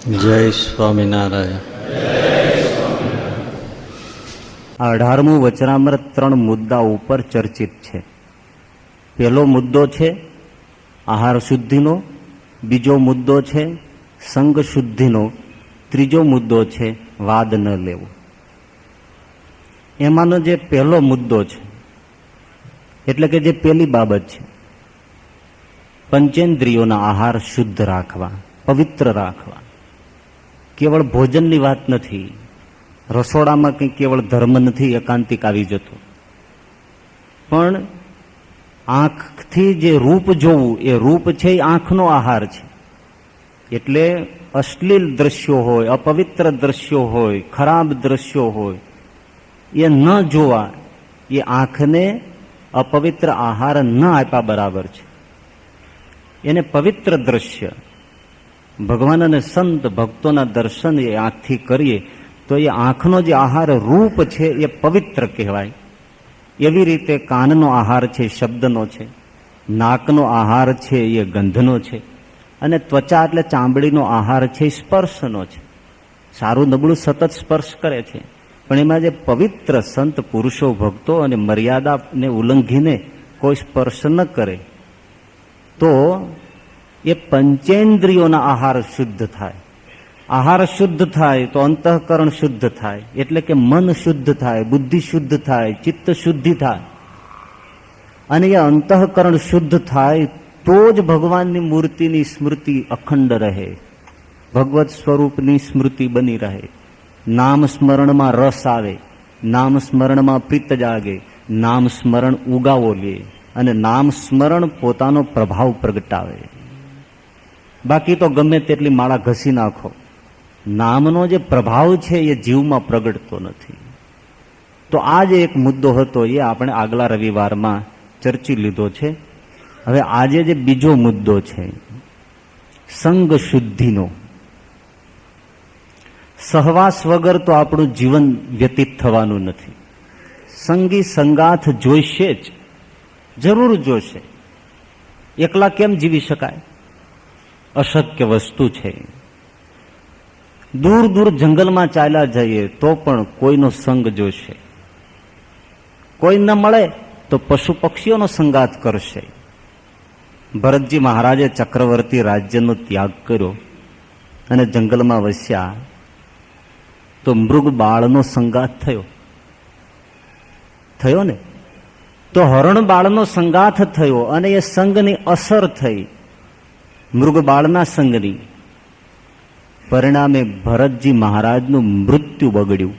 જય સ્વામિનારાયણ. 18મું વચનામૃત 3 મુદ્દા ઉપર ચર્ચિત છે. પહેલો મુદ્દો છે આહાર શુદ્ધિનો, બીજો મુદ્દો છે સંગ શુદ્ધિનો, ત્રીજો મુદ્દો છે વાદ ન લેવો. એમાંનો જે પહેલો મુદ્દો છે એટલે કે જે પહેલી બાબત છે, પંચેન્દ્રિયોના આહાર શુદ્ધ રાખવા, પવિત્ર રાખવા. કેવળ ભોજનની વાત નથી, રસોડામાં કંઈ કેવળ ધર્મ નથી એકાંતિક આવી જતો, પણ આંખથી જે રૂપ જોવું એ રૂપ છે એ આંખનો આહાર છે. એટલે અશ્લીલ દ્રશ્યો હોય, અપવિત્ર દ્રશ્યો હોય, ખરાબ દ્રશ્યો હોય એ ન જોવા, એ આંખને અપવિત્ર આહાર ન આપ્યા બરાબર છે. એને પવિત્ર દ્રશ્ય, ભગવાન અને સંત ભક્તોના દર્શન એ આંખથી કરીએ તો એ આંખનો જે આહાર રૂપ છે એ પવિત્ર કહેવાય. એવી રીતે કાનનો આહાર છે શબ્દનો છે, નાકનો આહાર છે એ ગંધનો છે, અને ત્વચા એટલે ચામડીનો આહાર છે સ્પર્શનો છે. સારું નબળું સતત સ્પર્શ કરે છે, પણ એમાં જે પવિત્ર સંત પુરુષો ભક્તો અને મર્યાદાને ઉલ્લંઘીને કોઈ સ્પર્શ ન કરે તો એ પંચેન્દ્રિયોના આહાર શુદ્ધ થાય. આહાર શુદ્ધ થાય તો અંતઃકરણ શુદ્ધ થાય, એટલે કે મન શુદ્ધ થાય, બુદ્ધિ શુદ્ધ થાય, ચિત્ત શુદ્ધિ થાય. અને એ અંતઃકરણ શુદ્ધ થાય તો જ ભગવાનની મૂર્તિની સ્મૃતિ અખંડ રહે, ભગવત સ્વરૂપની સ્મૃતિ બની રહે. નામ સ્મરણમાં રસ આવે, નામ સ્મરણમાં પ્રીત જાગે, નામ સ્મરણ ઉગાવો લે, અને નામ સ્મરણ પોતાનો પ્રભાવ પ્રગટાવે. બાકી તો ગમે તેટલી માળા ઘસી નાખો, નામનો જે પ્રભાવ છે એ જીવમાં પ્રગટતો નથી. તો આ જે એક મુદ્દો હતો એ આપણે આગલા રવિવારમાં ચર્ચી લીધો છે. હવે આજે જે બીજો મુદ્દો છે સંગ શુદ્ધિનો. સહવાસ વગર તો આપણું જીવન વ્યતીત થવાનું નથી. સંગી સંગાથ જોઈશે જ, જરૂર જોશે. એકલા કેમ જીવી શકાય? અશક્ય વસ્તુ છે. દૂર દૂર જંગલમાં ચાલ્યા જઈએ તો પણ કોઈનો સંગ જોશે. કોઈ ન મળે તો પશુ પક્ષીઓનો સંગાથ કરશે. ભરતજી મહારાજે ચક્રવર્તી રાજ્યનો ત્યાગ કર્યો અને જંગલમાં વસ્યા તો મૃગ બાળનો સંગાથ થયો ને. તો હરણ બાળનો સંગાથ થયો અને એ સંગની અસર થઈ મૃગ બાળના સંગની. પરિણામે ભરતજી મહારાજનું મૃત્યુ બગડ્યું,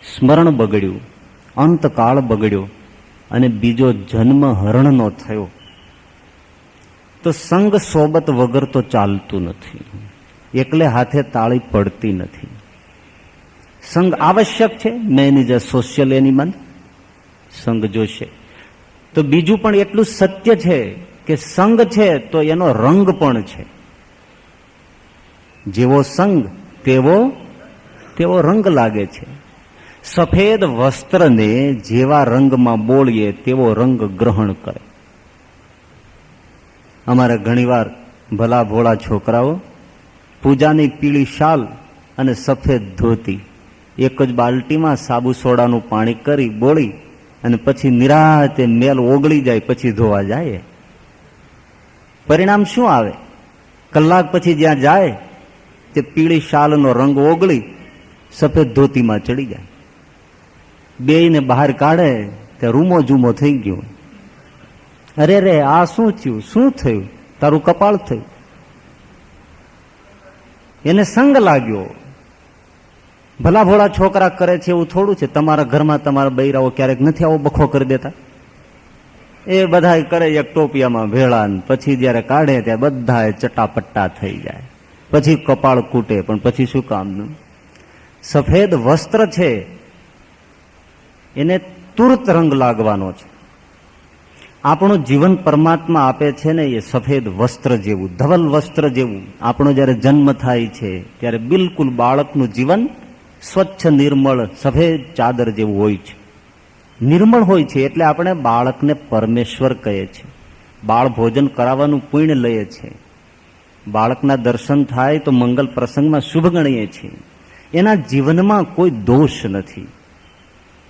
સ્મરણ બગડ્યું, અંતકાળ બગડ્યો અને બીજો જન્મ હરણનો થયો. તો સંગ સોબત વગર તો ચાલતું નથી, એકલે હાથે તાળી પડતી નથી. સંગ આવશ્યક છે. Main is a social animal. સંગ જોશે. તો બીજું પણ એટલું સત્ય છે કે સંગ છે તો એનો રંગ પણ છે. જેવો સંગ તેવો રંગ લાગે છે. સફેદ વસ્ત્રને જેવા રંગમાં બોળીએ તેવો રંગ ગ્રહણ કરે. અમારે ઘણીવાર ભલા ભોળા છોકરાઓ પૂજાની પીળી શાલ અને સફેદ ધોતી એક જ બાલટીમાં સાબુ સોડાનું પાણી કરી બોળી અને પછી નિરાતે મેલ ઓગળી જાય પછી ધોવા જાય. પરિણામ શું આવે? કલાક પછી જ્યાં જાય તે પીળી શાલનો રંગ ઓગળી સફેદ ધોતીમાં ચડી જાય. બેયને બહાર કાઢે તે રૂમો જુમો થઈ ગયો. અરે રે, આ શું થયું? શું થયું? તારું કપાળ થયું. એને સંગ લાગ્યો. ભલા ભોળા છોકરા કરે છે એવું થોડું છે. તમારા ઘરમાં તમારા બૈરાઓ ક્યારેક નથી આવો બખો કરી દેતા? એ બધા કરે એક ટોપિયામાં ભેળા, પછી જયારે કાઢે ત્યારે બધા ચટાપટ્ટા થઈ જાય. પછી કપાળ કૂટે, પણ પછી શું કામનું? સફેદ વસ્ત્ર છે એને તુરત રંગ લાગવાનો છે. આપણું જીવન પરમાત્મા આપે છે ને એ સફેદ વસ્ત્ર જેવું, ધવલ વસ્ત્ર જેવું. આપણો જયારે જન્મ થાય છે ત્યારે બિલકુલ બાળકનું જીવન સ્વચ્છ નિર્મળ સફેદ ચાદર જેવું હોય છે. નિર્મળ હોય છે એટલે આપણે બાળકને પરમેશ્વર કહીએ છીએ. બાળ ભોજન કરાવવાનું પુણ્ય લઈએ છીએ. બાળકના દર્શન થાય તો મંગલ પ્રસંગમાં શુભ ગણીએ છીએ. એના જીવનમાં કોઈ દોષ નથી,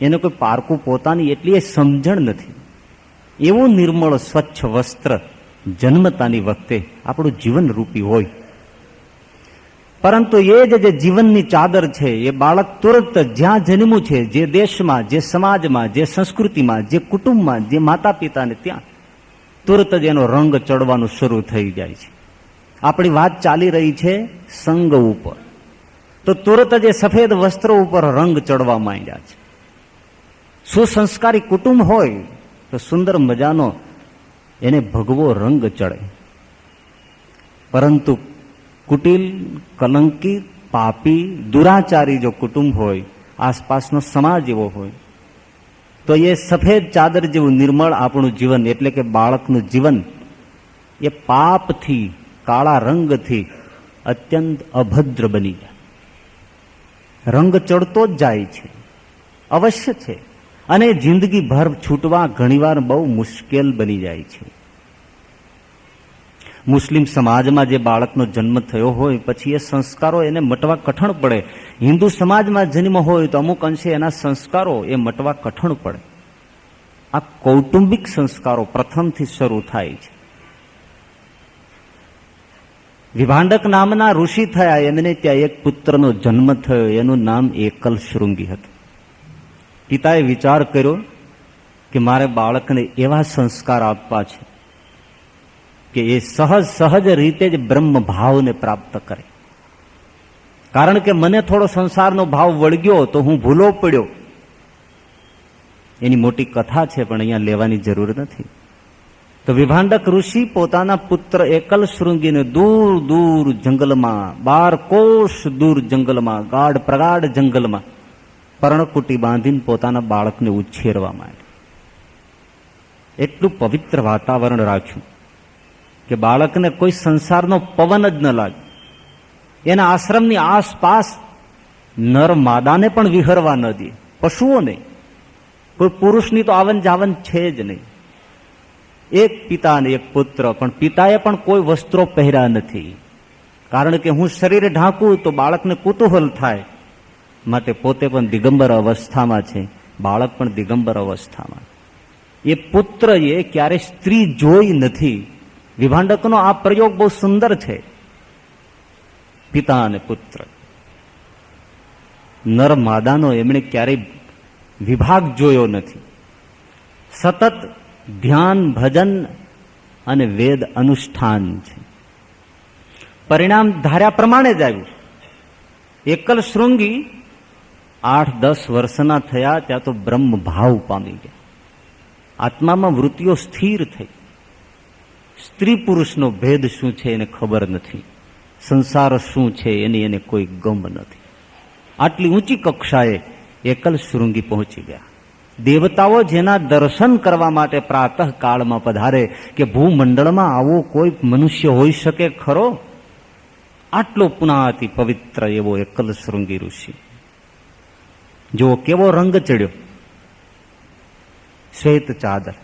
એને કોઈ પારકું પોતાની એટલી એ સમજણ નથી. એવું નિર્મળ સ્વચ્છ વસ્ત્ર જન્મતાની વખતે આપણું જીવન રૂપી હોય, પરંતુ એ જે જીવનની ચાદર છે એ બાળક તુરંત જ્યાં જન્મ્યું છે, જે દેશમાં, જે સમાજમાં, જે સંસ્કૃતિમાં, જે કુટુંબમાં, જે માતા પિતાને, ત્યાં તુરંત જ એનો રંગ ચડવાનું શરૂ થઈ જાય છે. આપણી વાત ચાલી રહી છે સંગ ઉપર, તો તુરંત જ એ સફેદ વસ્ત્રો ઉપર રંગ ચડવા માંડ્યા છે. સુસંસ્કારી કુટુંબ હોય તો સુંદર મજાનો એને ભગવો રંગ ચડે, પરંતુ કુટિલ, કલંકિત, પાપી, દુરાચારી જો કુટુંબ હોય, આસપાસનો સમાજ એવો હોય, તો એ સફેદ ચાદર જેવું નિર્મળ આપણું જીવન એટલે કે બાળકનું જીવન એ પાપથી, કાળા રંગથી અત્યંત અભદ્ર બની જાય. રંગ ચડતો જ જાય છે, અવશ્ય છે, અને જિંદગીભર છૂટવા ઘણીવાર બહુ મુશ્કેલ બની જાય છે. મુસ્લિમ સમાજમાં જે બાળકનો જન્મ થયો હોય પછી એ સંસ્કારો એને મટવા કઠણ પડે. હિન્દુ સમાજમાં જન્મ હોય તો અમુક અંશે એના સંસ્કારો એ મટવા કઠણ પડે. આ કૌટુંબિક સંસ્કારો પ્રથમથી શરૂ થાય છે. વિભાંડક નામના ઋષિ થયા, એમને ત્યાં એક પુત્રનો જન્મ થયો, એનું નામ એકલ શૃંગી હતું. પિતાએ વિચાર કર્યો કે મારે બાળકને એવા સંસ્કાર આપવા છે કે એ સહજ રીતે જ બ્રહ્મ ભાવને પ્રાપ્ત કરે. કારણ કે મને થોડો સંસારનો ભાવ વળગ્યો તો હું ભૂલો પડ્યો. એની મોટી કથા છે, પણ અહીંયા લેવાની જરૂર નથી. તો વિભાંડક ઋષિ પોતાના પુત્ર એકલ શૃંગીને દૂર દૂર જંગલમાં, 12 કોષ દૂર જંગલમાં, ગાઢ પ્રગાઢ જંગલમાં પર્ણકુટી બાંધીને પોતાના બાળકને ઉછેરવા માંડ્યા. એટલું પવિત્ર વાતાવરણ રાખ્યું કે બાળકને કોઈ સંસારનો પવન જ ન લાગે. એના આશ્રમની આસપાસ નર માદાને પણ વિહરવા ન દે, પશુઓને. કોઈ પુરુષની તો આવન જાવન છે જ નહીં. એક પિતા અને એક પુત્ર, પણ પિતાએ પણ કોઈ વસ્ત્રો પહેર્યા નથી. કારણ કે હું શરીર ઢાંકું તો બાળકને કુતૂહલ થાય, માટે પોતે પણ દિગંબર અવસ્થામાં છે, બાળક પણ દિગંબર અવસ્થામાં. એ પુત્ર એ ક્યારે સ્ત્રી જોઈ નથી. વિભાંડકનો આ પ્રયોગ બહુ સુંદર છે. પિતા અને પુત્ર, નર માદાનો એમણે ક્યારેય વિભાગ જોયો નથી. સતત ધ્યાન, ભજન અને વેદ અનુષ્ઠાન છે. પરિણામ ધાર્યા પ્રમાણે જ આવ્યું. એકલ શૃંગી 8-10 વર્ષના થયા ત્યાં તો બ્રહ્મ ભાવ પામી ગયા. આત્મામાં વૃત્તિઓ સ્થિર થઈ. સ્ત્રી પુરુષનો ભેદ શું છે એને ખબર નથી, સંસાર શું છે એની એને કોઈ ગમ નથી. આટલી ઊંચી કક્ષાએ એકલ શૃંગી પહોંચી ગયા. દેવતાઓ જેના દર્શન કરવા માટે પ્રાતઃ કાળમાં પધારે કે ભૂમંડળમાં આવો કોઈ મનુષ્ય હોઈ શકે ખરો? આટલો પુનાતિ પવિત્ર એવો એકલ શૃંગી ઋષિ. જો કેવો રંગ ચડ્યો, શ્વેત ચાદર,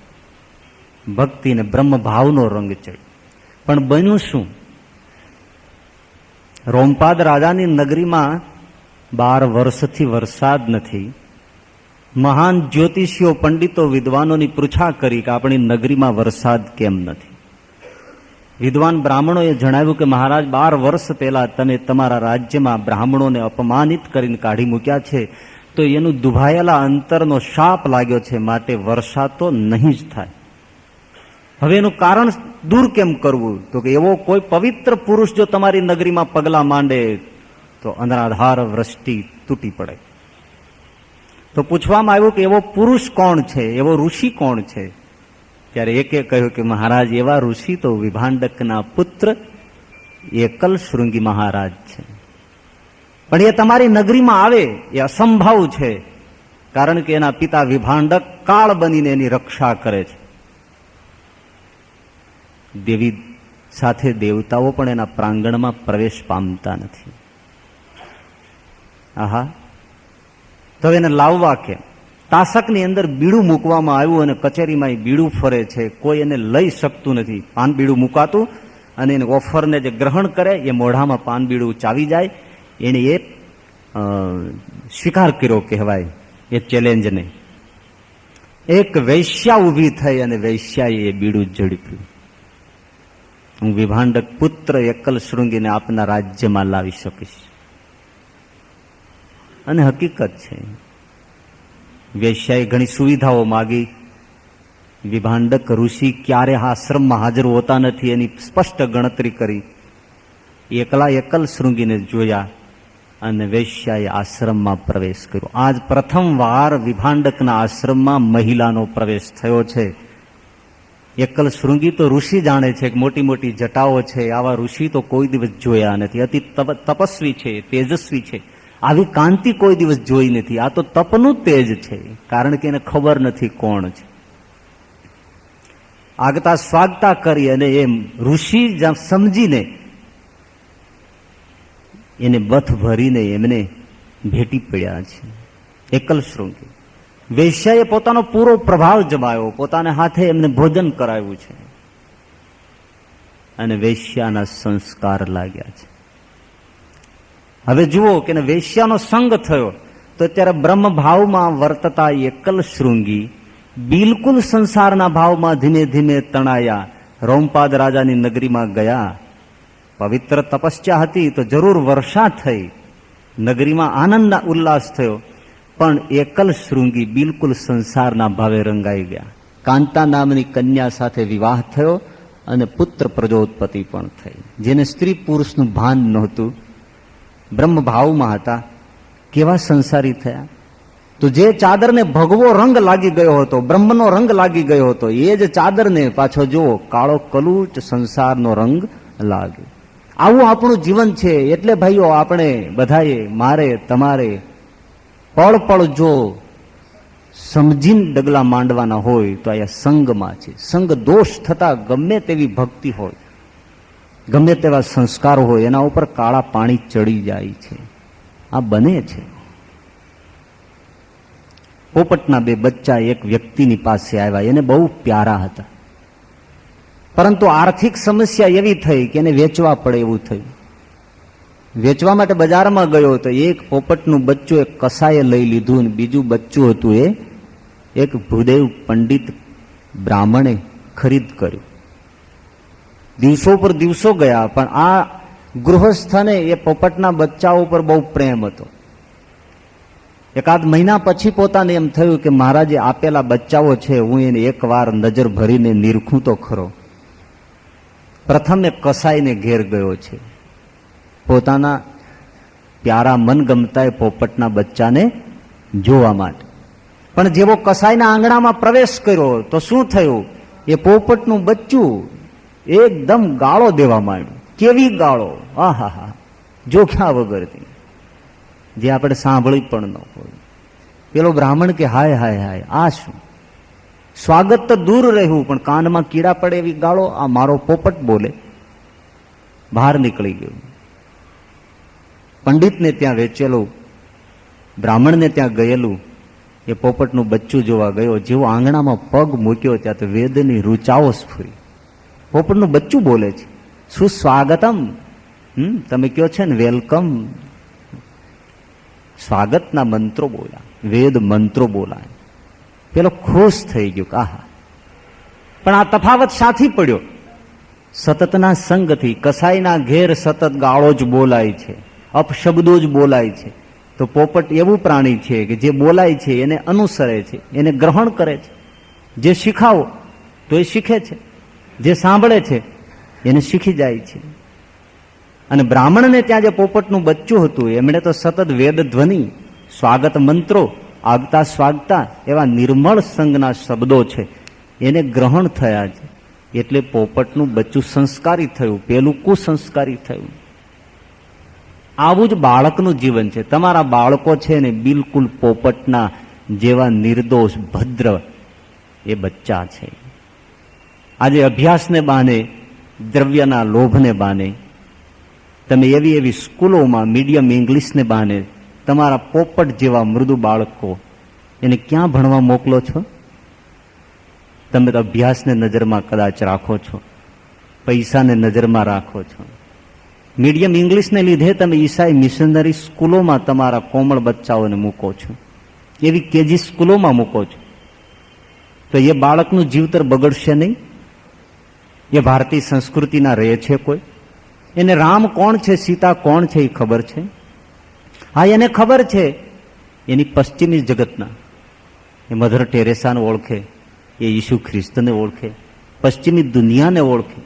ભક્તિ ને બ્રહ્મ ભાવનો રંગ ચડ્યો. પણ બન્યું શું? રોમપાદ રાજાની નગરીમાં 12 વર્ષથી વરસાદ નથી. મહાન જ્યોતિષીઓ, પંડિતો, વિદ્વાનોની પૃચ્છા કરી કે આપણી નગરીમાં વરસાદ કેમ નથી. વિદ્વાન બ્રાહ્મણોએ જણાવ્યું કે મહારાજ, 12 વર્ષ પહેલા તમે તમારા રાજ્યમાં બ્રાહ્મણોને અપમાનિત કરીને કાઢી મૂક્યા છે, તો એનું દુભાયેલા અંતરનો શાપ લાગ્યો છે, માટે વરસાદ તો નહીં જ થાય. હવે એનું કારણ દૂર કેમ કરવું? તો કે એવો કોઈ પવિત્ર પુરુષ જો તમારી નગરીમાં પગલા માંડે તો અનરાધાર વૃષ્ટિ તૂટી પડે. તો પૂછવામાં આવ્યું કે એવો પુરુષ કોણ છે, એવો ઋષિ કોણ છે? ત્યારે એકે કહ્યું કે મહારાજ, એવા ઋષિ તો વિભાંડકના પુત્ર એકલ શૃંગી મહારાજ છે. પણ એ તમારી નગરીમાં આવે એ અસંભવ છે, કારણ કે એના પિતા વિભાંડક કાળ બનીને એની રક્ષા કરે છે. દેવી સાથે દેવતાઓ પણ એના પ્રાંગણમાં પ્રવેશ પામતા નથી. આહા, તો એને લાવવા કેમ? તાસકની અંદર બીડું મૂકવામાં આવ્યું અને કચેરીમાં એ બીડું ફરે છે, કોઈ એને લઈ શકતું નથી. પાન બીડું મૂકાતું અને એને ઓફરને જે ગ્રહણ કરે એ મોઢામાં પાનબીડું ચાવી જાય, એને એ સ્વીકાર કર્યો કહેવાય એ ચેલેન્જને. એક વૈશ્યા ઊભી થઈ અને વૈશ્યાએ એ બીડું ઝડપ્યું. હું વિભાંડક પુત્ર એકલ શૃંગીને આપના રાજ્યમાં લાવી શકીશ. અને હકીકત છે, વૈશ્યાએ ઘણી સુવિધાઓ માગી. વિભાંડક ઋષિ ક્યારે આશ્રમમાં હાજર હોતા નથી એની સ્પષ્ટ ગણતરી કરી. એકલા એકલ શૃંગીને જોયા અને વૈશ્યાએ આશ્રમમાં પ્રવેશ કર્યો. આજ પ્રથમવાર વિભાંડકના આશ્રમમાં મહિલાનો પ્રવેશ થયો છે. એકલ શૃંગી તો ઋષિ જાણે છે કે મોટી મોટી જટાઓ છે, આવા ઋષિ તો કોઈ દિવસ જોયા નથી. અતિ તપસ્વી છે, તેજસ્વી છે, આવી કાંતિ કોઈ દિવસ જોઈ નથી. આ તો તપનું તેજ છે, કારણ કે એને ખબર નથી કોણ છે. આગતા સ્વાગતા કરી અને એમ ઋષિ સમજીને એને બથ ભરીને એમને ભેટી પડ્યા છે. એકલ શૃંગી વૈશ્યાએ પોતાનો પૂરો પ્રભાવ જમાયો, પોતાના હાથે એમને ભોજન કરાવ્યું છે અને વૈશ્યાના સંસ્કાર લાગ્યા છે. હવે જુઓ કે વૈશ્યાનો સંગ થયો તો અત્યારે બ્રહ્મ ભાવમાં વર્તતા એકલ શૃંગી બિલકુલ સંસારના ભાવમાં ધીમે ધીમે તણાયા. રોમપાદ રાજાની નગરીમાં ગયા. પવિત્ર તપસ્યા હતી તો જરૂર વર્ષા થઈ, નગરીમાં આનંદ ઉલ્લાસ થયો, પણ એકલ શૃંગી બિલકુલ સંસારના ભાવે રંગાઈ ગયા. કાંતા નામની કન્યા સાથે વિવાહ થયો અને પુત્ર પ્રજોત્પત્તિ પણ થઈ. જેને સ્ત્રી પુરુષનું ભાન નહોતું, બ્રહ્મ ભાવમાં હતા, કેવા સંસારી થયા. તો જે ચાદરને ભગવો રંગ લાગી ગયો હતો, બ્રહ્મનો રંગ લાગી ગયો હતો, એ જ ચાદરને પાછો જુઓ કાળો કલુચ સંસારનો રંગ લાગ્યો. આવું આપણું જીવન છે. એટલે ભાઈઓ આપણે બધાએ, મારે તમારે પળ પળ જો સમજીને ડગલા માંડવાના હોય તો આ સંગમાં છે. સંગ દોષ થતા ગમે તેવી ભક્તિ હોય, ગમે તેવા સંસ્કાર હોય, એના ઉપર કાળા પાણી ચડી જાય છે. આ બને છે. પોપટના બે બચ્ચા એક વ્યક્તિની પાસે આવ્યા. એને બહુ પ્યારા હતા, પરંતુ આર્થિક સમસ્યા એવી થઈ કે એને વેચવા પડે એવું થયું. વેચવા માટે બજારમાં ગયો તો એક પોપટનું બચ્ચું એક કસાઈએ લઈ લીધું અને બીજું બચ્ચું હતું એ એક ભૂદેવ પંડિત બ્રાહ્મણે ખરીદ કર્યું. દિવસો પર દિવસો ગયા, પણ આ ગૃહસ્થને એ પોપટના બચ્ચા ઉપર બહુ પ્રેમ હતો. એકાદ મહિના પછી પોતાને એમ થયું કે મારા જે આપેલા બચ્ચાઓ છે હું એને એકવાર નજર ભરીને નિરખું તો ખરો. પ્રથમ એ કસાઈને ઘેર ગયો છે પોતાના પ્યારા મનગમતા પોપટના બચ્ચાને જોવા માટે. પણ જેવો કસાઈના આંગણામાં પ્રવેશ કર્યો તો શું થયું, એ પોપટનું બચ્ચું એકદમ ગાળો દેવા માંડ્યું. કેવી ગાળો! આહા, જોખ્યા વગરથી, જે આપણે સાંભળી પણ ન હોય. પેલો બ્રાહ્મણ કે હાય હાય હાય, આ શું? સ્વાગત તો દૂર રહ્યું, પણ કાનમાં કીડા પડે એવી ગાળો. આ મારો પોપટ બોલે. બહાર નીકળી ગયું. પંડિતને ત્યાં વેચેલું, બ્રાહ્મણને ત્યાં ગયેલું એ પોપટનું બચ્ચું જોવા ગયો. જેવો આંગણામાં પગ મૂક્યો ત્યાં તો વેદની રૂચાઓ સ્ફુરી. પોપટનું બચ્ચું બોલે છે, સુસ્વાગતમ. તમે કયો છે ને વેલકમ. સ્વાગતના મંત્રો બોલ્યા, વેદ મંત્રો બોલાય. પેલો ખુશ થઈ ગયો. આહા! પણ આ તફાવત સાથી પડ્યો સતતના સંગથી. કસાઈના ઘેર સતત ગાળો જ બોલાય છે, અપશબ્દો જ બોલાય છે. તો પોપટ એવું પ્રાણી છે કે જે બોલાય છે એને અનુસરે છે, એને ગ્રહણ કરે છે. જે શીખાવો તો એ શીખે છે, જે સાંભળે છે એને શીખી જાય છે. અને બ્રાહ્મણને ત્યાં જે પોપટનું બચ્ચું હતું એમણે તો સતત વેદ ધ્વનિ, સ્વાગત મંત્રો, આગતા સ્વાગતા એવા નિર્મળ સંગના શબ્દો છે એને ગ્રહણ થયા છે. એટલે પોપટનું બચ્ચું સંસ્કારી થયું, પેલું કુસંસ્કારી થયું. આવું જ બાળકનું જીવન છે. તમારા બાળકો છે ને બિલકુલ પોપટના જેવા નિર્દોષ ભદ્ર એ બચ્ચા છે. આજે અભ્યાસને બહાને, દ્રવ્યના લોભને બહાને તમે એવી એવી સ્કૂલોમાં મીડિયમ ઇંગ્લિશને બહાને તમારા પોપટ જેવા મૃદુ બાળકો એને ક્યાં ભણવા મોકલો છો? તમે તો અભ્યાસને નજરમાં કદાચ રાખો છો. પૈસાને નજરમાં રાખો છો. મીડિયમ ઇંગ્લિશને લીધે તમે ઈસાઈ મિશનરી સ્કૂલોમાં તમારા કોમળ બચ્ચાઓને મૂકો છો, એવી કેજી સ્કૂલોમાં મૂકો છો, તો એ બાળકનું જીવતર બગડશે નહીં? એ ભારતીય સંસ્કૃતિના રહે છે કોઈ? એને રામ કોણ છે, સીતા કોણ છે એ ખબર છે? હા, એને ખબર છે. એની પશ્ચિમી જગતના એ મધર ટેરેસાને ઓળખે, એ ઈસુ ખ્રિસ્તને ઓળખે, પશ્ચિમી દુનિયાને ઓળખે,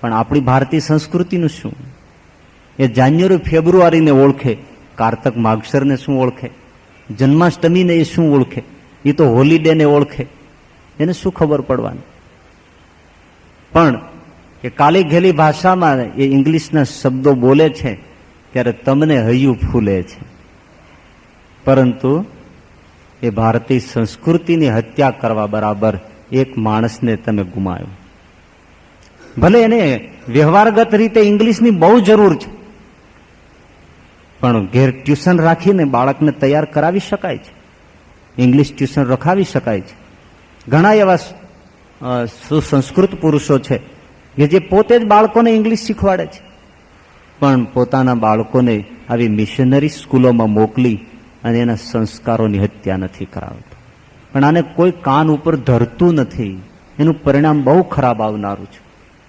પણ આપણી ભારતીય સંસ્કૃતિનું શું? એ જાન્યુઆરી ફેબ્રુઆરીને ઓળખે, કારતક માગસરને શું ઓળખે? જન્માષ્ટમીને એ શું ઓળખે? એ તો હોલીડેને ઓળખે. એને શું ખબર પડવાની? પણ એ કાલી ઘેલી ભાષામાં એ ઇંગ્લિશના શબ્દો બોલે છે ત્યારે તમને હૈયું ફૂલે છે, પરંતુ એ ભારતીય સંસ્કૃતિની હત્યા કરવા બરાબર એક માણસને તમે ગુમાયો. ભલે એને વ્યવહારગત રીતે ઇંગ્લિશની બહુ જરૂર છે, પણ ઘેર ટ્યુશન રાખીને બાળકને તૈયાર કરાવી શકાય છે, ઇંગ્લિશ ટ્યુશન રખાવી શકાય છે. ઘણા એવા સુસંસ્કૃત પુરુષો છે કે જે પોતે જ બાળકોને ઇંગ્લિશ શીખવાડે છે, પણ પોતાના બાળકોને આવી મિશનરી સ્કૂલોમાં મોકલી અને એના સંસ્કારોની હત્યા નથી કરાવતા. પણ આને કોઈ કાન ઉપર ધરતું નથી. એનું પરિણામ બહુ ખરાબ આવનારું છે.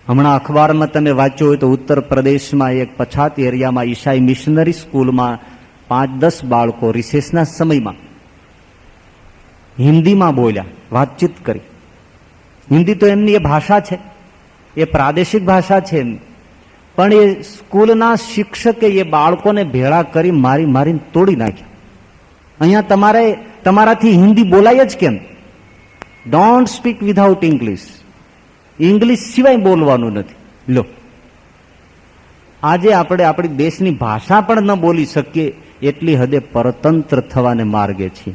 હમણાં અખબારમાં તમે વાંચ્યું હોય તો ઉત્તર પ્રદેશમાં એક પછાત એરિયામાં ઈસાઈ મિશનરી સ્કૂલમાં 5-10 બાળકો રિસેસના સમયમાં હિન્દીમાં બોલ્યા, વાતચીત કરી. હિન્દી તો એમની એ ભાષા છે, એ પ્રાદેશિક ભાષા છે એમની, પણ એ સ્કૂલના શિક્ષકે એ બાળકોને ભેળા કરી મારીને તોડી નાખ્યા. અહીંયા તમારાથી હિન્દી બોલાય જ કેમ? Don't speak without English. English સિવાય બોલવાનું નથી. લો, આજે આપણે આપણી દેશની ભાષા પણ ન બોલી શકીએ એટલી હદે પરતંત્ર થવાને માર્ગે છીએ.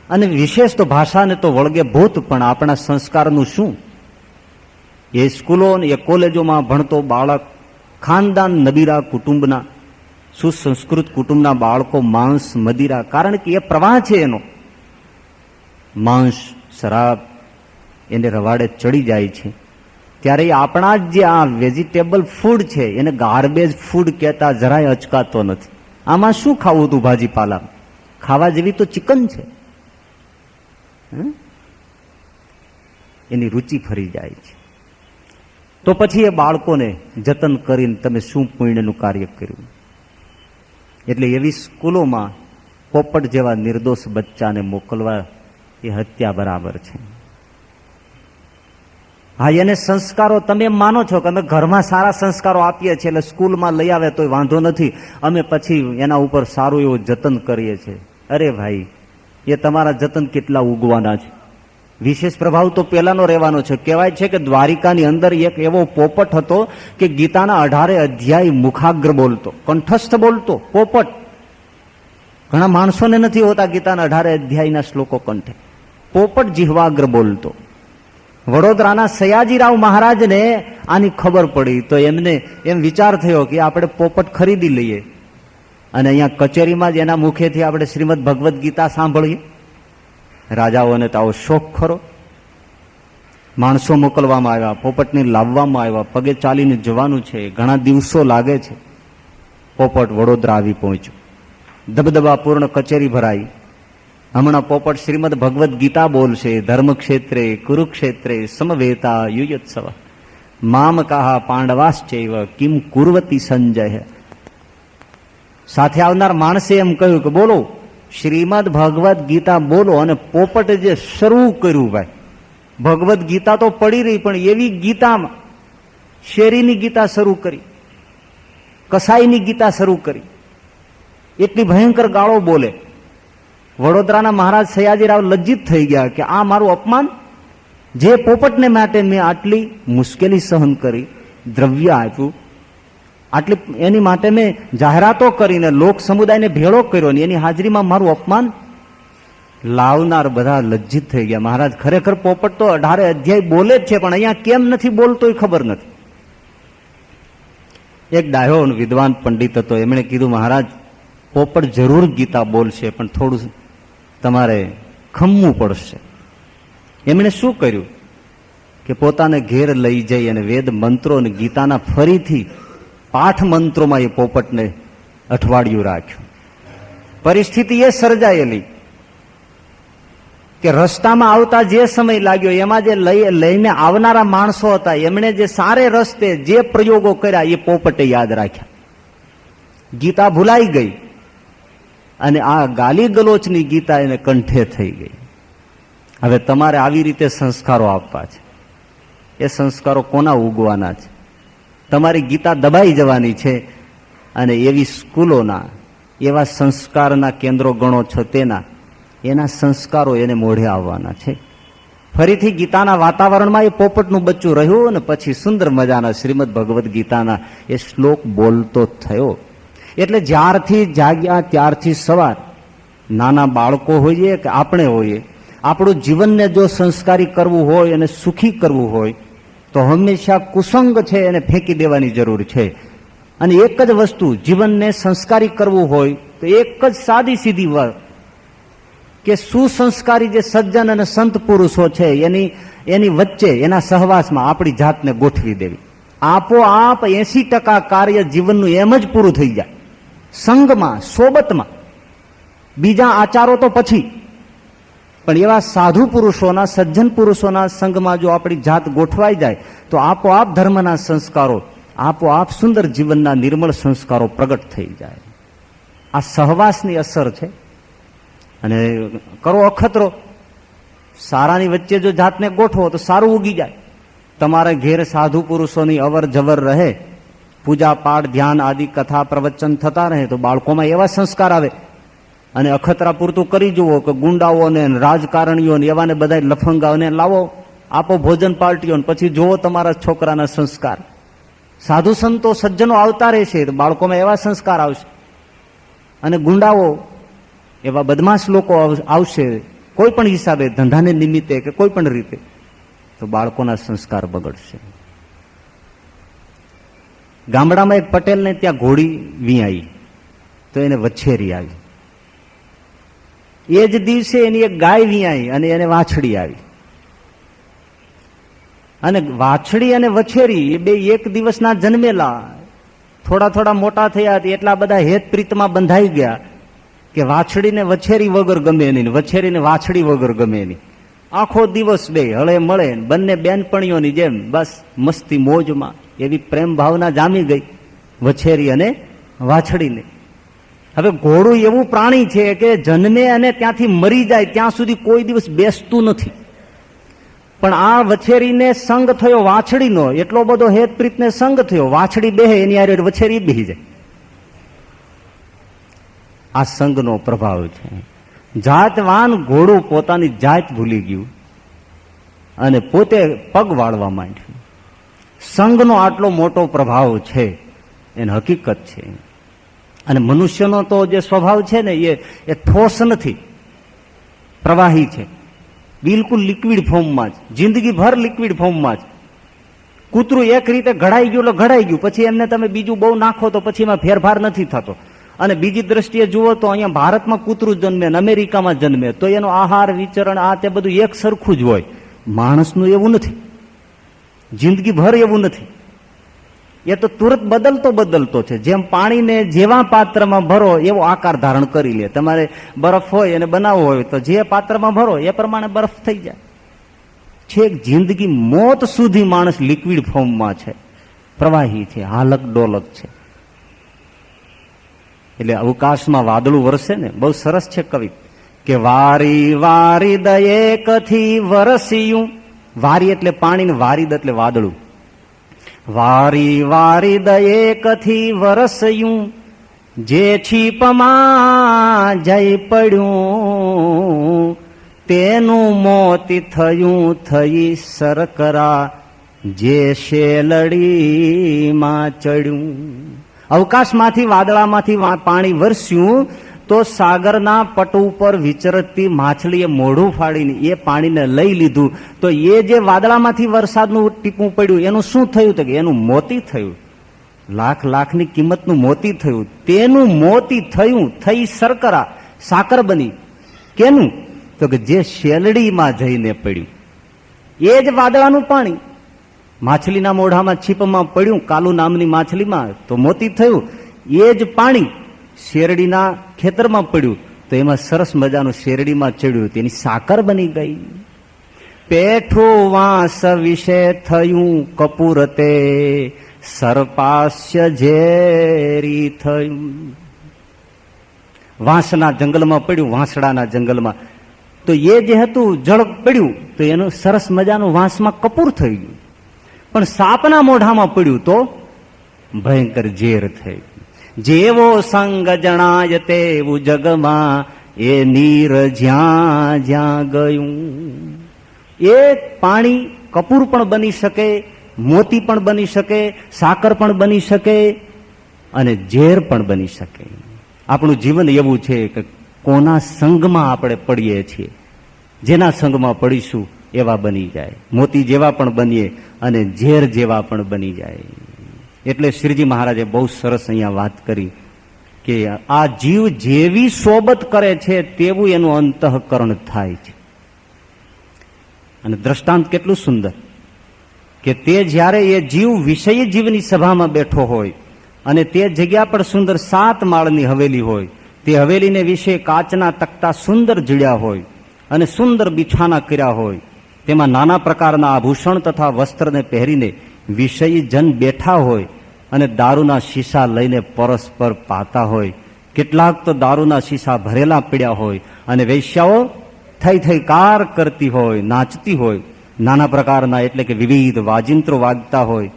અને વિશેષ તો ભાષાને તો વળગે ભૂત, પણ આપણા સંસ્કારનું શું? એ સ્કૂલો એ કોલેજોમાં ભણતો બાળક ખાનદાન નબીરા કુટુંબના, સુસંસ્કૃત કુટુંબના બાળકો માંસ મદિરા, કારણ કે એ પ્રવાહ છે એનો, માંસ શરાબ એને રવાડે ચડી જાય છે. ત્યારે આપણા જે આ વેજીટેબલ ફૂડ છે એને ગાર્બેજ ફૂડ કહેતા જરાય અચકાતો નથી. આમાં શું ખાવું હતું? ભાજીપાલા ખાવા જેવી તો ચિકન છે. એની રુચિ ફરી જાય છે. તો પછી એ બાળકોને જતન કરીને તમે શું પુણ્યનું કાર્ય કર્યું? એટલે એવી સ્કૂલોમાં પોપટ જેવા નિર્દોષ બચ્ચાને મોકલવા એ હત્યા બરાબર છે. હા, એને સંસ્કારો તમે એમ માનો છો કે અમે ઘરમાં સારા સંસ્કારો આપીએ છીએ એટલે સ્કૂલમાં લઈ આવે તો વાંધો નથી, અમે પછી એના ઉપર સારું એવું જતન કરીએ છીએ. અરે ભાઈ, એ તમારા જતન કેટલા ઉગવાના છે. વિશેષ પ્રભાવ તો પેલાનો રહેવાનો છે. કહેવાય છે કે દ્વારિકાની અંદર એક એવો પોપટ હતો કે ગીતાના 18 અધ્યાય મુખાગ્ર બોલતો, કંઠસ્થ બોલતો પોપટ. ઘણા માણસોને નથી હોતા ગીતાના 18 અધ્યાયના શ્લોકો કંઠે. પોપટ જીહવાગ્ર બોલતો. વડોદરાના સયાજીરાવ મહારાજને આની ખબર પડી તો એમને એમ વિચાર થયો કે આપણે પોપટ ખરીદી લઈએ અને અહીંયા કચેરીમાં જ એના મુખેથી આપણે શ્રીમદ ભગવદ્ ગીતા સાંભળીએ. રાજાઓને તો આવો શોખ ખરો. માણસો મોકલવામાં આવ્યા, પોપટને લાવવામાં આવ્યા, પગે ચાલીને જવાનું છે, ઘણા દિવસો લાગે છે. પોપટ વડોદરા આવી પહોંચ્યો. દબદબાપૂર્ણ કચેરી ભરાઈ. હમણાં પોપટ શ્રીમદ ભગવદ્ ગીતા બોલશે. ધર્મક્ષેત્રે કુરુક્ષેત્રે સમવેતા યુયોત્સવ મામ કહા પાંડવાશ્ચૈવ કિમ કુર્વતી સંજય. સાથે આવનાર માણસે એમ કહ્યું કે બોલો શ્રીમદ ભગવદ્ ગીતા બોલો. અને પોપટે જે શરૂ કર્યું, ભાઈ ભગવદ્ ગીતા તો પડી રહી, પણ એવી ગીતામાં શેરીની ગીતા શરૂ કરી, કસાઈની ગીતા શરૂ કરી, એટલી ભયંકર ગાળો બોલે. વડોદરાના મહારાજ સયાજીરાવ લજ્જિત થઈ ગયા કે આ મારું અપમાન. જે પોપટને માટે મેં આટલી મુશ્કેલી સહન કરી, દ્રવ્ય આપ્યું, આટલી એની માટે મેં જાહેરાતો કરીને લોક સમુદાયને ભેળો કર્યો ને એની હાજરીમાં મારું અપમાન. લાવનાર બધા લજ્જિત થઈ ગયા. મહારાજ ખરેખર પોપટ તો 18 અધ્યાય બોલે જ છે, પણ અહીંયા કેમ નથી બોલતો એ ખબર નથી. એક ડાયો વિદ્વાન પંડિત હતો, એમણે કીધું મહારાજ પોપટ જરૂર ગીતા બોલશે, પણ થોડું તમારે ખમવું પડશે. એમણે શું કર્યું કે કે પોતાને ઘેર લઈ જઈ અને વેદ મંત્રો અને ગીતાના ફરીથી પાઠ મંત્રોમાં એ પોપટને અઠવાડિયું રાખ્યું. પરિસ્થિતિ એ સર્જાયેલી કે રસ્તામાં આવતા જે સમય લાગ્યો એમાં જે લઈને આવનારા માણસો હતા એમણે જે સારે રસ્તે જે પ્રયોગો કર્યા એ પોપટે યાદ રાખ્યા. ગીતા ભૂલાઈ ગઈ અને આ ગાલી ગલોચની ગીતા એને કંઠે થઈ ગઈ. હવે તમારે આવી રીતે સંસ્કારો આપવા છે. એ સંસ્કારો કોના ઉગવાના છે? તમારી ગીતા દબાઈ જવાની છે અને એવી સ્કૂલોના એવા સંસ્કારના કેન્દ્રો ગણો છો એના સંસ્કારો એને મોઢે આવવાના છે. ફરીથી ગીતાના વાતાવરણમાં એ પોપટનું બચ્ચું રહ્યું અને પછી સુંદર મજાના શ્રીમદ ભગવદ્ ગીતાના એ શ્લોક બોલતો થયો. એટલે જ્યારથી જાગ્યા ત્યારથી સવાર, નાના બાળકો હોઈએ કે આપણે હોઈએ, આપણું જીવનને જો સંસ્કારી કરવું હોય અને સુખી કરવું હોય તો હંમેશા કુસંગ છે એને ફેંકી દેવાની જરૂર છે. અને એક જ વસ્તુ જીવનને સંસ્કારી કરવું હોય તો એક જ સાદી સીધી વાત કે સુસંસ્કારી જે સજ્જન અને સંત પુરુષો છે એની વચ્ચે એના સહવાસમાં આપણી જાતને ગોઠવી દેવી. આપોઆપ 80% કાર્ય જીવનનું એમ જ પૂરું થઈ જાય. સંગમાં, સોબતમાં, બીજા આચારો તો પછી, પણ એવા સાધુ પુરુષોના, સજ્જન પુરુષોના સંગમાં જો આપણી જાત ગોઠવાઈ જાય તો આપોઆપ ધર્મના સંસ્કારો, આપોઆપ સુંદર જીવનના નિર્મળ સંસ્કારો પ્રગટ થઈ જાય. આ સહવાસની અસર છે. અને કરો અખતરો, સારાની વચ્ચે જો જાતને ગોઠવો તો સારું ઉગી જાય. તમારા ઘેર સાધુ પુરુષોની અવર જવર રહે, પૂજા પાઠ ધ્યાન આદિ કથા પ્રવચન થતા રહે તો બાળકોમાં એવા સંસ્કાર આવે. અને અખતરા પૂરતું કરી જુઓ કે ગુંડાઓને, રાજકારણીઓને, એવાને બધા લફંગાઓને લાવો, આપો ભોજન પાર્ટીઓને, પછી જુઓ તમારા છોકરાના સંસ્કાર. સાધુ સંતો સજ્જનો આવતા રહેશે તો બાળકોમાં એવા સંસ્કાર આવશે. અને ગુંડાઓ, એવા બદમાશ લોકો આવશે કોઈ પણ હિસાબે, ધંધાને નિમિત્તે કે કોઈ પણ રીતે, તો બાળકોના સંસ્કાર બગડશે. ગામડામાં એક પટેલને ત્યાં ઘોડી વીણાઈ તો એને વછેરી આવી. એ જ દિવસે એની એક ગાય વીણાઈ અને એને વાછડી આવી. અને વાછડી અને વછેરી એ બે એક દિવસના જન્મેલા, થોડા થોડા મોટા થયા એટલા બધા હેત પ્રીતમાં બંધાઈ ગયા કે વાછડીને વછેરી વગર ગમે નહીં, વછેરીને વાછડી વગર ગમે નહીં. આખો દિવસ બે હળે મળે, બંને બેનપણીઓની જેમ બસ મસ્તી મોજમાં એવી પ્રેમ ભાવના જામી ગઈ વછેરી અને વાછડીને. હવે ઘોડું એવું પ્રાણી છે કે જન્મે અને ત્યાંથી મરી જાય ત્યાં સુધી કોઈ દિવસ બેસતું નથી. પણ આ વછેરીને સંગ થયો વાછડીનો, એટલો બધો હેતપ્રીતને સંગ થયો, વાછડી બેહે એની હારે વછેરી બેહી જાય. આ સંગનો પ્રભાવ છે. જાતવાન ઘોડું પોતાની જાત ભૂલી ગયું અને પોતે પગ વાળવા માંડ્યું. સંગનો આટલો મોટો પ્રભાવ છે એની હકીકત છે. અને મનુષ્યનો તો જે સ્વભાવ છે ને એ ઠોસ નથી, પ્રવાહી છે. બિલકુલ લિક્વિડ ફોર્મમાં જ, જિંદગીભર લિક્વિડ ફોર્મમાં જ. કૂતરું એક રીતે ઘડાઈ ગયું એટલે ઘડાઈ ગયું, પછી એમને તમે બીજું બહુ નાખો તો પછી એમાં ફેરફાર નથી થતો. અને બીજી દ્રષ્ટિએ જુઓ તો અહીંયા ભારતમાં કૂતરું જન્મે ને અમેરિકામાં જન્મે તો એનો આહાર વિચરણ આ તે બધું એક સરખું જ હોય. માણસનું એવું નથી, જિંદગીભર એવું નથી. એ તો તુરત બદલતો છે. જેમ પાણીને જેવા પાત્રમાં ભરો એવો આકાર ધારણ કરી લે. તમારે બરફ હોય અને બનાવવો હોય તો જે પાત્રમાં ભરો એ પ્રમાણે બરફ થઈ જાય. છેક જિંદગી મોત સુધી માણસ લિક્વિડ ફોર્મમાં છે, પ્રવાહી છે, હાલક ડોલક છે. એટલે અવકાશમાં વાદળું વરસે ને, બહુ સરસ છે કવિ કે વારી વારી દયે કથી વરસ્યું. વારી એટલે પાણી ને વારીદ એટલે વાદળું. વારી વારી દયે કથી વરસ્યું, જે છીપમાં જઈ પડ્યું, તેનું મોતી થયું થઈ સરકરા, જે શેલડીમાં ચડ્યું. અવકાશમાંથી વાદળામાંથી પાણી વરસ્યું તો સાગરના પટ ઉપર વિચરતી માછલીએ મોઢું ફાડીને એ પાણીને લઈ લીધું. તો એ જે વાદળામાંથી વરસાદનું ટીપું પડ્યું એનું શું થયું? તો કે એનું મોતી થયું. લાખ લાખની કિંમતનું મોતી થયું. તેનું મોતી થયું થઈ સરકરા, સાકર બની. કેનું? તો કે જે શેલડીમાં જઈને પડ્યું. એ જ વાદળાનું પાણી માછલીના મોઢામાં છીપમાં પડ્યું, કાલુ નામની માછલીમાં તો મોતી થયું. એ જ પાણી શેરડીના ખેતરમાં પડ્યું તો એમાં સરસ મજાનું શેરડીમાં ચડ્યું, તેની સાકર બની ગઈ. પેઠું વાંસ વિશે થયું કપૂરતે, સર્પાસ્ય ઝેરી થયું. વાંસના જંગલમાં પડ્યું, વાંસડાના જંગલમાં, તો એ જે હતું જળ પડ્યું તો એનું સરસ મજાનું વાંસમાં કપૂર થઈ ગયું. પણ સાપના મોઢામાં પડ્યું તો ભયંકર ઝેર થઈ. જેવો સંગ જણાય તેવું જગમાં, એ નીર જ્યાં જ્યાં ગયું. એ પાણી કપૂર પણ બની શકે, મોતી પણ બની શકે, સાકર પણ બની શકે અને ઝેર પણ બની શકે. આપણું જીવન એવું છે કે કોના સંગમાં આપણે પડીએ છીએ, જેના સંગમાં પડીશું એવા બની જાય. મોતી જેવા પણ બનીએ અને ઝેર જેવા પણ બની જાય. એટલે શ્રીજી મહારાજે બહુ સરસ અહીંયા વાત કરી કે આ જીવ જેવી સોબત કરે છે તેવું એનું અંતઃકરણ થાય છે. અને દ્રષ્ટાંત કેટલું સુંદર કે તે જ્યારે એ જીવ વિષયી જીવની સભામાં બેઠો હોય અને તે જગ્યા પર સુંદર 7 માળની હવેલી હોય, તે હવેલીને વિશે કાચના તકતા સુંદર જડ્યા હોય અને સુંદર બિછાના કર્યા હોય, તેમાં નાના પ્રકારના આભૂષણ તથા વસ્ત્રને પહેરીને વિષયી જન બેઠા હોય અને દારૂના શીશા લઈને પરસ્પર પાતા હોય. કેટલાક તો દારૂના શીશા ભરેલા પડ્યા હોય અને વેશ્યાઓ થઈ થઈ કાર કરતી હોય, નાચતી હોય, નાના પ્રકારના એટલે કે વિવિધ વાજિંત્રો વાગતા હોય.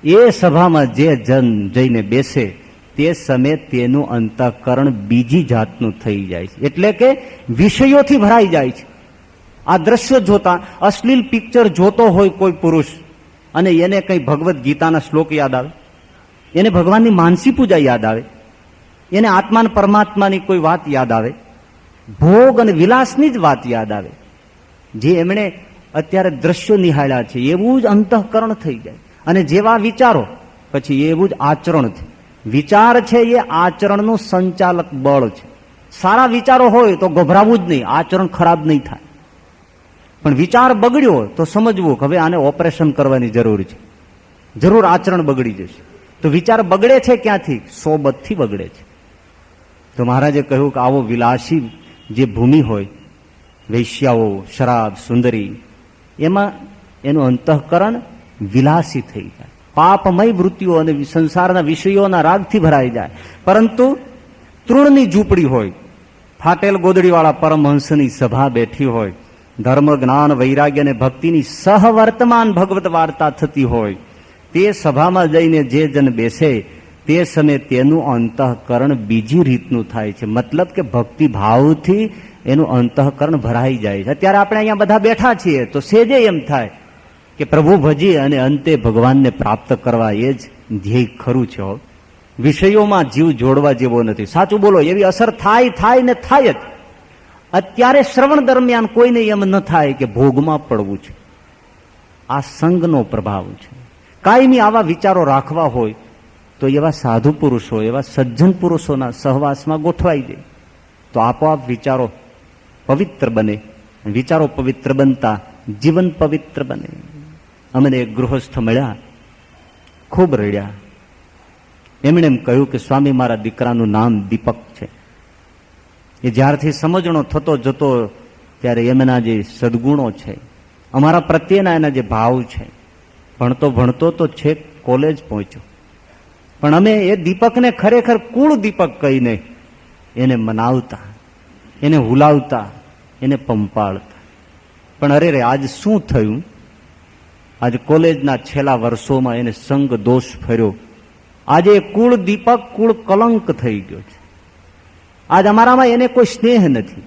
એ સભામાં જે જન જઈને બેસે તે સમયે તેનું અંતઃકરણ બીજી જાતનું થઈ જાય છે, એટલે કે વિષયોથી ભરાઈ જાય છે. આ દ્રશ્યો જોતા, અશ્લીલ પિક્ચર જોતો હોય કોઈ પુરુષ અને એને કઈ ભગવદ્ ગીતાના શ્લોક યાદ આવે, એને ભગવાનની માનસી પૂજા યાદ આવે, એને આત્મા પરમાત્માની કોઈ વાત યાદ આવે, ભોગ અને વિલાસની જ વાત યાદ આવે. જે એમણે અત્યારે દ્રશ્યો નિહાળ્યા છે એવું જ અંતઃકરણ થઈ જાય. અને જેવા વિચારો પછી એવું જ આચરણ છે. વિચાર છે એ આચરણનું સંચાલક બળ છે. સારા વિચારો હોય તો ગભરાવું જ નહીં, આચરણ ખરાબ નહીં થાય. પણ વિચાર બગડ્યો તો સમજવું કે હવે આને ઓપરેશન કરવાની જરૂર છે, જરૂર આચરણ બગડી જશે. તો વિચાર બગડે છે ક્યાંથી? સોબતથી બગડે છે. તો મહારાજે કહ્યું કે આવો વિલાસી જે ભૂમિ હોય, વૈશ્યાઓ, શરાબ, સુંદરી, એમાં એનું અંતઃકરણ વિલાસી થઈ જાય, પાપમય વૃત્તિઓ અને સંસારના વિષયોના રાગથી ભરાઈ જાય. પરંતુ તૃણની ઝૂંપડી હોય, ફાટેલ ગોદડીવાળા પરમહંસની સભા બેઠી હોય, ધર્મ, જ્ઞાન, વૈરાગ્ય અને ભક્તિની સહવર્તમાન ભગવત વાર્તા થતી હોય, તે સભામાં જઈને જે જન બેસે તે સમયે તેનું અંતઃકરણ બીજી રીતનું થાય છે. મતલબ કે ભક્તિ ભાવથી એનું અંતઃકરણ ભરાઈ જાય છે. અત્યારે આપણે અહીંયા બધા બેઠા છીએ તો સેજે એમ થાય કે પ્રભુ ભજી અને અંતે ભગવાનને પ્રાપ્ત કરવા એ જ ધ્યેય ખરું છે. વિષયોમાં જીવ જોડવા જેવો નથી. સાચું બોલો, એવી અસર થાય ને થાય જ. અત્યારે શ્રવણ દરમિયાન કોઈને એમ ન થાય કે ભોગમાં પડવું છે. આ સંગનો પ્રભાવ છે. કાયમી આવા વિચારો રાખવા હોય તો એવા સાધુ પુરુષો, એવા સજ્જન પુરુષોના સહવાસમાં ગોઠવાઈ જાય તો આપોઆપ વિચારો પવિત્ર બને. વિચારો પવિત્ર બનતા જીવન પવિત્ર બને. અમને એક ગૃહસ્થ મળ્યા, ખૂબ રડ્યા. એમણે એમ કહ્યું કે સ્વામી, મારા દીકરાનું નામ દીપક છે. એ જ્યારથી સમજણો થતો જતો ત્યારે એમના જે સદગુણો છે, અમારા પ્રત્યેના એના જે ભાવ છે, ભણતો ભણતો તો છેક કોલેજ પહોંચ્યો. પણ અમે એ દીપકને ખરેખર કુળ દીપક કહીને એને મનાવતા, એને હુલાવતા, એને પંપાળતા. પણ અરે રે, આજ શું થયું? આજ કોલેજના છેલ્લા વર્ષોમાં એને સંગ દોષ ફર્યો. આજે કુળ દીપક કુળ કલંક થઈ ગયો છે. આજ અમારામાં એને કોઈ સ્નેહ નથી.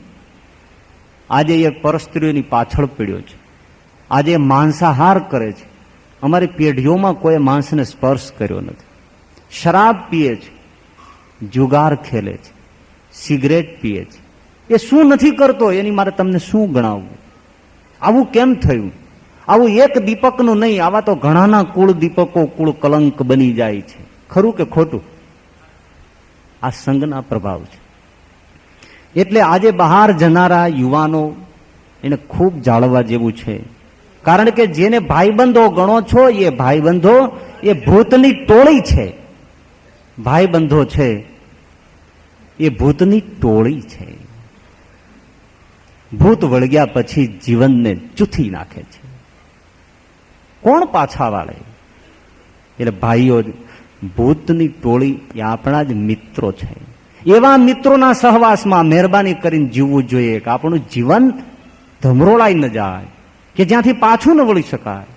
આજે એ પરસ્ત્રીઓની પાછળ પડ્યો છે. આજે માંસાહાર કરે છે. અમારી પેઢીઓમાં કોઈ માંસને સ્પર્શ કર્યો નથી. શરાબ પીએ છે, જુગાર ખેલે છે, સિગરેટ પીએ છે. એ શું નથી કરતો એની મારે તમને શું ગણાવવું? આવું કેમ થયું? આવું એક દીપકનું નહીં, આવા તો ઘણાના કુળ દીપકો કુળ કલંક બની જાય છે. ખરું કે ખોટું? આ સંગના પ્રભાવ છે. એટલે આજે બહાર જનારા યુવાનો એને ખૂબ જાળવવા જેવું છે. કારણ કે જેને ભાઈબંધો ગણો છો એ ભાઈબંધો એ ભૂતની ટોળી છે. ભાઈબંધો છે એ ભૂતની ટોળી છે. ભૂત વળગ્યા પછી જીવનને ચૂથી નાખે છે. કોણ પાછા વાળે? એટલે ભાઈઓ, ભૂતની ટોળી એ આપણા જ મિત્રો છે. એવા મિત્રોના સહવાસમાં મહેરબાની કરીને જીવવું જોઈએ કે આપણું જીવન ધમરોળાઈ ન જાય, કે જ્યાંથી પાછું ન વળી શકાય.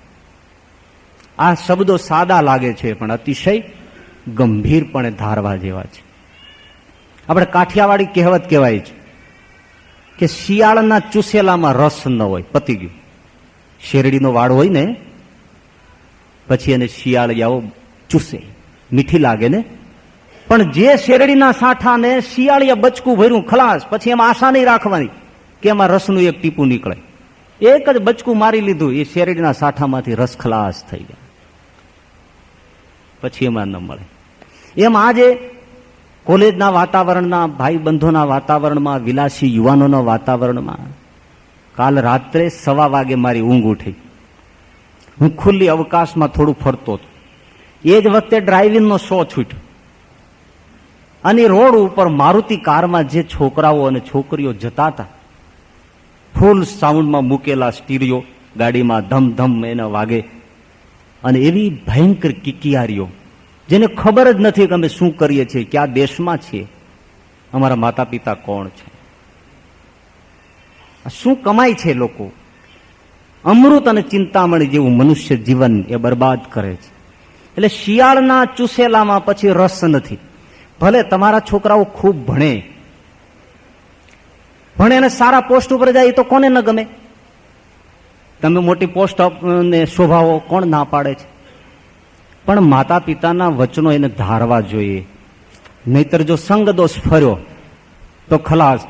આ શબ્દો સાદા લાગે છે પણ અતિશય ગંભીરપણે ધારવા જેવા છે. આપણે કાઠિયાવાડી કહેવત કહેવાય છે કે શિયાળના ચૂસેલામાં રસ ન હોય, પતી ગયું. શેરડીનો વાડ હોય ને, પછી એને શિયાળિયાઓ ચૂસે, મીઠી લાગે ને, પણ જે શેરડીના સાઠાને શિયાળિયા બચકું ભર્યું ખલાસ, પછી એમાં આશા નહીં રાખવાની કે એમાં રસનું એક ટીપું નીકળે. એક જ બચકું મારી લીધું, એ શેરડીના સાઠામાંથી રસ ખલાસ થઈ ગયા, પછી એમાં ન મળે. એમ આજે કોલેજના વાતાવરણના, ભાઈબંધોના વાતાવરણમાં, વિલાસી યુવાનોના વાતાવરણમાં કાલ રાત્રે 1:15 વાગે મારી ઊંઘ ઉઠી. હું ખુલ્લી અવકાશમાં થોડું ફરતો હતો. એ જ વખતે ડ્રાઇવિંગનો શો છૂટ્યો અને રોડ ઉપર મારુતિ કારમાં જે છોકરાઓ અને છોકરીઓ જતા હતા, ફૂલ સાઉન્ડમાં મૂકેલા સ્ટીરિયો ગાડીમાં ધમધમ એને વાગે, અને એવી ભયંકર કિકિયારીઓ જેને ખબર જ નથી કે અમે શું કરીએ છીએ, કયા દેશમાં છીએ, અમારા માતા પિતા કોણ છે, શું કમાય છે લોકો. અમૃત અને ચિંતામણી જેવું મનુષ્ય જીવન એ બરબાદ કરે છે. એટલે શિયાળના ચૂસેલામાં પછી રસ નથી. ભલે તમારા છોકરાઓ ખૂબ ભણે અને સારા પોસ્ટ ઉપર જાય, તો કોને ન ગમે? તમે મોટી પોસ્ટ ને શોભાવો, કોણ ના પાડે છે? પણ માતા પિતાના વચનો એને ધારવા જોઈએ, નહીતર જો સંગ દોષ ફર્યો તો ખલાસ.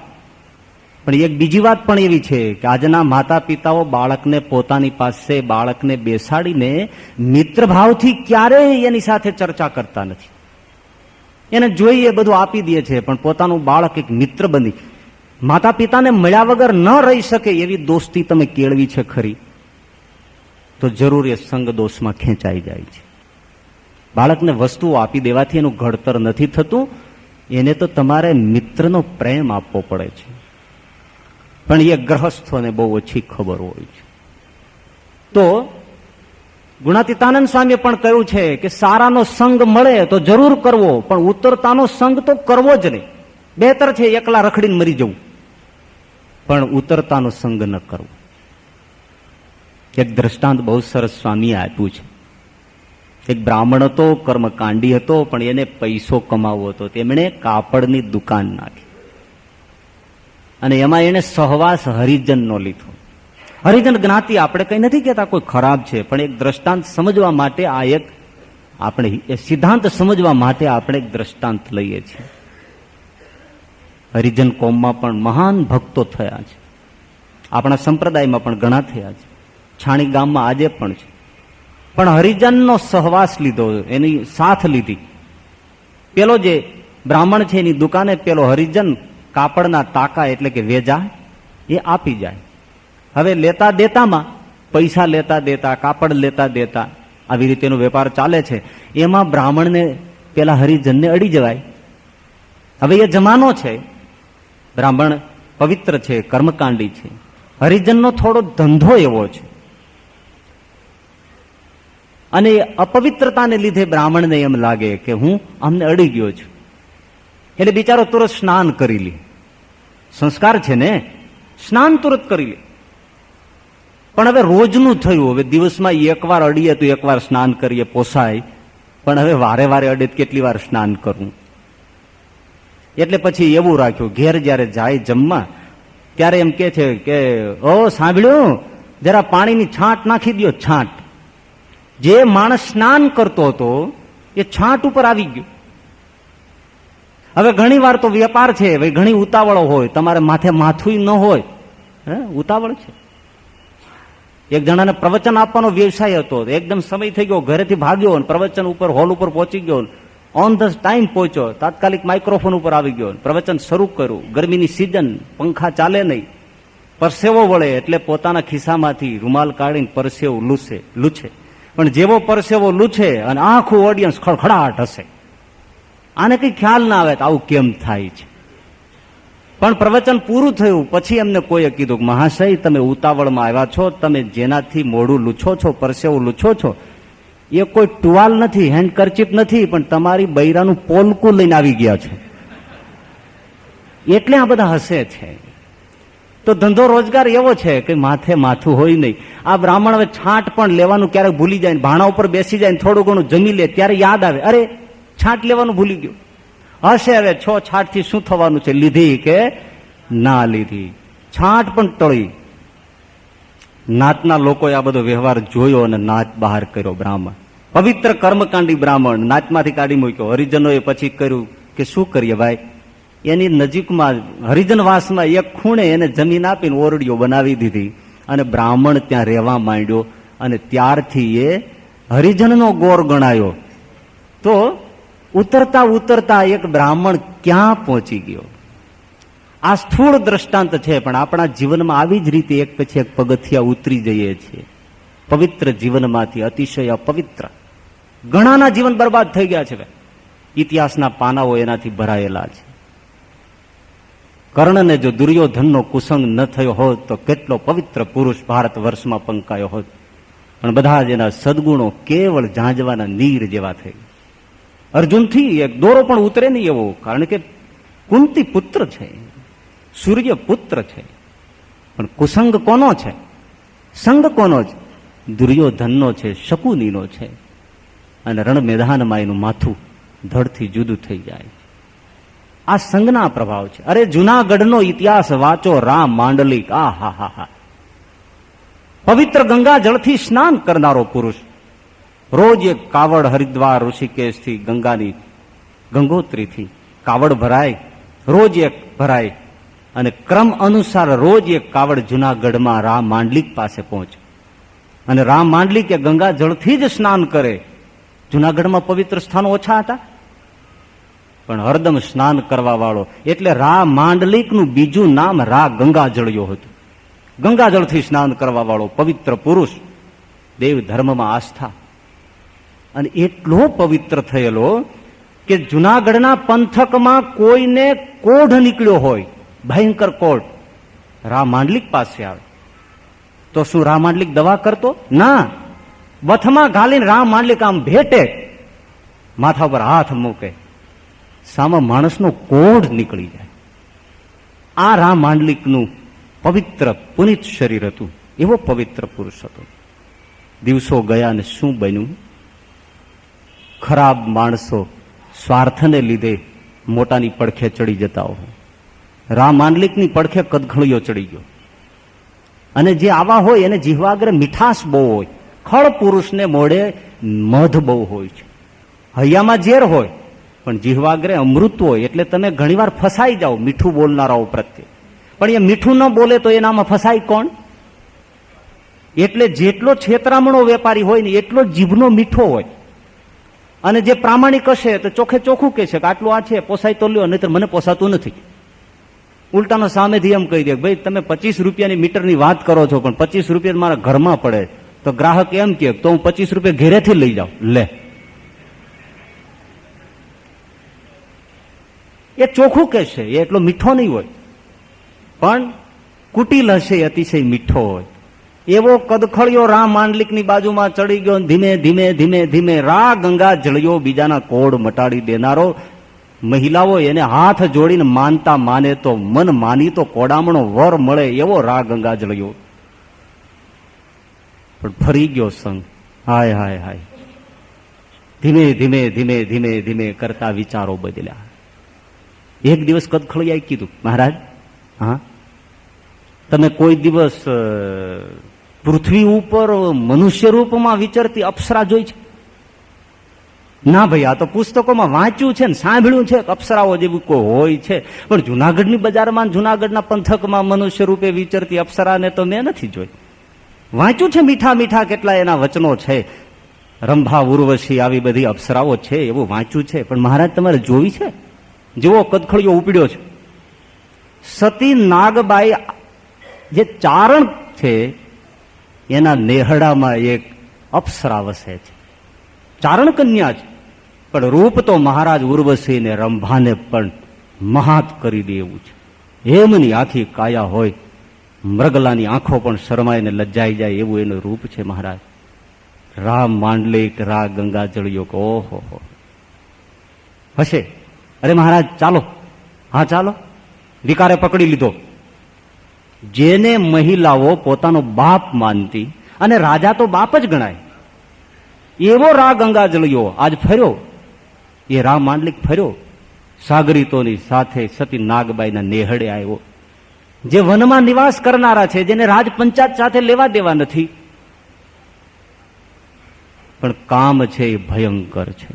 પણ એક બીજી વાત પણ એવી છે કે આજના માતા પિતાઓ બાળકને પોતાની પાસે બાળકને બેસાડીને મિત્રભાવથી ક્યારેય એની સાથે ચર્ચા કરતા નથી. એને જોઈએ બધું આપી દે છે, પણ પોતાનું બાળક એક મિત્ર બની માતા પિતાને મળ્યા વગર ન રહી શકે એવી દોસ્તી તમે કેળવી છે ખરી, તો જરૂર એ સંગ દોષમાં ખેંચાઈ જાય છે. બાળકને વસ્તુઓ આપી દેવાથી એનું ઘડતર નથી થતું, એને તો તમારે મિત્રનો પ્રેમ આપવો પડે છે. પણ એ ગ્રહસ્થોને બહુ ઓછી ખબર હોય છે. તો ગુણાતીતાનંદ સ્વામીએ પણ કહ્યું છે કે સારાનો સંગ મળે તો જરૂર કરવો, પણ ઉતરતાનો સંગ તો કરવો જ નહીં. બહેતર છે એકલા રખડીને મરી જવું, પણ ઉતરતાનો સંગ ન કરવો. એક દ્રષ્ટાંત બહુ સરસ સ્વામીએ આપ્યું છે. એક બ્રાહ્મણ હતો, કર્મકાંડી હતો, પણ એને પૈસો કમાવવો હતો. તેમણે કાપડની દુકાન નાખી અને એમાં એને સહવાસ હરિજનનો લીધો. હરિજન જ્ઞાતિ આપણે કઈ નથી કહેતા કોઈ ખરાબ છે, પણ એક દ્રષ્ટાંત સમજવા માટે આ એક આપણે એ સિદ્ધાંત સમજવા માટે આપણે એક દ્રષ્ટાંત લઈએ છીએ. હરિજન કોમમાં પણ મહાન ભક્તો થયા છે, આપણા સંપ્રદાયમાં પણ ઘણા થયા છે, છાણી ગામમાં આજે પણ છે. પણ હરિજનનો સહવાસ લીધો, એની સાથ લીધી. પેલો જે બ્રાહ્મણ છે એની દુકાને પેલો હરિજન કાપડના તાકા એટલે કે વેજા એ આપી જાય. હવે લેતા દેતામાં પૈસા લેતા દેતા, કાપડ લેતા દેતા, આવી રીતે એનો વેપાર ચાલે છે. એમાં બ્રાહ્મણને પેલા હરિજનને અડી જવાય. હવે એ જમાનો છે, બ્રાહ્મણ પવિત્ર છે, કર્મકાંડી છે, હરિજનનો થોડો ધંધો એવો છે, અને અપવિત્રતાને લીધે બ્રાહ્મણને એમ લાગે કે હું અમને અડી ગયો છું, એટલે બિચારો તુરત સ્નાન કરી લે. સંસ્કાર છે ને, સ્નાન તુરત કરી લે. પણ હવે રોજનું થયું, હવે દિવસમાં એકવાર અડીએ તો એકવાર સ્નાન કરીએ પોસાય, પણ હવે વારે વારે અડે કેટલી વાર સ્નાન કરવું? એટલે પછી એવું રાખ્યું, ઘેર જયારે જાય જમવા ત્યારે એમ કે છે કે ઓ સાંભળ્યું, જરા પાણીની છાંટ નાખી દો. છાંટ જે માણસ સ્નાન કરતો હતો એ છાંટ ઉપર આવી ગયો. હવે ઘણી વાર તો વેપાર છે, ઘણી ઉતાવળો હોય, તમારે માથે માથું ન હોય, ઉતાવળ છે. એક જણાને પ્રવચન આપવાનો વ્યવસાય હતો, એકદમ સમય થઈ ગયો, ઘરેથી ભાગ્યો, પ્રવચન ઉપર હોલ ઉપર પહોંચી ગયો, ઓન ધ ટાઈમ પહોંચ્યો, તાત્કાલિક માઇક્રોફોન ઉપર આવી ગયો, પ્રવચન શરૂ કર્યું. ગરમીની સિઝન, પંખા ચાલે નહીં, પરસેવો વળે એટલે પોતાના ખિસ્સામાંથી રૂમાલ કાઢીને પરસેવો લૂછે. પણ જેવો પરસેવો લૂછે અને આખું ઓડિયન્સ ખડખડાટ હશે. આને કઈ ખ્યાલ ના આવે આવું કેમ થાય છે. પણ પ્રવચન પૂરું થયું પછી એમને કોઈએ કીધું કે મહાશય, તમે ઉતાવળમાં આવ્યા છો, તમે જેનાથી મોઢું લૂછો છો, પરસેવો લૂછો છો, એ કોઈ ટુવાલ નથી, હેન્ડકરચીપ નથી, પણ તમારી બૈરાનું પોલકું લઈને આવી ગયા છે, એટલે આ બધા હસે છે. તો ધંધો રોજગાર એવો છે કે માથે માથું હોય નહીં. આ બ્રાહ્મણ હવે છાંટ પણ લેવાનું ક્યારેક ભૂલી જાય, ભાણા ઉપર બેસી જાય, થોડું ઘણું જમી લે, ત્યારે યાદ આવે, અરે છાંટ લેવાનું ભૂલી ગયો. હશે હવે 6 છાંટથી શું થવાનું છે, લીધી કે ના લીધી, છાંટ પણ ટળી. નાતના લોકોએ આ બધો વ્યવહાર જોયો અને નાત બહાર કર્યો. બ્રાહ્મણ પવિત્ર કર્મકાંડી બ્રાહ્મણ નાતમાંથી કાઢી મૂક્યો. હરિજનોએ પછી કર્યું કે શું કરીએ ભાઈ, એની નજીકમાં હરિજનવાસમાં એક ખૂણે એને જમીન આપીને ઓરડીઓ બનાવી દીધી અને બ્રાહ્મણ ત્યાં રહેવા માંડ્યો. અને ત્યારથી એ હરિજનનો ગોર ગણાયો. તો ઉતરતા ઉતરતા એક બ્રાહ્મણ ક્યાં પહોંચી ગયો. આ સ્થૂળ દ્રષ્ટાંત છે, પણ આપણા જીવનમાં આવી જ રીતે એક પછી એક પગથિયા ઉતરી જઈએ છીએ. પવિત્ર જીવનમાંથી અતિશય અપવિત્ર ઘણાના જીવન બરબાદ થઈ ગયા છે. ઇતિહાસના પાનાઓ એનાથી ભરાયેલા છે. કર્ણને જો દુર્યોધનનો કુસંગ ન થયો હોત તો કેટલો પવિત્ર પુરુષ ભારત વર્ષમાં પંકાયો હોત. પણ બધા જ એના સદગુણો કેવળ ઝાંઝવાના નીર જેવા થઈ. અર્જુનથી એક દોરો પણ ઉતરે નહીં એવો, કારણ કે કુંતી પુત્ર છે, સૂર્ય પુત્ર છે. પણ કુસંગ કોનો છે? સંગ કોનો છે? દુર્યોધનનો છે, શકુનીનો છે. અને રણ મેદાનમાં એનું માથું ધડથી જુદું થઈ જાય. આ સંગના પ્રભાવ છે. અરે જુનાગઢનો ઇતિહાસ વાંચો, રામ માંડલિક, આ હા હા હા, પવિત્ર ગંગા જળથી સ્નાન કરનારો પુરુષ. રોજ એક કાવડ હરિદ્વાર ઋષિકેશથી ગંગાની ગંગોત્રીથી કાવડ ભરાય, રોજ એક ભરાય અને ક્રમ અનુસાર રોજ એક કાવડ જુનાગઢમાં રામ માંડલિક પાસે પહોંચે અને રામ માંડલિક એ ગંગા જળથી જ સ્નાન કરે. જુનાગઢમાં પવિત્ર સ્થાનો ઓછા હતા, પણ હરદમ સ્નાન કરવા વાળો, એટલે રા માંડલિકનું બીજું નામ રા ગંગાજળિયો હતું. ગંગાજળથી સ્નાન કરવા વાળો પવિત્ર પુરુષ, દેવ ધર્મમાં આસ્થા. અને એટલો પવિત્ર થયેલો કે જુનાગઢના પંથકમાં કોઈને કોઢ નીકળ્યો હોય, ભયંકર કોઢ, રા માંડલિક પાસે આવે તો શું રા માંડલિક દવા કરતો? ના, વથમાં ઘાલીને રા માંડલિક આમ ભેટે, માથા પર હાથ મૂકે, સામા માણસનો કોઢ નીકળી જાય. આ રા માંડલિકનું પવિત્ર પુનિત શરીર હતું. એવો પવિત્ર પુરુષ હતો. દિવસો ગયા અને શું બન્યું? ખરાબ માણસો સ્વાર્થને લીધે મોટાની પડખે ચડી જતા હોય. રા માંડલિકની પડખે કદખળિયો ચડી ગયો. અને જે આવા હોય એને જીહવાગ્રે મીઠાશ બહુ હોય. ખળ પુરુષને મોઢે મધ બહુ હોય છે, હૈયામાં ઝેર હોય, પણ જીહવાગ્રે અમૃત હોય. એટલે તમે ઘણીવાર ફસાઈ જાઓ મીઠું બોલનારાઓ પ્રત્યે. પણ એ મીઠું ન બોલે તો એનામાં ફસાય કોણ? એટલે જેટલો છેતરામણો વેપારી હોય ને એટલો જીભનો મીઠો હોય. અને જે પ્રામાણિક હશે તો ચોખે ચોખ્ખું કહેશે કે આટલું આ છે, પોસાય તો લ્યો, નહીતર મને પોસાતું નથી. ઉલટાનો સામેથી એમ કહી દે, ભાઈ તમે 25 રૂપિયાની મીટરની વાત કરો છો, પણ 25 રૂપિયા મારા ઘરમાં પડે. તો ગ્રાહક એમ કે તો હું 25 રૂપિયા ઘેરેથી લઈ જાઉં. લે, એ ચોખ્ખું કહેશે, એ એટલો મીઠો નહીં હોય, પણ કુટિલ હશે, અતિશય મીઠો હોય. એવો કદખળિયો રા માંડલિકની બાજુમાં ચડી ગયો. ધીમે ધીમે ધીમે ધીમે રા ગંગા જળિયો, બીજાના કોડ મટાડી દેનારો. મહિલાઓ એને હાથ જોડીને માનતા માને તો મન માની તો કોડામણો વર મળે એવો રા ગંગા જળિયો. પણ ફરી ગયો સંગ. હાય હાય હાય. ધીમે ધીમે ધીમે ધીમે ધીમે કરતા વિચારો બદલ્યા. એક દિવસ કદખળિયાએ કીધું, મહારાજ, હા, તમે કોઈ દિવસ પૃથ્વી ઉપર મનુષ્ય રૂપમાં વિચરતી અપ્સરા જોઈ છે? ના ભાઈ, આ તો પુસ્તકોમાં વાંચ્યું છે ને સાંભળ્યું છે, અપ્સરાઓ જેવું કોઈ હોય છે, પણ જુનાગઢની બજારમાં, જુનાગઢના પંથકમાં મનુષ્ય રૂપે વિચરતી અપ્સરાને તો મેં નથી જોઈ. વાંચ્યું છે મીઠા મીઠા કેટલા એના વચનો છે, રંભા ઉર્વશી આવી બધી અપ્સરાઓ છે, એવું વાંચ્યું છે, પણ મહારાજ તમારે જોઈ છે? જેવો કદખળિયો ઉપડ્યો છે. સતી નાગબાઈ જે ચારણ છે એના નેહડામાં એક અપ્સરા વસે છે. ચારણ કન્યા છે, પણ રૂપ તો મહારાજ ઉર્વશીને રંભાને પણ મહાત કરી દે એવું છે. એમની આખી કાયા હોય, મૃગલાની આંખો પણ શરમાઈને લજ્જાઈ જાય એવું એનું રૂપ છે મહારાજ. રા માંડલિક, રા ગંગાજળિયો, ઓહો હશે. અરે મહારાજ ચાલો, હા ચાલો. વિકારે પકડી લીધો. જેને મહિલાઓ પોતાનો બાપ માનતી, અને રાજા તો બાપ જ ગણાય, એવો રા ગંગાજળિયો આજ ફર્યો. એ રા માંડલિક ફર્યો સાગરીતોની સાથે સતી નાગબાઈના નેહડે આવ્યો. જે વનમાં નિવાસ કરનારા છે, જેને રાજ પંચાયત સાથે લેવા દેવા નથી, પણ કામ છે એ ભયંકર છે.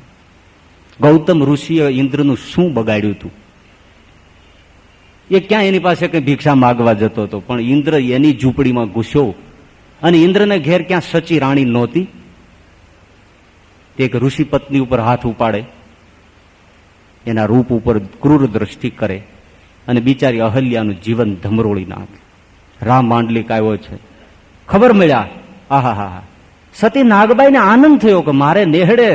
ગૌતમ ઋષિએ ઇન્દ્રનું શું બગાડ્યું હતું? એ ક્યાં એની પાસે કઈ ભિક્ષા માગવા જતો હતો, પણ ઇન્દ્ર એની ઝૂંપડીમાં ઘૂસ્યો. અને ઇન્દ્રને ઘેર ક્યાં સચી રાણી નહોતી, તે એક ઋષિ પત્ની ઉપર હાથ ઉપાડે, એના રૂપ ઉપર ક્રૂર દ્રષ્ટિ કરે અને બિચારી અહલ્યાનું જીવન ધમરોળી નાખે. રા માંડલિક આવ્યો છે, ખબર મળ્યા. આહા હા, સતી નાગબાઈને આનંદ થયો કે મારે નેહડે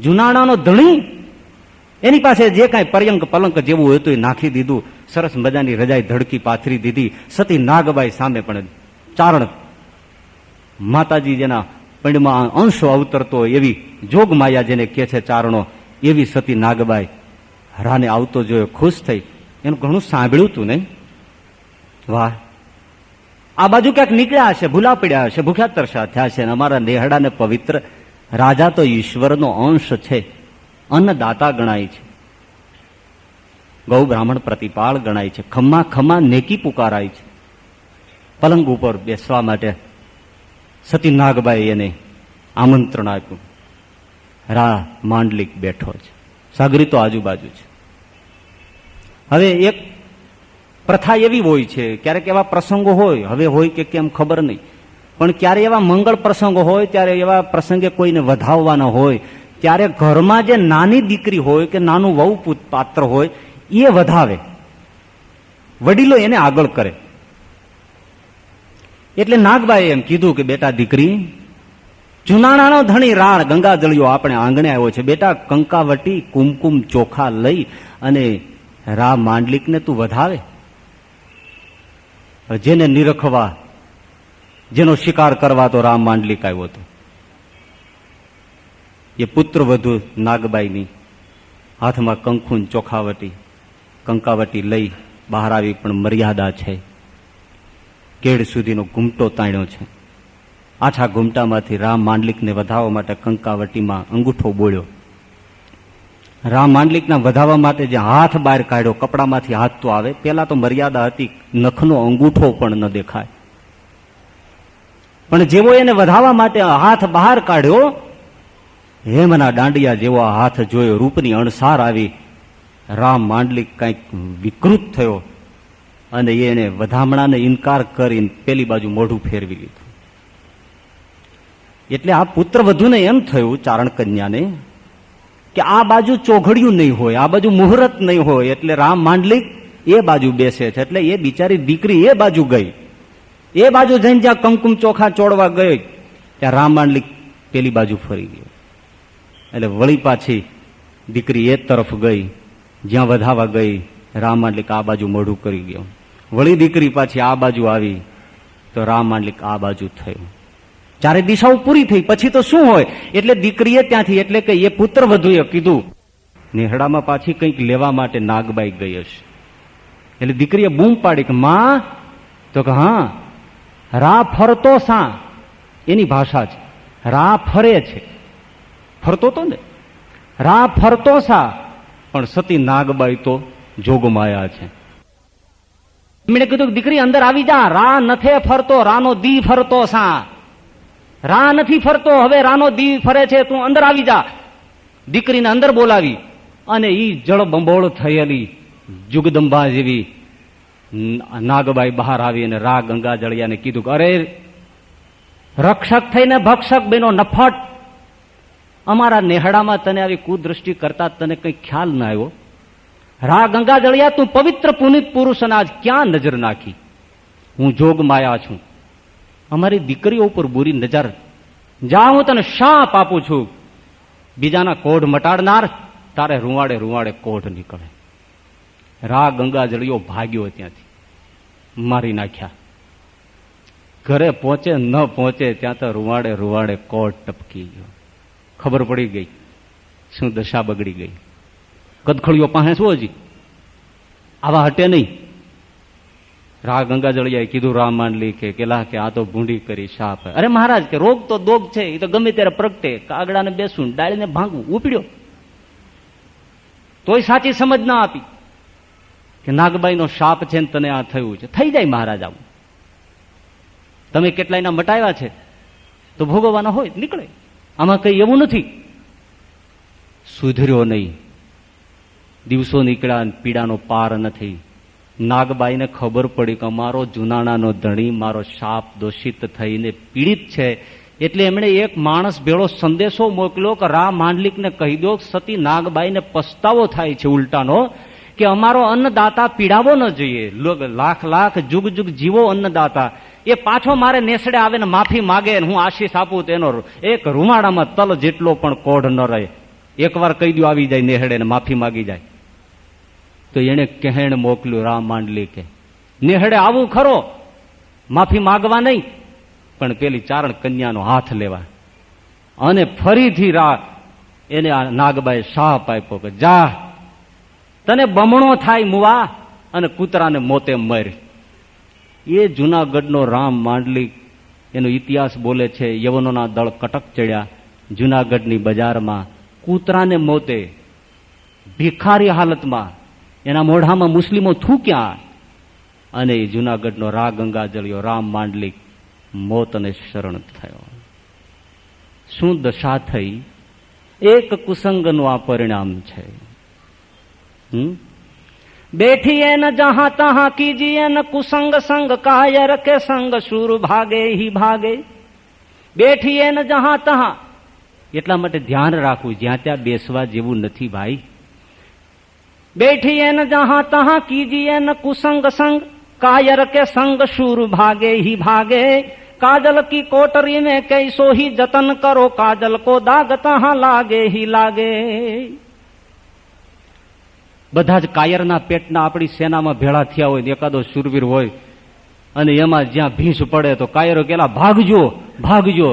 જુનાણાનો ધણી, એની પાસે જે કાંઈ પર્યંક પલંક જેવું હતું એ નાખી દીધું. સરસ મજાની રજાઈ ધડકી પાથરી દીધી. સતી નાગબાઈ સામે પણ ચારણ માતાજી જેના પંડમાં અંશો અવતરતો એવી જોગ માયા જેને કે છે ચારણો, એવી સતી નાગબાઈ રાને આવતો જોયો, ખુશ થઈ. એનું ઘણું સાંભળ્યું તું નહીં? વાહ, આ બાજુ ક્યાંક નીકળ્યા હશે, ભૂલા પડ્યા હશે, ભૂખ્યા તરસ્યા થયા છે. અમારા નેહડાને પવિત્ર રાજા તો ઈશ્વરનો અંશ છે, અન્નદાતા ગણાય છે, ગૌ બ્રાહ્મણ પ્રતિપાળ ગણાય છે, ખમ્મા ખમ્મા નેકી પુકારાય છે. પલંગ ઉપર બેસવા માટે સતી નાગબાઈ એને આમંત્રણ આપ્યું. રા માંડલિક બેઠો છે, સાગરીતો આજુબાજુ છે. હવે એક પ્રથા એવી હોય છે, ક્યારેક એવા પ્રસંગો હોય, હવે હોય કે કેમ ખબર નહીં, પણ ક્યારે એવા મંગળ પ્રસંગો હોય, ત્યારે એવા પ્રસંગે કોઈને વધાવવાના હોય, ત્યારે ઘરમાં જે નાની દીકરી હોય કે નાનું વહુ પાત્ર હોય એ વધાવે, વડીલો એને આગળ કરે. એટલે નાગબાઈએ એમ કીધું કે બેટા દીકરી, જુનાણાનો ધણી રાણ ગંગાજળિયો આપણે આંગણે આવ્યો છે, બેટા કંકાવટી કુમકુમ ચોખા લઈ અને રા માંડલિકને તું વધાવે. જેને નિરખવા, જેનો શિકાર કરવા તો રા માંડલિક આવ્યો હતો. એ પુત્ર વધુ નાગબાઈની હાથમાં કંકુન ચોખાવટી કંકાવટી લઈ બહાર આવી, પણ મર્યાદા છે. કેડ સુધીનો ઘૂમટો તાણ્યો છે. આછા ઘૂમટામાંથી રામ માંડલિકને વધાવવા માટે કંકાવટીમાં અંગૂઠો બોળ્યો. રામ માંડલિકના વધાવવા માટે જે હાથ બહાર કાઢ્યો, કપડામાંથી હાથ તો આવે, પેલા તો મર્યાદા હતી, નખનો અંગૂઠો પણ ન દેખાય, પણ જેવો એને વધાવવા માટે હાથ બહાર કાઢ્યો, હેમના દાંડિયા જેવો હાથ જોયો, રૂપની અણસાર આવી. રામ માંડલિક કંઈક વિકૃત થયો અને એને વધામણાને ઇનકાર કરીને પેલી બાજુ મોઢું ફેરવી લીધું. એટલે આ પુત્ર વધુને એમ થયું, ચારણ કન્યાને, કે આ બાજુ ચોઘડિયું નહીં હોય, આ બાજુ મુહૂર્ત નહીં હોય, એટલે રામ માંડલિક એ બાજુ બેસે છે. એટલે એ બિચારી દીકરી એ બાજુ ગઈ. એ બાજુ જઈને જ્યાં કંકુમ ચોખા ચોડવા ગઈ, ત્યાં રામ માંડલિક પેલી બાજુ ફરી ગયો. એટલે વળી પાછી દીકરી એ તરફ ગઈ, જ્યાં વધાવા ગઈ, રામ માંડલિક આ બાજુ મોઢું કરી ગયો. વળી દીકરી પાછી આ બાજુ આવી તો રામ માંડલિક આ બાજુ થયો. ચારે દિશાઓ પૂરી થઈ. પછી તો શું હોય? એટલે દીકરીએ ત્યાંથી, એટલે કે એ પુત્ર વધુએ કીધું, નેહડામાં પાછી કંઈક લેવા માટે નાગબાઈ ગઈ હશે. એટલે દીકરીએ બૂમ પાડી કે માં, તો કે હા, રા ફરતો સા, એની ભાષા છે, રા ફરે છે, ફરતો તો ને, રા ફરતો સા. પણ સતી નાગબાઈ તો જોગમાયા છે. એમણે કીધું દીકરી અંદર આવી જા, રા નથી ફરતો, રાનો દી ફરતો સા. રા નથી ફરતો, હવે રાનો દી ફરે છે, તું અંદર આવી જા. દીકરીને અંદર બોલાવી અને ઈ જળબંબોળ થયેલી જુગદંબા જેવી નાગબાઈ બહાર આવી અને રા ગંગાજળિયાને કીધું કે અરે રક્ષક થઈને ભક્ષક બેનો નફટ, અમારા નેહડામાં તને આવી કુદ્રષ્ટિ કરતા તને કઈ ખ્યાલ ના આવ્યો? રા ગંગાજળિયા, તું પવિત્ર પુનિત પુરુષના આજ ક્યાં નજર નાખી? હું જોગ માયા છું, અમારી દીકરીઓ ઉપર બુરી નજર, જા હું તને શાપ આપું છું, બીજાના કોઢ મટાડનાર તારે રૂવાડે રૂવાડે કોઢ નીકળે. રા ગંગાજળિયો ભાગ્યો ત્યાંથી, મારી નાખ્યા. ઘરે પહોંચે ન પહોંચે ત્યાં તો રૂવાડે રૂવાડે કોઢ ટપકી ગયો. ખબર પડી ગઈ શું દશા બગડી ગઈ. કદખળીઓ પાસે શું હજી આવા હટે નહીં. રા ગંગાજળિયાએ કીધું રામ માંડલી કે કેલા કે આ તો ભૂંડી કરી શાપ. અરે મહારાજ કે રોગ તો દોગ છે, એ તો ગમે ત્યારે પ્રગટે. કાગડાને બેસવું, ડાળીને ભાંગવું, ઉપડ્યો. તોય સાચી સમજ ના આપી કે નાગબાઈનો શાપ છે ને તને આ થયું છે. થઈ જાય મહારાજ આવું. તમે કેટલાયના મટાવ્યા છે તો ભોગવવાના હોય, નીકળે. આમાં કઈ એવું નથી. સુધર્યો નહીં, દિવસો નીકળ્યા, પીડાનો પાર નથી. નાગબાઈને ખબર પડી કે અમારો જુનાણાનો ધણી મારો શાપ દોષિત થઈને પીડિત છે, એટલે એમણે એક માણસ ભેળો સંદેશો મોકલ્યો કે રા માંડલિકને કહી દો સતી નાગબાઈને પસ્તાવો થાય છે ઉલટાનો, કે અમારો અન્નદાતા પીડાવો ન જોઈએ. લાખ લાખ જુગ જુગ જીવો અન્નદાતા, એ પાછો મારે નેસડે આવે ને માફી માગે, હું આશીષ આપું તેનો એક રૂમાડામાં તલ જેટલો પણ કોઢ ન રહે. એકવાર કહી દો આવી જાય નેહડે ને માફી માગી જાય. તો એને કહેણ મોકલ્યું રામ માંડલિકે, નેહડે આવું ખરો, માફી માગવા નહીં, પણ પેલી ચારણ કન્યાનો હાથ લેવા. અને ફરીથી એને આ નાગબાએ શાપ આપ્યો કે જા, તને બમણો થાય મુવા, અને કૂતરાને મોતે મર. એ જુનાગઢનો રામ માંડલિક એનો ઇતિહાસ બોલે છે. યવનોના દળ કટક ચડ્યા જુનાગઢની બજારમાં, કૂતરાને મોતે, ભિખારી હાલતમાં, એના મોઢામાં મુસ્લિમો થૂક્યા, અને એ જુનાગઢનો રા ગંગાજળિયો રામ માંડલિક મોતને શરણ થયો. શું દશા થઈ? એક કુસંગનું આ પરિણામ છે. બેઠીએ ન જહાં તહાં કીજીએ ન કુસંગ સંગ, કાયર કે સંગ શૂર ભાગે હી ભાગે. બેઠીએ ન જહાં તહાં, એટલા માટે ધ્યાન રાખવું, જ્યાં ત્યાં બેસવા જેવું નથી ભાઈ. બેઠીએ ન જહાં તહાં કીજીએ ન કુસંગ સંગ, कायर के संग शूर भागे ही भागे, काजल की कोटरी में कैसो ही जतन करो, काजल को दाग तहां लागे ही लागे. બધા જ કાયરના પેટના આપણી સેનામાં ભેળા થયા હોય, એકાદો શૂરવીર હોય, અને એમાં જ્યાં ભીંસ પડે તો કાયરો કેલા ભાગજો ભાગજો,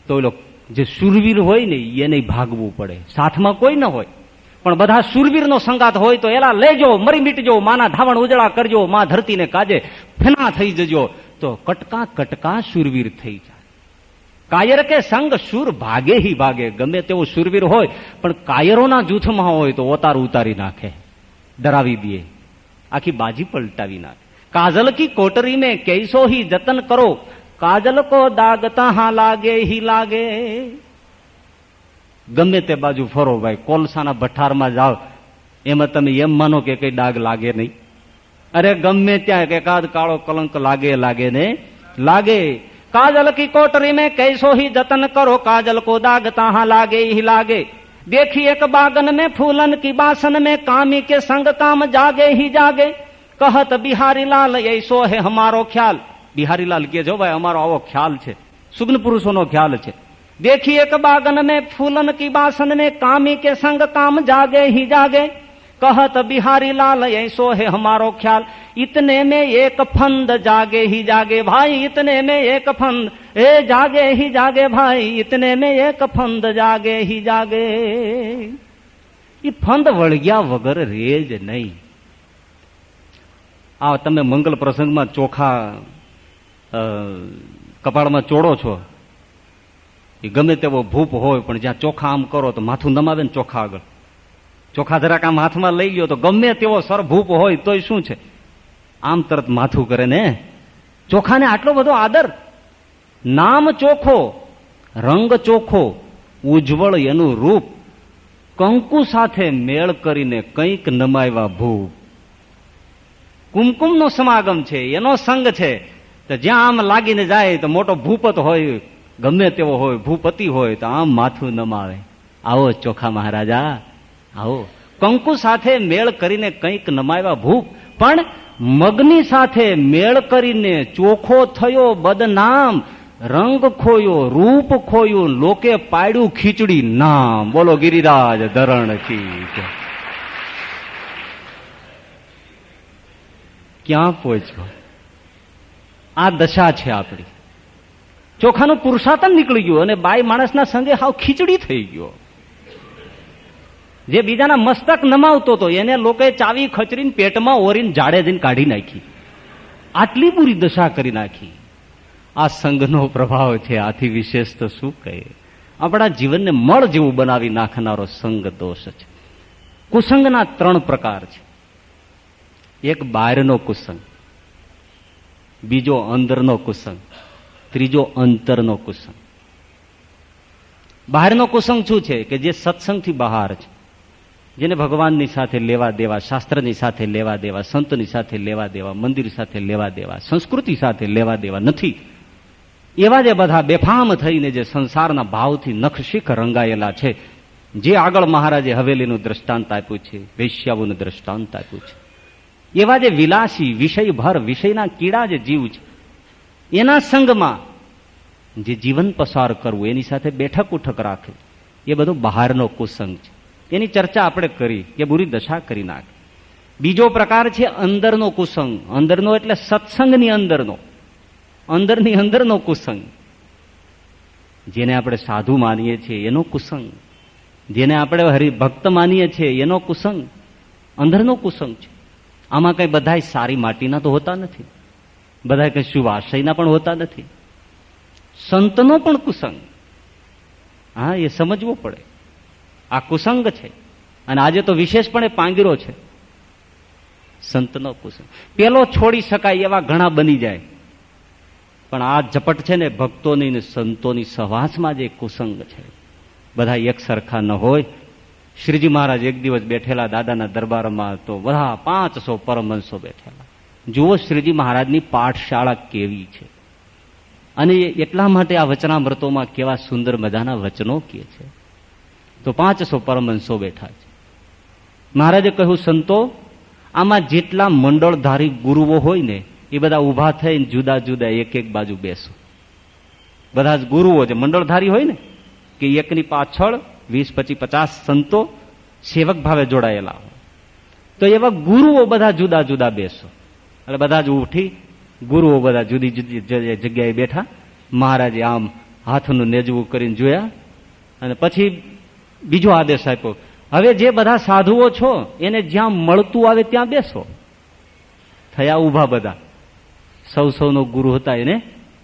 તો એ જે શૂરવીર હોય ને એને ભાગવું પડે. સાથમાં કોઈ ન હોય પણ બધા શૂરવીરનો સંગાત હોય તો એલા લેજો, મરી મીટજો, માના ધાવણ ઉજળા કરજો, માં ધરતીને કાજે ફેના થઈ જજો, તો કટકા કટકા શૂરવીર થઈ જાય. કાયર કે સંગ શૂર ભાગે હી ભાગે. ગમે તેવો શૂરવીર હોય પણ કાયરોના જૂથમાં હોય તો ઓતાર ઉતારી નાખે, ડરાવી દે, આખી બાજી પલટાવી નાખે. કાજલ કી કોટરી में कैसो ही जतन करो, काजल को दाग तहां लागे ही लागे. ગમે તે બાજુ ફરો ભાઈ, કોલસાના ભઠ્ઠારમાં જાઓ, એમાં તમે એમ માનો કે કઈ ડાગ લાગે નહીં. અરે ગમે ત્યાં એકાદ કાળો કલંક લાગે લાગે ને લાગે. काजल की कोटरी में कैसो ही जतन करो, काजल को दाग तहां लागे ही लागे. देखी एक बागन में फूलन की बासन में, कामी के संग काम जागे ही जागे. कहत बिहारी लाल ऐसो है हमारो ख्याल. बिहारी लाल के जो भाई અમારો આવો ખ્યાલ છે, સુગ્ન પુરુષોનો ખ્યાલ છે. देखी एक बागन में फूलन की बासन में, कामी के संग काम जागे ही जागे. कहत बिहारी लाल ऐसो है हमारो ख्याल. इतने में एक फंद जागे ही जागे भाई, इतने में एक फंद ए जागे ही जागे भाई, इतने में एक फंद जागे ही जागे. ये फंद वળગ્યા વગર રે જ નહીં. આ તમે મંગલ પ્રસંગમાં ચોખા કપાળમાં ચોડો છો, એ ગમે તેવો ભૂપ હોય પણ જ્યાં ચોખા આમ કરો તો માથું નમાવે ને ચોખા આગળ. ચોખા જરાક આમ હાથમાં લઈ ગયો તો ગમે તેવો સરભૂપ હોય તોય શું છે, આમ તરત માથું કરે ને. ચોખાને આટલો બધો આદર. નામ ચોખો, રંગ ચોખો, ઉજ્જવળ એનું રૂપ, કંકુ સાથે મેળ કરીને કંઈક નમાવ્યા ભૂપ. કુમકુમનો સમાગમ છે, એનો સંગ છે, તો જ્યાં આમ લાગીને જાય તો મોટો ભૂપત હોય, ગમે તેવો હોય, ભૂપતિ હોય તો આમ માથું નમાવે. આવો ચોખા મહારાજા આવો. કંકુ સાથે મેળ કરીને કંઈક નમાવ્યા ભૂપ, પણ મગની સાથે મેળ કરીને ચોખ્ખો થયો બદનામ. રંગ ખોયો, રૂપ ખોયું, લોકે પાડ્યું ખીચડી નામ. બોલો ગિરિરાજ ધરણ કી જય. ક્યાં પહોંચ્યો? આ દશા છે આપણી. ચોખાનું પુરુષાર્થન નીકળી ગયું અને બાઈ માણસના સંગે હાવ ખીચડી થઈ ગયો. જે બીજાના મસ્તક નમાવતો હતો એને લોકોએ ચાવી ખચરીને પેટમાં ઓરીને જાડે જઈને કાઢી નાખી. આટલી બુરી દશા કરી નાખી. આ સંઘનો પ્રભાવ છે. આથી વિશેષ તો શું કહે? આપણા જીવનને મળ જેવું બનાવી નાખનારો સંઘ દોષ છે. કુસંગના 3 પ્રકાર છે. એક બહારનો કુસંગ, બીજો અંદરનો કુસંગ, ત્રીજો અંતરનો કુસંગ. બહારનો કુસંગ શું છે? કે જે સત્સંગથી બહાર છે, જેને ભગવાનની સાથે લેવા દેવા, શાસ્ત્રની સાથે લેવા દેવા, સંતની સાથે લેવા દેવા, મંદિર સાથે લેવા દેવા, સંસ્કૃતિ સાથે લેવા દેવા નથી. એવા જે બધા બેફામ થઈને જે સંસારના ભાવથી નખશીખ રંગાયેલા છે, જે આગળ મહારાજે હવેલીનું દ્રષ્ટાંત આપ્યું છે, વેશ્યાઓનું દ્રષ્ટાંત આપ્યું છે, એવા જે વિલાસી વિષયભર વિષયના કીડા જે જીવ છે, એના સંગમાં જે જીવન પસાર કરવું, એની સાથે બેઠક ઉઠક રાખે, એ બધું બહારનો કુસંગ છે. એની ચર્ચા આપણે કરી કે બુરી દશા કરી નાખે. બીજો પ્રકાર છે અંદરનો કુસંગ. અંદરનો એટલે સત્સંગની અંદરનો, અંદરની અંદરનો કુસંગ. જેને આપણે સાધુ માનીએ છીએ એનો કુસંગ, જેને આપણે હરિભક્ત માનીએ છીએ એનો કુસંગ અંદરનો કુસંગ છે. આમાં કઈ બધા સારી માટીના તો હોતા નથી, બધા કઈ શુભ આશયના પણ હોતા નથી. સંતનો પણ કુસંગ, હા, એ સમજવું પડે. આ કુસંગ છે અને આજે તો વિશેષપણે પાંગીરો છે સંતનો કુસંગ. પેલો છોડી શકાય એવા ઘણા બની જાય, પણ આ ઝપટ છે ને ભક્તોની ને સંતોની સહવાસમાં જે કુસંગ છે, બધા એક સરખા ન હોય. શ્રીજી મહારાજ એક દિવસ બેઠેલા દાદાના દરબારમાં, તો બધા 500 પરમહંસો બેઠેલા. જુઓ શ્રીજી મહારાજની પાઠશાળા કેવી છે. અને એટલા માટે આ વચનામૃતોમાં કેવા સુંદર મજાના વચનો કહે છે. તો 500 પરમહંસો બેઠા છે. મહારાજે કહ્યું, સંતો, આમાં જેટલા મંડળધારી ગુરુઓ હોય ને એ બધા ઉભા થઈને જુદા જુદા એક એક બાજુ બેસો. બધા જ ગુરુઓ જે મંડળધારી હોય ને, કે એકની પાછળ 20, 25, 50 સંતો સેવક ભાવે જોડાયેલા હોય, તો એવા ગુરુઓ બધા જુદા જુદા બેસો. એટલે બધા જ ઉઠી, ગુરુઓ બધા જુદી જુદી જગ્યાએ બેઠા. મહારાજે આમ હાથનું નેજવું કરીને જોયા અને પછી બીજો આદેશ આપ્યો, હવે જે બધા સાધુઓ છો એને જ્યાં મળતું આવે ત્યાં બેસો. થયા ઉભા બધા. સૌનો ગુરુ હતા એને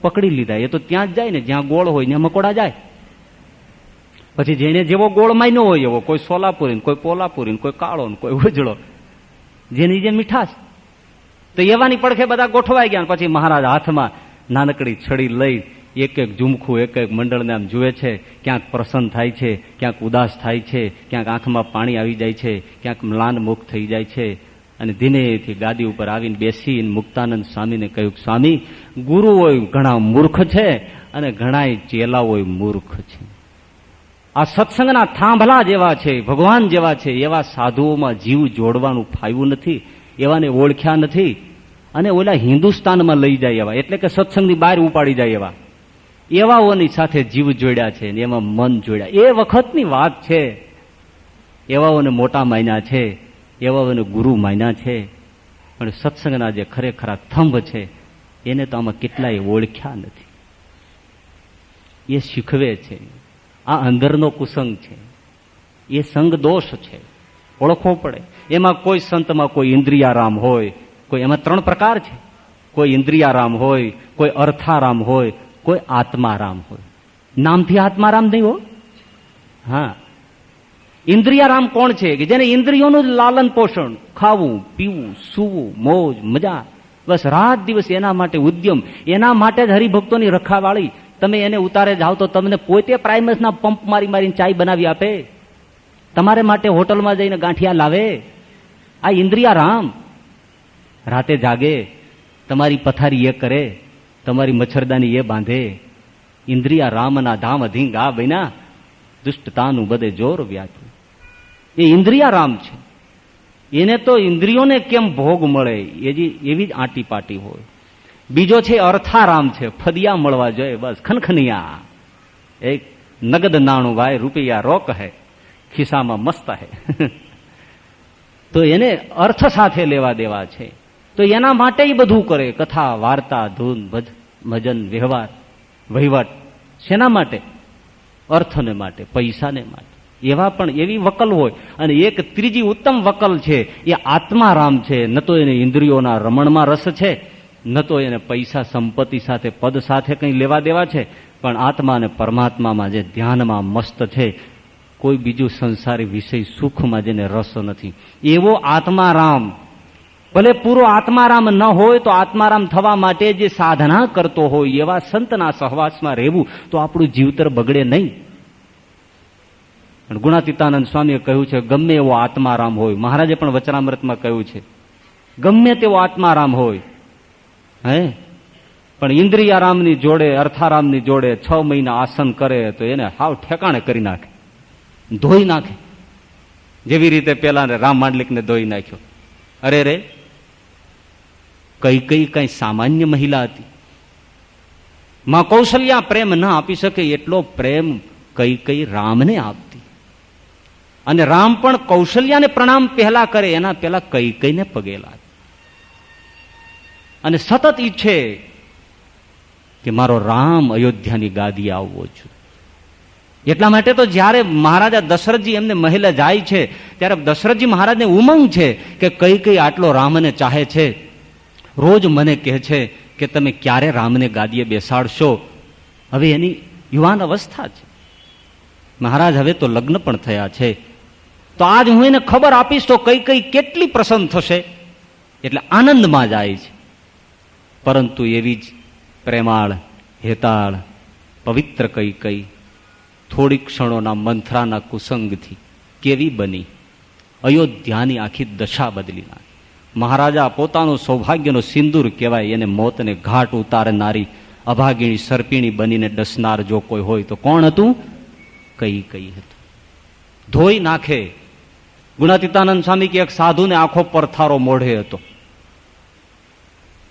પકડી લીધા. એ તો ત્યાં જ જાય ને જ્યાં ગોળ હોય ત્યાં મકોડા જાય. પછી જેને જેવો ગોળ માન્યો હોય એવો, કોઈ સોલાપુરી, કોઈ પોલાપુરી, કોઈ કાળો, કોઈ ઉજળો, જેની જે મીઠાશ, તો એવાની પડખે બધા ગોઠવાઈ ગયા. પછી મહારાજ હાથમાં નાનકડી છડી લઈ એક એક ઝુમખું એક એક મંડળને આમ જુએ છે. ક્યાંક પ્રસન્ન થાય છે, ક્યાંક ઉદાસ થાય છે, ક્યાંક આંખમાં પાણી આવી જાય છે, ક્યાંક મ્લાન મુખ થઈ જાય છે. અને ધીમેથી ગાદી ઉપર આવીને બેસીને મુક્તાનંદ સ્વામીને કહ્યું, સ્વામી, ગુરુઓ ઘણા મૂર્ખ છે અને ઘણા ચેલાઓ મૂર્ખ છે. આ સત્સંગના થાંભલા જેવા છે, ભગવાન જેવા છે, એવા સાધુઓમાં જીવ જોડવાનું ફાવ્યું નથી, એવાને ઓળખ્યા નથી. અને ઓલા હિન્દુસ્તાનમાં લઈ જાય એવા, એટલે કે સત્સંગની બહાર ઉપાડી જાય એવા, એવાઓની સાથે જીવ જોડ્યા છે, એમાં મન જોડ્યા. એ વખતની વાત છે. એવાઓને મોટા માન્યા છે, એવાઓને ગુરુ માન્યા છે, પણ સત્સંગના જે ખરેખર થંભ છે એને તો આમાં કેટલાય ઓળખ્યા નથી. એ શીખવે છે. આ અંદરનો કુસંગ છે, એ સંગ દોષ છે, ઓળખવો પડે. એમાં કોઈ સંતમાં કોઈ ઇન્દ્રિયારામ હોય, કોઈ એમાં 3 પ્રકાર છે. કોઈ ઇન્દ્રિયારામ હોય, કોઈ અર્થારામ હોય, કોઈ આત્મારામ હોય. નામથી આત્મારામ નહીં હો. હા, ઇન્દ્રિયારામ કોણ છે? કે જેને ઇન્દ્રિયોનું લાલન પોષણ, ખાવું પીવું સૂવું મોજ મજા, બસ રાત દિવસ એના માટે ઉદ્યમ, એના માટે જ હરિભક્તોની રખાવાળી. તમે એને ઉતારે જાઓ તો તમને પોતે પ્રાઇમસના પંપ મારી મારીને ચાય બનાવી આપે, તમારે માટે હોટલમાં જઈને ગાંઠિયા લાવે. આ ઇન્દ્રિયારામ રાતે જાગે, તમારી પથારી એ કરે, તમારી મચ્છરદાની એ બાંધે. ઇન્દ્રિયારામના ધામ અધિંગ આ બન્યા, દુષ્ટતાનું બધે જોર વ્યાખ્યું. એ ઇન્દ્રિયારામ છે. એને તો ઇન્દ્રિયોને કેમ ભોગ મળે એવી જ આંટી પાટી હોય. બીજો છે અર્થારામ છે, ફદિયા મળવા જોઈએ બસ, ખનખનિયા, એક નગદ નાણું ભાઈ, રૂપિયા રોક હે, ખિસ્સામાં મસ્ત હે. તો એને અર્થ સાથે લેવા દેવા છે, તો એના માટે બધું કરે, કથા, વાર્તા, ધૂન, ભજન, વ્યવહાર, વહીવટ. શેના માટે? અર્થને માટે, પૈસાને માટે. એવા પણ એવી વકલ હોય. અને એક ત્રીજી ઉત્તમ વકલ છે, એ આત્મારામ છે. ન તો એને ઇન્દ્રિયોના રમણમાં રસ છે, ન તો એને પૈસા, સંપત્તિ સાથે, પદ સાથે કંઈ લેવા દેવા છે, પણ આત્મા અને પરમાત્મામાં જે ધ્યાનમાં મસ્ત છે, કોઈ બીજું સંસારી વિષય સુખમાં જેને રસ નથી, એવો આત્મારામ. ભલે પૂરો આત્મારામ ન હોય તો આત્મારામ થવા માટે જે સાધના કરતો હોય એવા સંતના સહવાસમાં રહેવું તો આપણું જીવતર બગડે નહીં. ગુણાતીતાનંદ સ્વામીએ કહ્યું છે, ગમે એવો આત્મારામ હોય, મહારાજે પણ વચનામૃતમાં કહ્યું છે, ગમે તેવો આત્મારામ હોય, પણ ઇન્દ્રિયારામની જોડે, અર્થારામની જોડે 6 મહિના આસન કરે તો એને હાવ ઠેકાણે કરી નાખે, ધોઈ નાખે. જેવી રીતે પેલા રામ માંડલિકને ધોઈ નાખ્યો. અરે રે, કઈ સામાન્ય મહિલા હતી. માં કૌશલ્યા પ્રેમ ન આપી શકે એટલો પ્રેમ કઈ રામને આપતી. અને રામ પણ કૌશલ્યાને પ્રણામ પહેલા કરે, એના પહેલા કઈને પગે લાગે. અને સતત ઈચ્છે કે મારો રામ અયોધ્યાની ગાદી આવવો જોઈએ. એટલા માટે તો જ્યારે મહારાજા દશરથજી એમને મહેલ જાય છે ત્યારે દશરથજી મહારાજને ઉમંગ છે કે કઈ આટલો રામને ચાહે છે. રોજ મને કહે છે કે તમે ક્યારે રામને ગાદીએ બેસાડશો. હવે એની યુવાન અવસ્થા છે. મહારાજ હવે તો લગ્ન પણ થયા છે, તો આજ હું એને ખબર આપીશ તો કઈ કેટલી પ્રસન્ન થશે. એટલે આનંદમાં જાય છે. પરંતુ એવી જ પ્રેમાળ, હેતાળ, પવિત્ર કઈ થોડી ક્ષણોના મંથરાના કુસંગથી કેવી બની, અયોધ્યાની આખી દશા બદલી નાખી. મહારાજા પોતાનું સૌભાગ્યનો સિંદૂર કહેવાય, એને મોતને ઘાટ ઉતારનારી અભાગીણી સર્પિણી બનીને ડસનાર જો કોઈ હોય તો કોણ હતું? કઈ હતું. ધોઈ નાખે. ગુણાતીતાનંદ સ્વામી કે એક સાધુને આખો પરથારો મોઢે હતો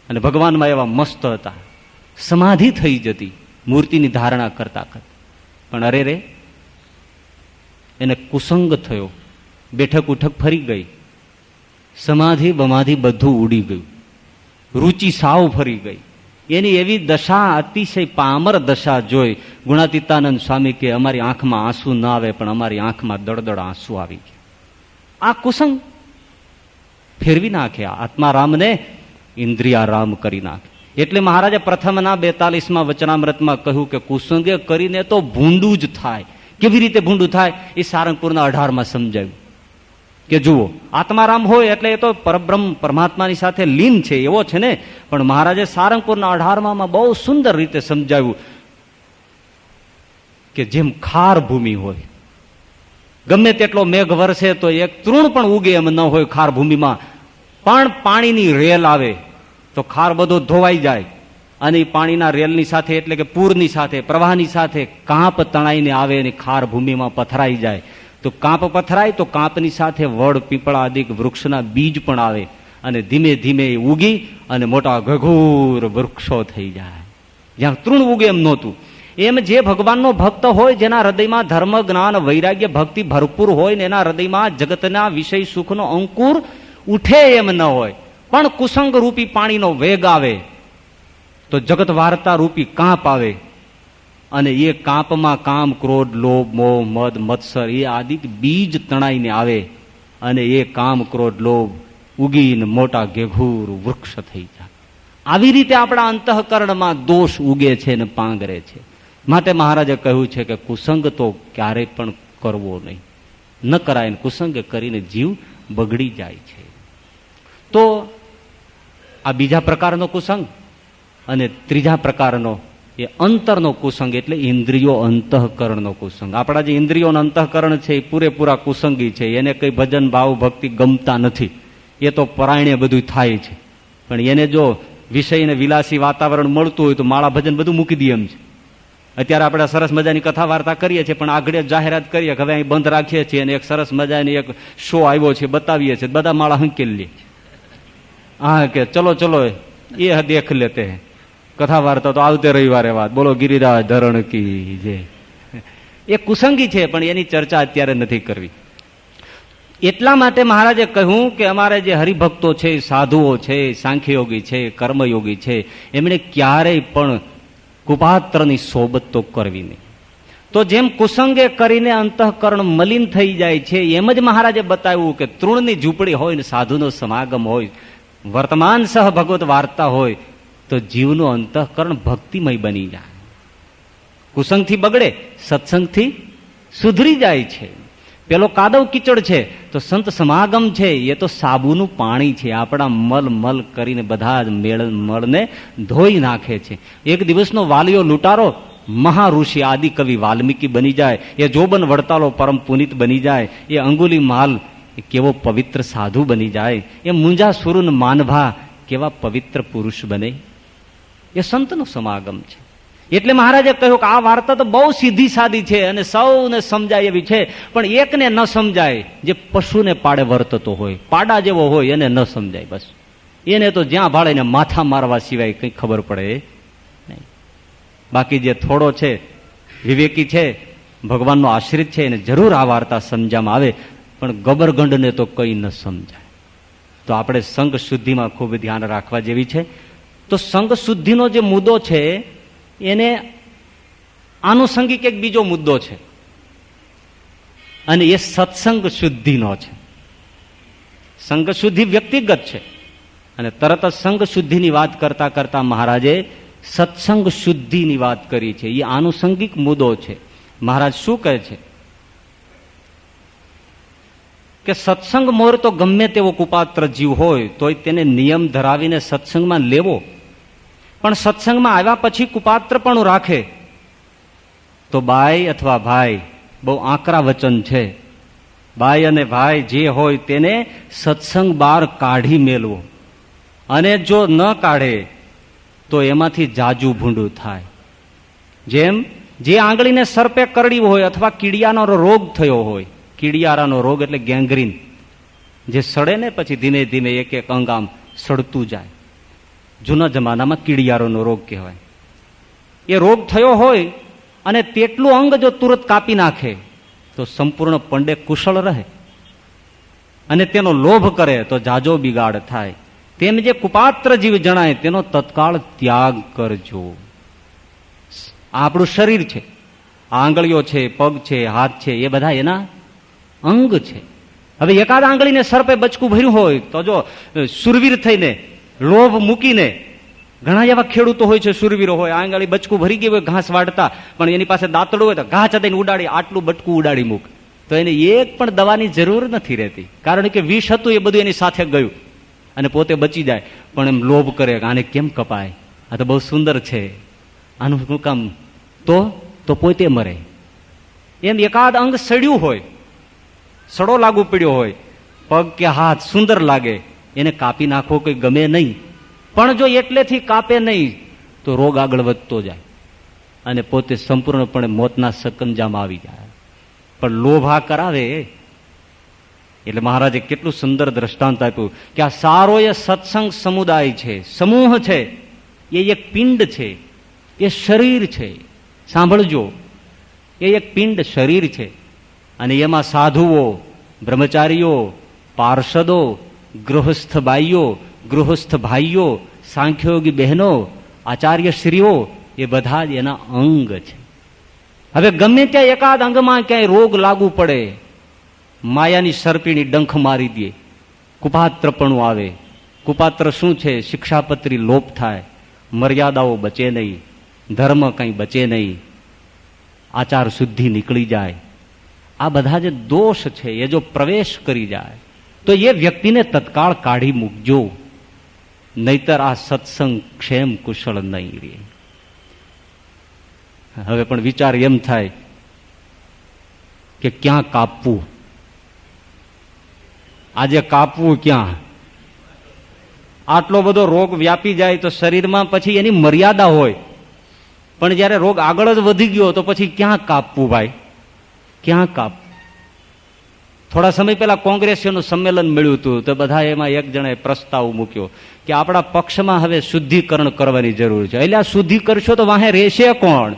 અને ભગવાનમાં એવા મસ્ત હતા, સમાધિ થઈ જતી મૂર્તિની ધારણા કરતા કરતા. પણ અરે રે, એને કુસંગ થયો, બેઠક ઉઠક ફરી ગઈ, સમાધિ બમાધિ બધું ઉડી ગયું, રુચિ સાવ ફરી ગઈ. એની એવી દશા, અતિશય પામર દશા જોઈ ગુણાતીતાનંદ સ્વામી કે અમારી આંખમાં આંસુ ન આવે પણ અમારી આંખમાં દળદળ આંસુ આવી ગયા. આ કુસંગ ફેરવી નાખે, આત્મારામને ઇન્દ્રિયારામ કરી નાખે. એટલે મહારાજે પ્રથમના 42માં વચનામૃતમાં કહ્યું કે કુસંગે કરીને તો ભૂંડું જ થાય. કેવી રીતે ભૂંડું થાય એ સારંગપુરના 18માં સમજાવ્યું કે જુઓ, આત્મારામ હોય એટલે એ તો પરબ્રહ્મ પરમાત્માની સાથે લીન છે એવો છે ને. પણ મહારાજે સારંગપુરના 18માં બહુ સુંદર રીતે સમજાવ્યું કે જેમ ખાર ભૂમિ હોય, ગમે તેટલો મેઘ વરસે તો એક તૃણ પણ ઉગે એમ ન હોય ખાર ભૂમિમાં, પણ પાણીની રેલ આવે તો ખાર બધો ધોવાઈ જાય. અને પાણીના રેલની સાથે એટલે કે પૂરની સાથે, પ્રવાહની સાથે કાંપ તણાઈને આવે અને ખાર ભૂમિમાં પથરાઈ જાય. તો કાંપ પથરાય તો કાંપની સાથે વડ, પીપળા આદિ વૃક્ષના બીજ પણ આવે અને ધીમે ધીમે ઉગી અને મોટા ઘઘૂર વૃક્ષો થઈ જાય. જ્યાં તૃણ ઉગે એમ નહોતું. એમ જે ભગવાનનો ભક્ત હોય, જેના હૃદયમાં ધર્મ, જ્ઞાન, વૈરાગ્ય, ભક્તિ ભરપૂર હોય ને એના હૃદયમાં જગતના વિષય સુખનો અંકુર ઉઠે એમ ન હોય, પણ કુસંગ રૂપી પાણીનો વેગ આવે તો જગત વાર્તા રૂપી કાંપ આવે. અને એ કાંપમાં કામ, ક્રોધ, લોભ, મોહ, મદ, મત્સર એ આદિ બીજ તણાઈને આવે અને એ કામ, ક્રોધ, લોભ ઉગીને મોટા ઘેઘૂર વૃક્ષ થઈ જાય. આવી રીતે આપણા અંતઃકરણમાં દોષ ઉગે છે ને પાંગરે છે. માટે મહારાજે કહ્યું છે કે કુસંગ તો ક્યારેય પણ કરવો નહીં, ન કરાય. કુસંગ કરીને જીવ બગડી જાય છે. તો આ બીજા પ્રકારનો કુસંગ. અને ત્રીજા પ્રકારનો એ અંતરનો કુસંગ, એટલે ઇન્દ્રિયો અંતઃકરણનો કુસંગ. આપણા જે ઇન્દ્રિયો અંતઃકરણ છે એ પૂરેપૂરા કુસંગી છે. એને કઈ ભજન, ભાવ, ભક્તિ ગમતા નથી. એ તો પરાયણે બધું થાય છે. પણ એને જો વિષય ને વિલાસી વાતાવરણ મળતું હોય તો માળા ભજન બધું મૂકી દે એમ છે. અત્યારે આપણે સરસ મજાની કથા વાર્તા કરીએ છીએ, પણ આગળ જાહેરાત કરીએ કે હવે અહીં બંધ રાખીએ છીએ અને એક સરસ મજાની એક શો આવ્યો છે બતાવીએ છીએ, બધા માળા હંકેલી લે. હા કે ચલો ચલો એ દેખ લેતે હે. કથા વાર્તા તો આવતે રવિવારે વાત, બોલો ગિરિરાજ ધરણ કી જય. એ કુસંગી છે, પણ એની ચર્ચા અત્યારે નથી કરવી. એટલા માટે મહારાજે કહ્યું કે અમારે જે હરિભક્તો છે, સાધુઓ છે, સાંખ્યયોગી છે, કર્મયોગી છે, એમણે ક્યારેય પણ કુપાત્રની સોબત તો કરવી નહીં. તો જેમ કુસંગે કરીને અંતઃકરણ મલિન થઈ જાય છે, એમ જ મહારાજે બતાવ્યું કે તૃણની ઝૂંપડી હોય ને સાધુનો સમાગમ હોય, વર્તમાન સહ ભગવત વાર્તા હોય, તો જીવનું અંતઃકરણ ભક્તિમય બની જાય. કુસંગથી બગડે, સત્સંગથી સુધરી જાય છે. પેલો કાદવ કીચડ છે, તો સંત સમાગમ છે એ તો સાબુનું પાણી છે, આપણા મલ મલ કરીને બધા જ મળને ધોઈ નાખે છે. એક દિવસનો વાલીઓ લૂંટારો મહાઋષિ આદિ કવિ વાલ્મીકી બની જાય, એ જોબન વડતાલો પરમ પુનિત બની જાય, એ અંગુલી માલ કેવો પવિત્ર સાધુ બની જાય, એ મુંજા સુરુન માનભા કેવા પવિત્ર પુરુષ બને. એ સંતનો સમાગમ છે. એટલે મહારાજે કહ્યું કે આ વાર્તા તો બહુ સીધી સાદી છે અને સૌને સમજાય એવી છે, પણ એકને ન સમજાય, જે પશુને પાડે વર્તતો હોય, પાડા જેવો હોય, એને ન સમજાય. બસ એને તો જ્યાં ભાળે ને માથા મારવા સિવાય કંઈ ખબર પડે નહીં. બાકી જે થોડો છે, વિવેકી છે, ભગવાનનો આશ્રિત છે, એને જરૂર આ વાર્તા સમજવામાં આવે, પણ ગબરગંડને તો કંઈ ન સમજાય. તો આપણે સંઘ શુદ્ધિમાં ખૂબ ધ્યાન રાખવા જેવી છે. તો સંઘ શુદ્ધિનો જે મુદ્દો છે એને આનુષંગિક એક બીજો મુદ્દો છે, અને એ સત્સંગ શુદ્ધિનો છે. સંઘ શુદ્ધિ વ્યક્તિગત છે, અને તરત જ સંઘ શુદ્ધિની વાત કરતા કરતા મહારાજે સત્સંગ શુદ્ધિની વાત કરી છે. એ આનુષંગિક મુદ્દો છે. મહારાજ શું કહે છે કે સત્સંગ મોર તો ગમે તેવો કુપાત્ર જીવ હોય તોય તેને નિયમ ધરાવીને સત્સંગમાં લેવો, પણ સત્સંગમાં આવ્યા પછી કુપાત્ર પણ રાખે તો બાઈ અથવા ભાઈ, બહુ આકરા વચન છે, બાઈ અને ભાઈ જે હોય તેને સત્સંગ બહાર કાઢી મેલવો, અને જો ન કાઢે તો એમાંથી જાજુ ભૂંડું થાય. જેમ જે આંગળીને સર્પે કરડી હોય અથવા કીડિયાનો રોગ થયો હોય, કીડિયારાનો રોગ એટલે ગેંગ્રીન, જે સડે ને પછી ધીમે ધીમે એક એક અંગ આમ સડતું જાય, જૂના જમાનામાં કીડિયારોનો રોગ કહેવાય. એ રોગ થયો હોય અને તેટલું અંગ જો તુરત કાપી નાખે તો સંપૂર્ણ પંડે કુશળ રહે, અને તેનો લોભ કરે તો જાજો બિગાડ થાય. તેમ જે કુપાત્ર જીવ જણાય તેનો તત્કાળ ત્યાગ કરજો. આપણું શરીર છે, આંગળીઓ છે, પગ છે, હાથ છે, એ બધા એના અંગ છે. હવે એકાદ આંગળીને સર્પે બચકું ભર્યું હોય તો જો સુરવીર થઈને લોભ મૂકીને, ઘણા એવા ખેડૂતો હોય છે, સુરવીરો હોય, આંગળી બચકું ભરી ગયું હોય ઘાસ વાળતા, પણ એની પાસે દાંતડું હોય તો ઘા ચદઈને ઉડાડી, આટલું બટકું ઉડાડી મૂક, તો એને એક પણ દવાની જરૂર નથી રહેતી, કારણ કે વિષ હતું એ બધું એની સાથે ગયું અને પોતે બચી જાય. પણ એમ લોભ કરે કે આને કેમ કપાય, આ તો બહુ સુંદર છે, આનું શું કામ, તો પોતે મરે. એમ એકાદ અંગ સડ્યું હોય, સડો લાગુ પડ્યો હોય, પગ કે હાથ સુંદર લાગે, એને કાપી નાખવો કોઈ ગમે નહીં, પણ જો એટલેથી કાપે નહીં તો રોગ આગળ વધતો જાય અને પોતે સંપૂર્ણપણે મોતના સકંજામાં આવી જાય. પણ લોભા કરાવે. એટલે મહારાજે કેટલું સુંદર દ્રષ્ટાંત આપ્યું કે આ સારો એ સત્સંગ સમુદાય છે, સમૂહ છે, એ એક પિંડ છે, એ શરીર છે. સાંભળજો, એ એક પિંડ શરીર છે, અને એમાં સાધુઓ, બ્રહ્મચારીઓ, પાર્ષદો, ગૃહસ્થ બાઈઓ, ગૃહસ્થ ભાઈઓ, સાંખ્યોગી બહેનો, આચાર્ય શ્રીઓ, એ બધા જ એના અંગ છે. હવે ગમે ત્યાં એકાદ અંગમાં ક્યાંય રોગ લાગુ પડે, માયાની સર્પીની ડંખ મારી દે, કુપાત્રપણું આવે. કુપાત્ર શું છે? શિક્ષાપત્રી લોપ થાય, મર્યાદાઓ બચે નહીં, ધર્મ કંઈ બચે નહીં, આચાર શુદ્ધિ નીકળી જાય. આ બધા જે દોષ છે એ જો પ્રવેશ કરી જાય તો એ વ્યક્તિને તત્કાળ કાઢી મૂકજો, નહીતર આ સત્સંગ ક્ષેમ કુશળ નહીં રહે. હવે પણ વિચાર એમ થાય કે ક્યાં કાપવું, આજે કાપવું ક્યાં? આટલો બધો રોગ વ્યાપી જાય તો શરીરમાં પછી એની મર્યાદા હોય, પણ જયારે રોગ આગળ જ વધી ગયો તો પછી ક્યાં કાપવું ભાઈ, ક્યાં કાપવું? થોડા સમય પહેલા કોંગ્રેસીઓનું સંમેલન મળ્યું હતું તો બધા એમાં એક જણાએ પ્રસ્તાવ મૂક્યો કે આપણા પક્ષમાં હવે શુદ્ધિકરણ કરવાની જરૂર છે. એટલે આ શુદ્ધિ કરશો તો વાહે રહેશે કોણ?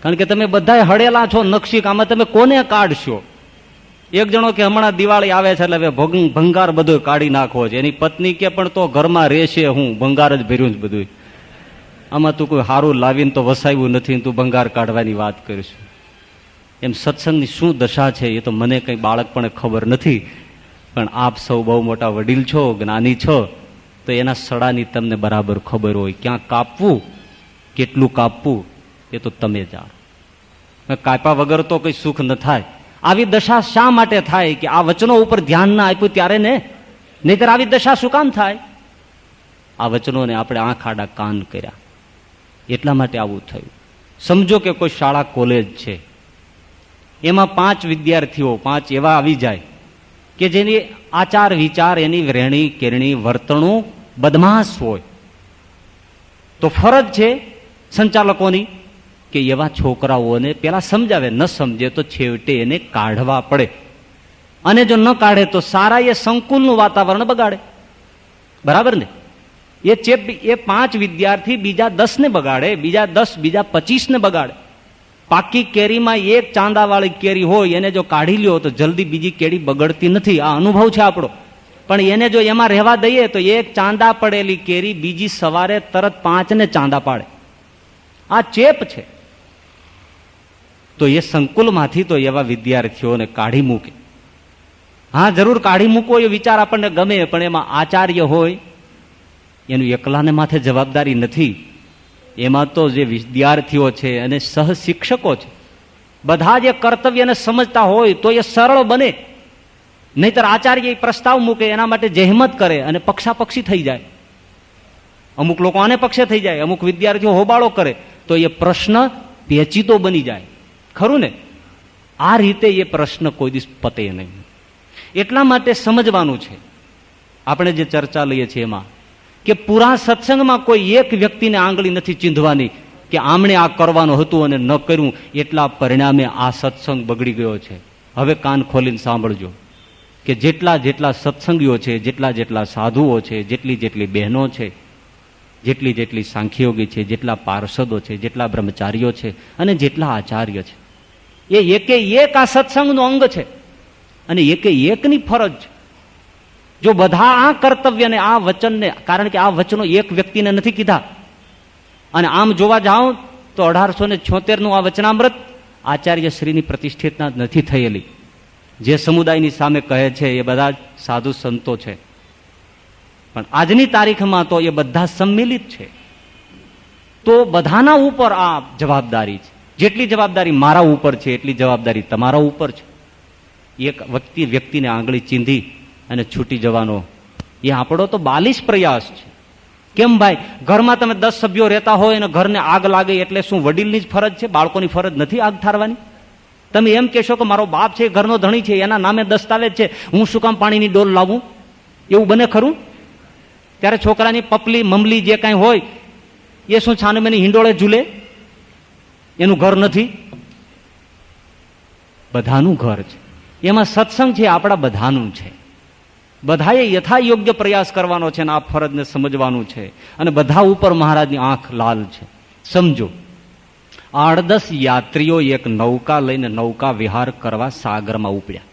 કારણ કે તમે બધા હળેલા છો નકશીક, આમાં તમે કોને કાઢશો? એક જણો કે હમણાં દિવાળી આવે છે એટલે હવે ભંગાર બધું કાઢી નાખવો છે. એની પત્ની કે પણ તો ઘરમાં રહેશે, હું ભંગાર જ ભર્યું છે બધું, આમાં તું કોઈ સારું લાવીને તો વસાવ્યું નથી, તું ભંગાર કાઢવાની વાત કરીશ. એમ સત્સંગની શું દશા છે એ તો મને કંઈ બાળકપણે ખબર નથી, પણ આપ સૌ બહુ મોટા વડીલ છો, જ્ઞાની છો, તો એના સડાની તમને બરાબર ખબર હોય. ક્યાં કાપવું, કેટલું કાપવું એ તો તમે જાણો. કાપ્યા વગર તો કંઈ સુખ ન થાય. આવી દશા શા માટે થાય કે આ વચનો ઉપર ધ્યાન ના આપ્યું ત્યારે ને, નહીતર આવી દશા શું કામ થાય? આ વચનોને આપણે આંખ આડા કાન કર્યા એટલા માટે આવું થયું. સમજો કે કોઈ શાળા કોલેજ છે, એમાં 5 વિદ્યાર્થીઓ 5 એવા આવી જાય કે જેની આચાર વિચાર, એની રહેણી કેરણી, વર્તણૂક બદમાશ હોય, તો ફરજ છે સંચાલકોની કે એવા છોકરાઓને પેલા સમજાવે, ન સમજે તો છેવટે એને કાઢવા પડે. અને જો ન કાઢે તો સારા એ સંકુલનું વાતાવરણ બગાડે. બરાબર ને? એ 5 વિદ્યાર્થી બીજા 10 ને બગાડે, બીજા 10 બીજા 25 ને બગાડે. પાકી કેરીમાં એક ચાંદાવાળી કેરી હોય એને જો કાઢી લ્યો તો જલ્દી બીજી કેરી બગડતી નથી. આ અનુભવ છે આપણો. પણ એને જો એમાં રહેવા દઈએ તો એક ચાંદા પડેલી કેરી બીજી સવારે તરત 5 ને ચાંદા પાડે. આ ચેપ છે. તો એ સંકુલમાંથી તો એવા વિદ્યાર્થીઓને કાઢી મૂકે. હા, જરૂર કાઢી મૂકો એ વિચાર આપણને ગમે, પણ એમાં આચાર્ય હોય એનું એકલાને માથે જવાબદારી નથી. એમાં તો જે વિદ્યાર્થીઓ છે અને સહશિક્ષકો છે, બધા જે કર્તવ્યને સમજતા હોય તો એ સરળ બને. નહીતર આચાર્ય એ પ્રસ્તાવ મૂકે, એના માટે જહેમત કરે અને પક્ષાપક્ષી થઈ જાય. અમુક લોકો આને પક્ષે થઈ જાય, અમુક વિદ્યાર્થીઓ હોબાળો કરે તો એ પ્રશ્ન પેચીતો બની જાય. ખરું ને? આ રીતે એ પ્રશ્ન કોઈ દિવસ પતે નહીં. એટલા માટે સમજવાનું છે આપણે જે ચર્ચા લઈએ છીએ એમાં કે પૂરા સત્સંગમાં કોઈ એક વ્યક્તિને આંગળી નથી ચીંધવાની કે આમણે આ કરવાનું હતું અને ન કર્યું, એટલા પરિણામે આ સત્સંગ બગડી ગયો છે. હવે કાન ખોલીને સાંભળજો કે જેટલા જેટલા સત્સંગીઓ છે, જેટલા જેટલા સાધુઓ છે, જેટલી જેટલી બહેનો છે, જેટલી જેટલી સાંખ્યયોગી છે, જેટલા પાર્ષદો છે, જેટલા બ્રહ્મચારીઓ છે અને જેટલા આચાર્ય છે, એ એકે એક આ સત્સંગનું અંગ છે અને એકે એકની ફરજ છે. જો બધા આ કર્તવ્યને, આ વચનને, કારણ કે આ વચનો એક વ્યક્તિને નથી કીધા, અને આમ જોવા જાઓ તો 1876 નું આ વચનામૃત આચાર્ય શ્રીની પ્રતિષ્ઠિતના નથી થયેલી. જે સમુદાયની સામે કહે છે એ બધા સાધુ સંતો છે, પણ આજની તારીખમાં તો એ બધા સંમિલિત છે. તો બધાના ઉપર આ જવાબદારી છે. જેટલી જવાબદારી મારા ઉપર છે એટલી જવાબદારી તમારા ઉપર છે. એક વ્યક્તિને આંગળી ચીંધી અને છૂટી જવાનો એ આપણો તો બાલિશ પ્રયાસ છે. કેમ ભાઈ? ઘરમાં તમે 10 સભ્યો રહેતા હોય અને ઘરને આગ લાગે એટલે શું વડીલની જ ફરજ છે? બાળકોની ફરજ નથી આગ ઠારવાની? તમે એમ કહેશો કે મારો બાપ છે, ઘરનો ધણી છે, એના નામે દસ્તાવેજ છે, હું શું કામ પાણીની ડોલ લાવું? એવું બને ખરું? ત્યારે છોકરાની પપલી મમલી જે કાંઈ હોય એ શું છાનમેની હિંડોળે ઝૂલે? એનું ઘર નથી? બધાનું ઘર છે. એમાં સત્સંગ છે આપણા બધાનું છે. બધાએ યથા યોગ્ય પ્રયાસ કરવાનો છે અને આ ફરજને સમજવાનું છે. અને બધા ઉપર મહારાજની આંખ લાલ છે. સમજો, 8-10 યાત્રીઓ એક નૌકા લઈને નૌકા વિહાર કરવા સાગરમાં ઉપડ્યા.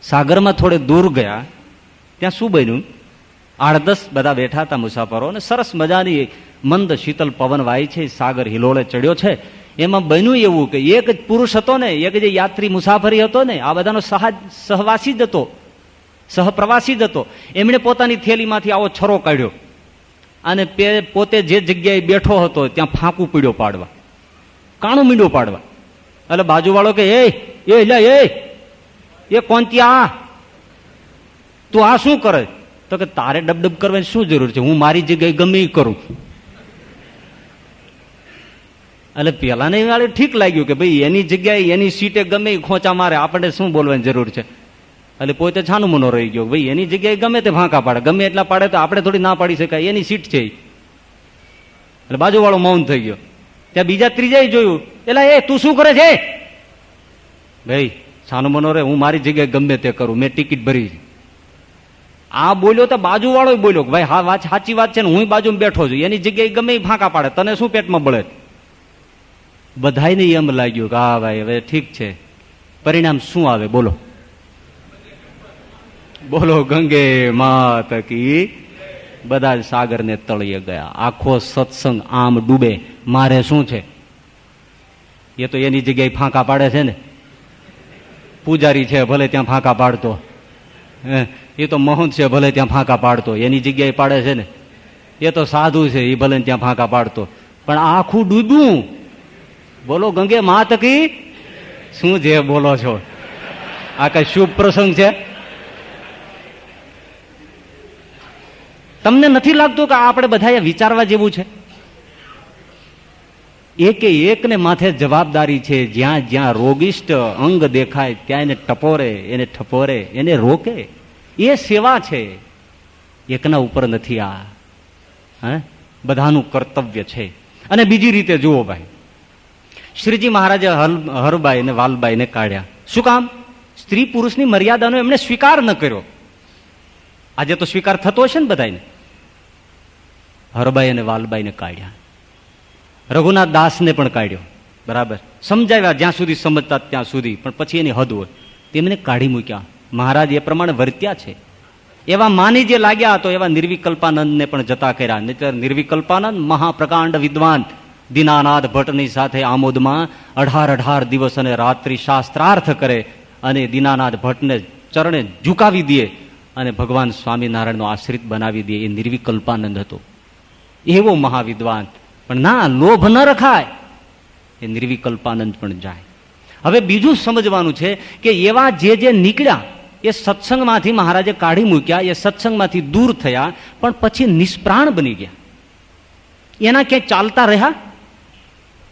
સાગરમાં થોડે દૂર ગયા, ત્યાં શું બન્યું? 8-10 બધા બેઠા હતા મુસાફરો અને સરસ મજાની મંદ શીતલ પવન વાય છે, સાગર હિલોળે ચડ્યો છે. એમાં બન્યું એવું કે એક જ પુરુષ હતો ને, એક જે યાત્રી મુસાફરી હતો ને, આ બધાનો સહવાસી જ હતો, સહપ્રવાસી જ હતો. એમણે પોતાની થેલીમાંથી આવો છરો કાઢ્યો અને પોતે જે જગ્યાએ બેઠો હતો ત્યાં ફાંકું પીડ્યો પાડવા, કાણું મીંડો પાડવા. એટલે બાજુવાળો કે એ કોણ ત્યાં? તું આ શું કરે? તો કે તારે ડબડબ કરવાની શું જરૂર છે? હું મારી જગ્યાએ ગમે એ કરું. એટલે પેલા ને વાળે ઠીક લાગ્યું કે ભાઈ એની જગ્યાએ એની સીટે ગમે એ ખોંચા મારે, આપણે શું બોલવાની જરૂર છે? એટલે પોતે છાનું મનો રહી ગયો, ભાઈ એની જગ્યાએ ગમે તે ફાંકા પાડે, ગમે એટલા પાડે તો આપણે થોડી ના પાડી શકાય, એની સીટ છે. એટલે બાજુવાળો મૌન થઈ ગયો. ત્યાં બીજા ત્રીજાએ જોયું, એટલે એ તું શું કરે છે? ભાઈ સાનો મનો રે, હું મારી જગ્યાએ ગમે તે કરું, મેં ટિકિટ ભરી. આ બોલ્યો તો બાજુવાળો બોલ્યો કે ભાઈ હા વાત સાચી વાત છે ને, હું બાજુમાં બેઠો છું, એની જગ્યાએ ગમે એ ફાંકા પાડે, તને શું પેટમાં બળે? બધાને એમ લાગ્યું કે હા ભાઈ હવે ઠીક છે. પરિણામ શું આવે બોલો? બોલો ગંગે માત કી. બધા જ સાગરને તળિયે ગયા. આખો સત્સંગ આમ ડૂબે. મારે શું છે? એ તો એની જગ્યાએ ફાંકા પાડે છે ને. પૂજારી છે ભલે ત્યાં ફાંકા પાડતો, એ તો મહંત છે ભલે ત્યાં ફાંકા પાડતો, એની જગ્યાએ પાડે છે ને. એ તો સાધુ છે, એ ભલે ત્યાં ફાંકા પાડતો, પણ આખું ડૂબ્યું. બોલો ગંગે માત કી. શું જે બોલો છો? આ કઈ શુભ પ્રસંગ છે? તમને નથી લાગતું કે આપણે બધા વિચારવા જેવું છે? એકે એકને માથે જવાબદારી છે. જ્યાં જ્યાં રોગિષ્ટ અંગ દેખાય ત્યાં એને ટપોરે, એને ઠપોરે, એને રોકે. એ સેવા છે, એકના ઉપર નથી. આ બધાનું કર્તવ્ય છે. અને બીજી રીતે જુઓ ભાઈ, શ્રીજી મહારાજે હરબાઈ ને વાલબાઈને કાઢ્યા. શું કામ? સ્ત્રી પુરુષની મર્યાદાનો એમણે સ્વીકાર ન કર્યો. આજે તો સ્વીકાર થતો હશે ને બધાને. હરબાઈ અને વાલબાઈને કાઢ્યા. રઘુનાથ દાસને પણ કાઢ્યો. બરાબર સમજાવ્યા જ્યાં સુધી સમજતા ત્યાં સુધી, પણ પછી એની હદ હોય તેમને કાઢી મૂક્યા. મહારાજ એ પ્રમાણે વર્ત્યા છે. એવા માની જે લાગ્યા તો એવા નિર્વિકલ્પાનંદને પણ જતા કર્યા. નહીતર નિર્વિકલ્પાનંદ મહાપ્રકાંડ વિદ્વાન દીનાનાથ ભટ્ટની સાથે આમોદમાં 18 દિવસ અને રાત્રિ શાસ્ત્રાર્થ કરે અને દીનાનાથ ભટ્ટને ચરણે ઝુકાવી દે અને ભગવાન સ્વામિનારાયણનો આશ્રિત બનાવી દે. એ નિર્વિકલ્પાનંદ હતો, એવો મહાવિદ્વાન. પણ ના, લોભ ન રખાય. એ નિર્વિકલ્પાનંદ પણ જાય. હવે બીજું સમજવાનું છે કે એવા જે નીકળ્યા એ સત્સંગમાંથી મહારાજે કાઢી મૂક્યા, એ સત્સંગમાંથી દૂર થયા, પણ પછી નિષ્પ્રાણ બની ગયા. એના ક્યાંય ચાલતા રહ્યા?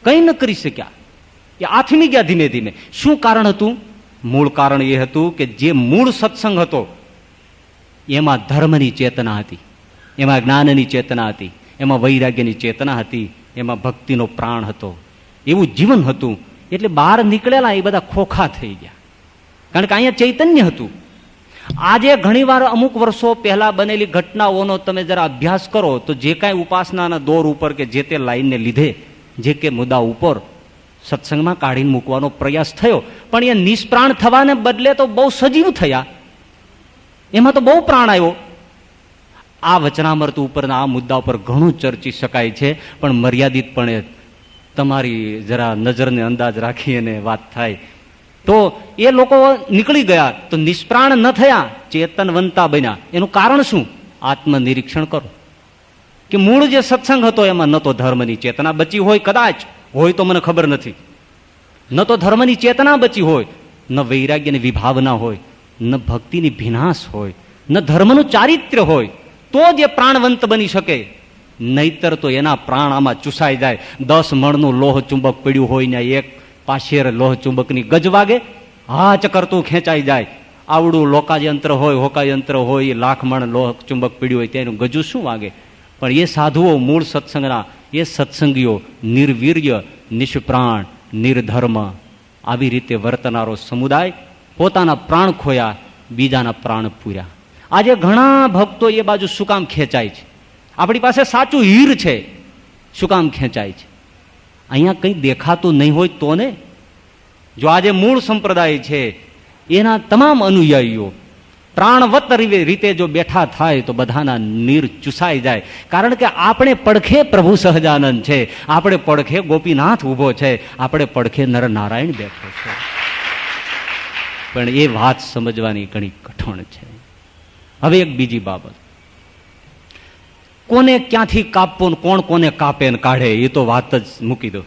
કંઈ ન કરી શક્યા. એ આથમી ગયા ધીમે ધીમે. શું કારણ હતું? મૂળ કારણ એ હતું કે જે મૂળ સત્સંગ હતો એમાં ધર્મની ચેતના હતી, એમાં જ્ઞાનની ચેતના હતી, એમાં વૈરાગ્યની ચેતના હતી, એમાં ભક્તિનો પ્રાણ હતો, એવું જીવન હતું. એટલે બહાર નીકળેલા એ બધા ખોખા થઈ ગયા, કારણ કે અહીંયા ચૈતન્ય હતું. આજે ઘણીવાર અમુક વર્ષો પહેલા બનેલી ઘટનાઓનો તમે જરા અભ્યાસ કરો તો જે કાંઈ ઉપાસનાના દોર ઉપર કે જે તે લાઈનને લીધે જે કે મુદ્દા ઉપર સત્સંગમાં કાઢીને મૂકવાનો પ્રયાસ થયો, પણ એ નિષ્પ્રાણ થવાને બદલે તો બહુ સજીવ થયા, એમાં તો બહુ પ્રાણ આવ્યો. આ વચનામૃત ઉપરના આ મુદ્દા ઉપર ઘણું ચર્ચી શકાય છે, પણ મર્યાદિતપણે તમારી જરા નજરને અંદાજ રાખી અને વાત થાય તો એ લોકો નીકળી ગયા તો નિષ્પ્રાણ ન થયા, ચેતનવંતા બન્યા. એનું કારણ શું? આત્મનિરીક્ષણ કરો કે મૂળ જે સત્સંગ હતો એમાં ન તો ધર્મની ચેતના બચી હોય, કદાચ હોય તો મને ખબર નથી, ન તો ધર્મની ચેતના બચી હોય, ન વૈરાગ્યની વિભાવના હોય, ન ભક્તિની ભીનાશ હોય, ન ધર્મનું ચારિત્ર્ય હોય, તો જ એ પ્રાણવંત બની શકે. નહીતર તો એના પ્રાણ આમાં ચૂસાઈ જાય. 10 મણનું લોહ ચુંબક પડ્યું હોય ને એક પાશેર લોહ ચુંબકની ગજ વાગે, હાચ કરતું ખેંચાઈ જાય. આવડું લોકાયંત્ર હોય, હોકાયંત્ર હોય, 1,00,000 મણ લોહ ચુંબક પડ્યું હોય તેનું ગજુ શું વાગે? પણ એ સાધુઓ મૂળ સત્સંગના, એ સત્સંગીઓ નિર્વીર્ય, નિષ્પ્રાણ, નિર્ધર્મ આવી રીતે વર્તનારો સમુદાય પોતાના પ્રાણ ખોયા, બીજાના પ્રાણ પૂર્યા. આજે ઘણા ભક્તો એ બાજુ શું કામ ખેંચાય છે? આપણી પાસે સાચું હીર છે, શું કામ ખેંચાય છે? અહીંયા કંઈ દેખાતું નહીં હોય તો ને. જો આજે મૂળ સંપ્રદાય છે એના તમામ અનુયાયીઓ પ્રાણવત રીતે જો બેઠા થાય તો બધાના નીર ચૂસાઈ જાય. કારણ કે આપણે પડખે પ્રભુ સહજાનંદ છે, આપણે પડખે ગોપીનાથ ઉભો છે, આપણે પડખે નરનારાયણ બેઠો છે. પણ એ વાત સમજવાની ઘણી કઠણ છે. હવે એક બીજી બાબત, કોને ક્યાંથી કાપવું, કોણ કોને કાપે ને કાઢે એ તો વાત જ મૂકી દો.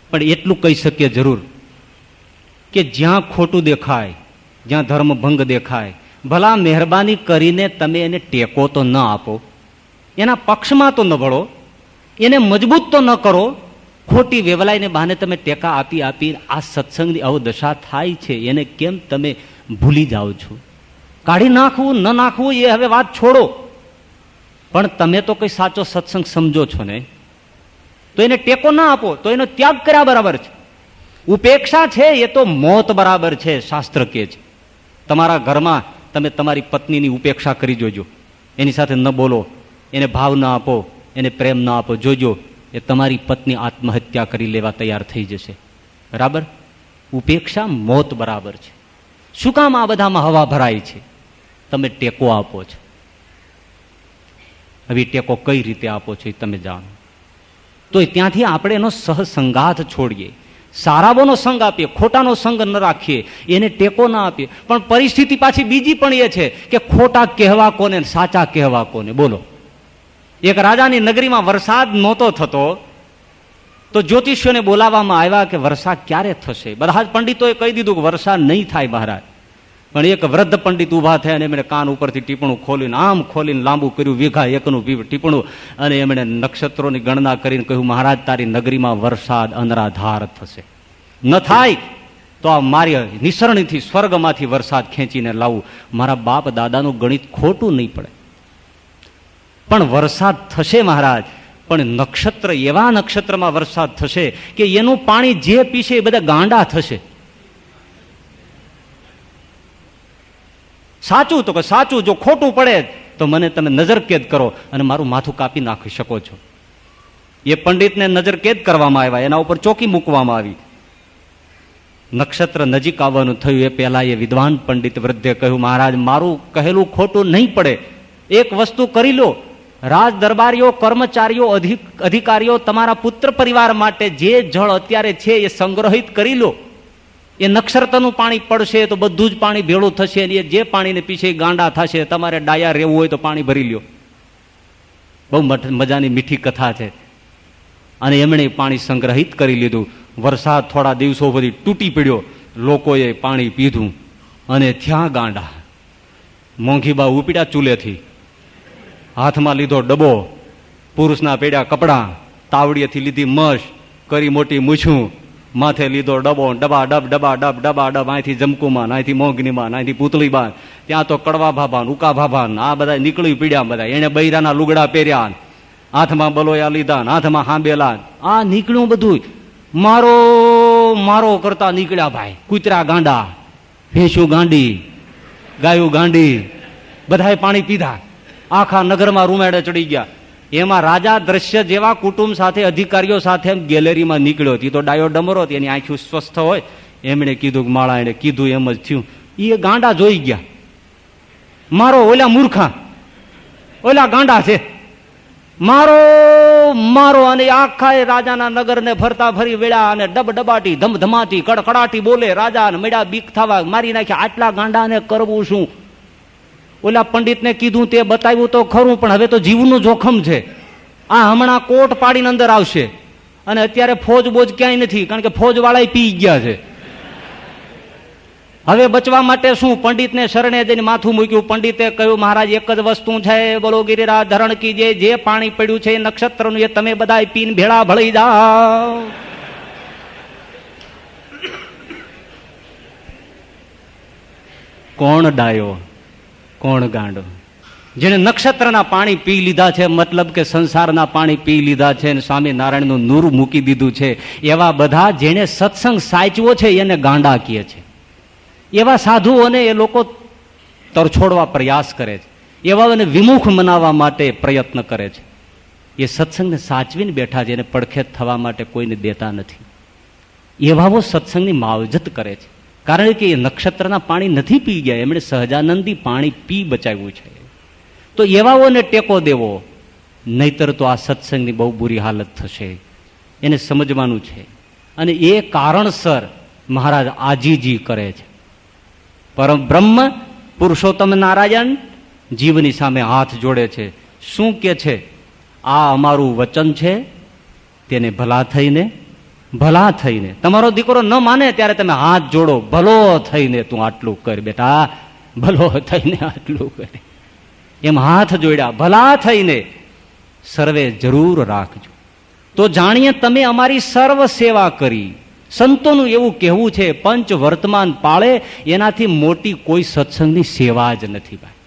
પણ એટલું કહી શકીએ જરૂર કે જ્યાં ખોટું દેખાય, જ્યાં ધર્મભંગ દેખાય, ભલા મહેરબાની કરીને તમે એને ટેકો તો ન આપો, એના પક્ષમાં તો ન ભળો, એને મજબૂત તો ન કરો. ખોટી વેવલાઈને બહાને તમે ટેકા આપી આપી આ સત્સંગની અવદશા થાય છે, એને કેમ તમે ભૂલી જાઓ છો? કાઢી નાખવું ન નાખવું એ હવે વાત છોડો, પણ તમે તો કઈ સાચો સત્સંગ સમજો છો ને? તો એને ટેકો ના આપો તો એનો ત્યાગ કર્યા બરાબર છે. ઉપેક્ષા છે એ તો મોત બરાબર છે, શાસ્ત્ર કહે છે. તમારા ઘરમાં તમે તમારી પત્નીની ઉપેક્ષા કરી જોજો, એની સાથે ન બોલો, એને ભાવ ના આપો, એને પ્રેમ ના આપો, જોજો એ તમારી પત્ની આત્મહત્યા કરી લેવા તૈયાર થઈ જશે. બરાબર? ઉપેક્ષા મોત બરાબર છે. શું કામ આ બધામાં હવા ભરાય છે? તમે ટેકો આપો છો. હવે ટેકો કઈ રીતે આપો છો એ તમે જાણો. તો ત્યાંથી આપણે એનો સહસંગાત છોડીએ, સારાઓનો સંગ આપીએ, ખોટાનો સંગ ન રાખીએ, એને ટેકો ના આપીએ. પણ પરિસ્થિતિ પાછી બીજી પણ એ છે કે ખોટા કહેવા કોને, સાચા કહેવા કોને? બોલો. એક રાજાની નગરીમાં વરસાદ નહોતો થતો તો જ્યોતિષીઓને બોલાવવામાં આવ્યા કે વરસાદ ક્યારે થશે. બધા જ પંડિતોએ કહી દીધું કે વરસાદ નહીં થાય મહારાજ. પણ એક વૃદ્ધ પંડિત ઉભા થયા અને એમણે કાન ઉપરથી ટીપણું ખોલીને આમ ખોલીને લાંબુ કર્યું, વીઘા એકનું ટીપણું, અને એમણે નક્ષત્રોની ગણના કરીને કહ્યું, મહારાજ તારી નગરીમાં વરસાદ અનરાધાર થશે. ન થાય તો આ મારી નિસરણીથી સ્વર્ગમાંથી વરસાદ ખેંચીને લાવું. મારા બાપ દાદાનું ગણિત ખોટું નહીં પડે, પણ વરસાદ થશે મહારાજ. પણ નક્ષત્ર, એવા નક્ષત્રમાં વરસાદ થશે કે એનું પાણી જે પીશે એ બધા ગાંડા થશે. સાચું તો કે સાચું, જો ખોટું પડે તો મને તમે નજરકેદ કરો અને મારું માથું કાપી નાખી શકો છો. એ પંડિતને નજરકેદ કરવામાં આવ્યા, એના ઉપર ચોકી મૂકવામાં આવી. નક્ષત્ર નજીક આવવાનું થયું એ પહેલા એ વિદ્વાન પંડિત વૃદ્ધે કહ્યું, મહારાજ મારું કહેલું ખોટું નહીં પડે, એક વસ્તુ કરી લો. રાજ દરબારીઓ, કર્મચારીઓ, અધિકારીઓ, તમારા પુત્ર પરિવાર માટે જે જળ અત્યારે છે એ સંગ્રહિત કરી લો. એ નક્ષત્રનું પાણી પડશે તો બધું જ પાણી ભેળું થશે, અને એ જે પાણીને પીછે ગાંડા થશે. તમારે ડાયા રહેવું હોય તો પાણી ભરી લ્યો. બહુ મજાની મીઠી કથા છે. અને એમણે પાણી સંગ્રહિત કરી લીધું. વરસાદ થોડા દિવસો પછી તૂટી પડ્યો, લોકોએ પાણી પીધું અને થયા ગાંડા. મોંઘીબા ઉપડ્યા ચૂલેથી, હાથમાં લીધો ડબ્બો, પુરુષના પેડ્યા કપડાં, તાવડીએથી લીધી મશ, કરી મોટી મૂછું, માથે લીધો ડબ્બો, ડબા ડબ ડબા ડબ ડબા ડબ, અહીંથી જમકુમાન, અહીંથી મોંઘનીમાન, અહીંથી પૂતળીબાન, ત્યાં તો કડવા ભાભાન, ઉકા ભાભાન, આ બધા નીકળી પીડ્યા બધા. એને બૈરાના લુગડા પહેર્યા, હાથમાં બલોયા લીધા, હાથમાં હાંબેલા, આ નીકળ્યું બધું. મારો મારો કરતા નીકળ્યા ભાઈ. કૂતરા ગાંડા, ભેંસું ગાંડી, ગાયું ગાંડી, બધાએ પાણી પીધા. આખા નગરમાં રૂમેડે ચડી ગયા. એમાં રાજા દ્રશ્ય જેવા કુટુંબ સાથે, અધિકારીઓ સાથે એમ ગેલેરીમાં નીકળ્યો. તો ડાયો ડમરો, એની આંખી સ્વસ્થ હોય. એમણે કીધું, માળા એને કીધું એમ જ થયું. એ ગાંડા જોઈ ગયા. મારો ઓલા મૂર્ખા, ઓલા ગાંડા છે, મારો મારો. અને આખા રાજાના નગરને ફરતા ફરી વેળા અને ડબડબાટી, ધમધમાટી, કડકડાટી બોલે. રાજા મેળા બીક થવા, મારી નાખ્યા. આટલા ગાંડાને કરવું શું? ઓલા પંડિતને કીધું તે બતાવ્યું તો ખરું, પણ હવે તો જીવનું જોખમ છે. આ હમણાં કોટ પાડીને અંદર આવશે, અને અત્યારે ફોજ બોજ ક્યાંય નથી, કારણ કે ફોજ વાળા પી ગયા છે. હવે બચવા માટે શું? પંડિતને શરણે જઈને માથું મૂક્યું. પંડિતે કહ્યું, મહારાજ એક જ વસ્તુ છે, બોલો ગિરિરાજ ધરણ કીજે, જે પાણી પડ્યું છે નક્ષત્રનું એ તમે બધા પીને ભેળા ભળી જાઓ. કોણ ડાયો, કોણ ગાંડો? જેને નક્ષત્રના પાણી પી લીધા છે, મતલબ કે સંસારના પાણી પી લીધા છે અને સ્વામિનારાયણનું નૂર મૂકી દીધું છે, એવા બધા જેને સત્સંગ સાચવો છે એને ગાંડા કહે છે. એવા સાધુઓને એ લોકો તરછોડવા પ્રયાસ કરે છે, એવાને વિમુખ મનાવવા માટે પ્રયત્ન કરે છે. એ સત્સંગને સાચવીને બેઠા છે, એને પડખેત થવા માટે કોઈને દેતા નથી. એવાઓ સત્સંગની માવજત કરે છે, કારણ કે એ નક્ષત્રના પાણી નથી પી ગયા, એમણે સહજાનંદી પાણી પી બચાવ્યું છે. તો એવાઓને ટેકો દેવો, નહીતર તો આ સત્સંગની બહુ બુરી હાલત થશે. એને સમજવાનું છે. અને એ કારણસર મહારાજ આજીજી કરે છે. પરમ બ્રહ્મ પુરુષોત્તમ નારાયણ જીવની સામે હાથ જોડે છે. શું કે છે? આ અમારું વચન છે, તેને ભલા થઈને તમારો દીકરો ન માને ત્યારે તમે હાથ જોડો, ભલો થઈને તું આટલું કર બેટા, ભલો થઈને આટલું કર. એમ હાથ જોડ્યા. ભલા થઈને સર્વે જરૂર રાખજો. તો જાણીએ તમે અમારી સર્વ સેવા કરી. સંતોનું એવું કહેવું છે, પંચ વર્તમાન પાળે એનાથી મોટી કોઈ સત્સંગની સેવા જ નથી ભાઈ.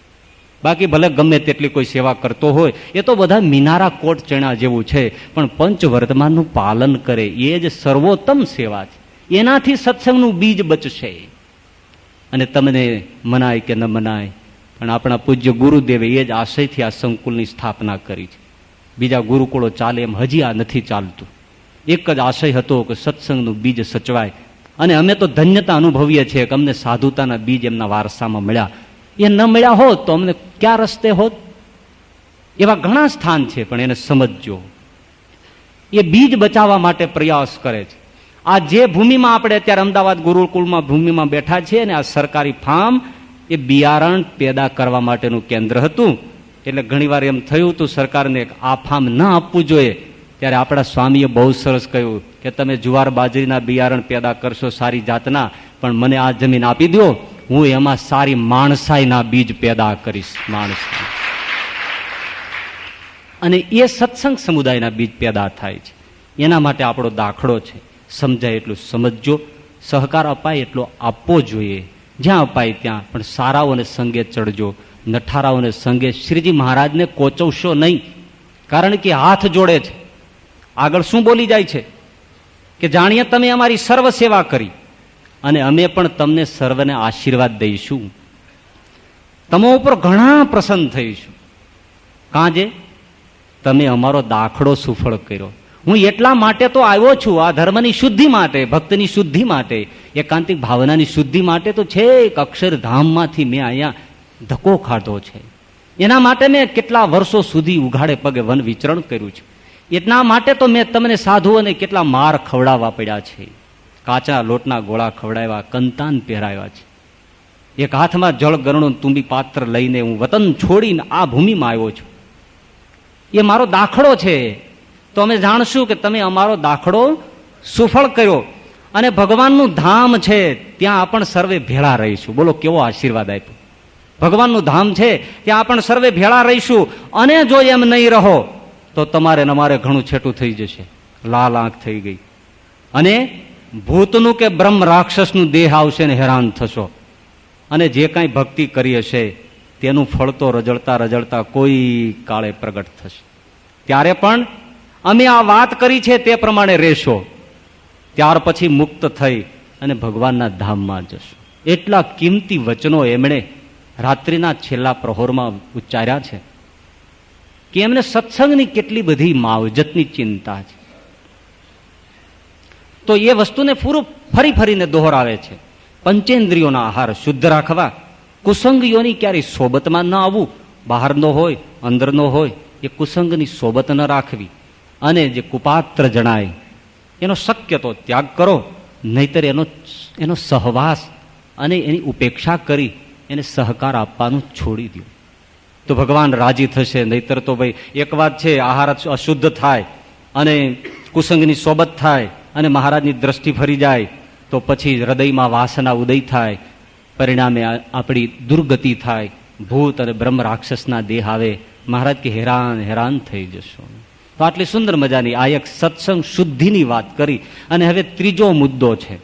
બાકી ભલે ગમે તેટલી કોઈ સેવા કરતો હોય, એ તો બધા મિનારા કોટ ચણા જેવું છે, પણ પંચવર્તમાનનું પાલન કરે એ જ સર્વોત્તમ સેવા છે. એનાથી સત્સંગનું બીજ બચશે. અને તમને મનાય કે ન મનાય, પણ આપણા પૂજ્ય ગુરુદેવે એ જ આશયથી આ સંકુલની સ્થાપના કરી છે. બીજા ગુરુકુળો ચાલે એમ હજી આ નથી ચાલતું. એક જ આશય હતો કે સત્સંગનું બીજ સચવાય. અને અમે તો ધન્યતા અનુભવીએ છીએ કે અમને સાધુતાના બીજ એમના વારસામાં મળ્યા. એ ન મળ્યા હોત તો અમને ક્યાં રસ્તે હોત? એવા ઘણા સ્થાન છે, પણ એને સમજજો. એ બીજ બચાવવા માટે પ્રયાસ કરે છે. આ જે ભૂમિમાં આપણે અત્યારે અમદાવાદ ગુરુકુળમાં ભૂમિમાં બેઠા છીએ ને, આ સરકારી ફાર્મ એ બિયારણ પેદા કરવા માટેનું કેન્દ્ર હતું. એટલે ઘણીવાર એમ થયું હતું સરકારને આ ફાર્મ ન આપવું જોઈએ. ત્યારે આપણા સ્વામીએ બહુ સરસ કહ્યું કે તમે જુવાર બાજરીના બિયારણ પેદા કરશો સારી જાતના, પણ મને આ જમીન આપી દો, હું એમાં સારી માણસાઈના બીજ પેદા કરીશ. માણસાઈ. અને એ સત્સંગ સમુદાયના બીજ પેદા થાય છે. એના માટે આપણો દાખલો છે. સમજાય એટલું સમજજો, સહકાર અપાય એટલો આપવો જોઈએ. જ્યાં અપાય ત્યાં, પણ સારાઓને સંગે ચડજો, નઠારાઓને સંગે. શ્રીજી મહારાજને કોચવશો નહીં, કારણ કે હાથ જોડે છે. આગળ શું બોલી જાય છે કે જાણીએ તમે અમારી સર્વ સેવા કરી અને અમે પણ તમને સર્વને આશીર્વાદ દઈશું. તમારા ઉપર ઘણા પ્રસન્ન થઈશું. કાંજે તમે અમારો દાખલો સુફળ કર્યો. હું એટલા માટે તો આવ્યો છું, આ ધર્મની શુદ્ધિ માટે, ભક્તની શુદ્ધિ માટે, એકાંતિક ભાવનાની શુદ્ધિ માટે તો છે. અક્ષરધામમાંથી મેં અહીંયા ધક્કો ખાધો છે. એના માટે મેં કેટલા વર્ષો સુધી ઉઘાડે પગે વન વિચરણ કર્યું છે. એટલા માટે તો મેં તમને સાધુઓને કેટલા માર ખવડાવવા પડ્યા છે. કાચા લોટના ગોળા ખવડાવ્યા, કંતાન પહેરાવ્યા છે. એક હાથમાં જળ ગરણું તુંબી પાત્ર લઈને હું વતન છોડીને આ ભૂમિમાં આવ્યો છું. એ મારો દાખલો છે. તો અમે જાણશું કે તમે અમારો દાખલો સુફળ કર્યો. અને ભગવાનનું ધામ છે, ત્યાં આપણ સર્વે ભેળા રહીશું. બોલો કેવો આશીર્વાદ આપ્યો. ભગવાનનું ધામ છે, ત્યાં આપણ સર્વે ભેળા રહીશું. અને જો એમ નહીં રહો તો તમારે ને અમારે ઘણું છેટું થઈ જશે. લાલ આંખ થઈ ગઈ. અને ભૂતનું કે બ્રહ્મ રાક્ષસનું દેહ આવશે ને હેરાન થશો. અને જે કાંઈ ભક્તિ કરી હશે તેનું ફળ તો રજળતા રજળતા કોઈ કાળે પ્રગટ થશે. ત્યારે પણ અમે આ વાત કરી છે તે પ્રમાણે રહેશો. ત્યાર પછી મુક્ત થઈ અને ભગવાનના ધામમાં જશો. એટલા કિંમતી વચનો એમણે રાત્રિના છેલ્લા પ્રહોરમાં ઉચ્ચાર્યા છે કે એમને સત્સંગની કેટલી બધી માવજતની ચિંતા છે. તો એ વસ્તુને પૂરું ફરી ફરીને દોહરાવે છે. પંચેન્દ્રિયોના આહાર શુદ્ધ રાખવા, કુસંગીઓની ક્યારેય સોબતમાં ન આવવું. બહારનો હોય અંદરનો હોય એ કુસંગની સોબત ન રાખવી. અને જે કુપાત્ર જણાય એનો શક્ય તો ત્યાગ કરો, નહીતર એનો સહવાસ અને એની ઉપેક્ષા કરી એને સહકાર આપવાનું છોડી દો તો ભગવાન રાજી થશે. નહીતર તો ભાઈ એક વાત છે, આહાર અશુદ્ધ થાય અને કુસંગની સોબત થાય અને મહારાજની દ્રષ્ટિ ફરી જાય તો પછી હૃદયમાં વાસના ઉદય થાય, પરિણામે આપણી દુર્ગતિ થાય. ભૂત અને બ્રહ્મ રાક્ષસના દેહ આવે. મહારાજ કે હેરાન હેરાન થઈ જશો. તો આટલી સુંદર મજાની આ એક સત્સંગ શુદ્ધિની વાત કરી. અને હવે ત્રીજો મુદ્દો છે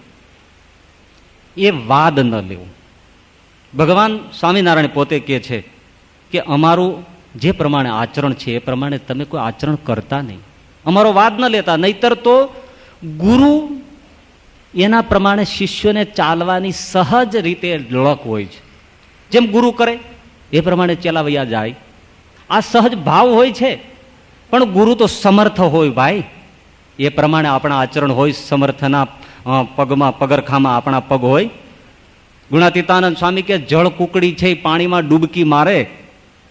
એ વાદ ન લેવો. ભગવાન સ્વામિનારાયણ પોતે કહે છે કે અમારું જે પ્રમાણે આચરણ છે એ પ્રમાણે તમે કોઈ આચરણ કરતા નહીં. અમારો વાદ ન લેતા, નહીતર તો ગુરુ એના પ્રમાણે શિષ્યોને ચાલવાની સહજ રીતે લળક હોય છે. જેમ ગુરુ કરે એ પ્રમાણે ચલાવ્યા જાય. આ સહજ ભાવ હોય છે. પણ ગુરુ તો સમર્થ હોય ભાઈ, એ પ્રમાણે આપણા આચરણ હોય. સમર્થના પગમાં પગરખામાં આપણા પગ હોય. ગુણાતીતાનંદ સ્વામી કે જળ કુકડી છે એ પાણીમાં ડૂબકી મારે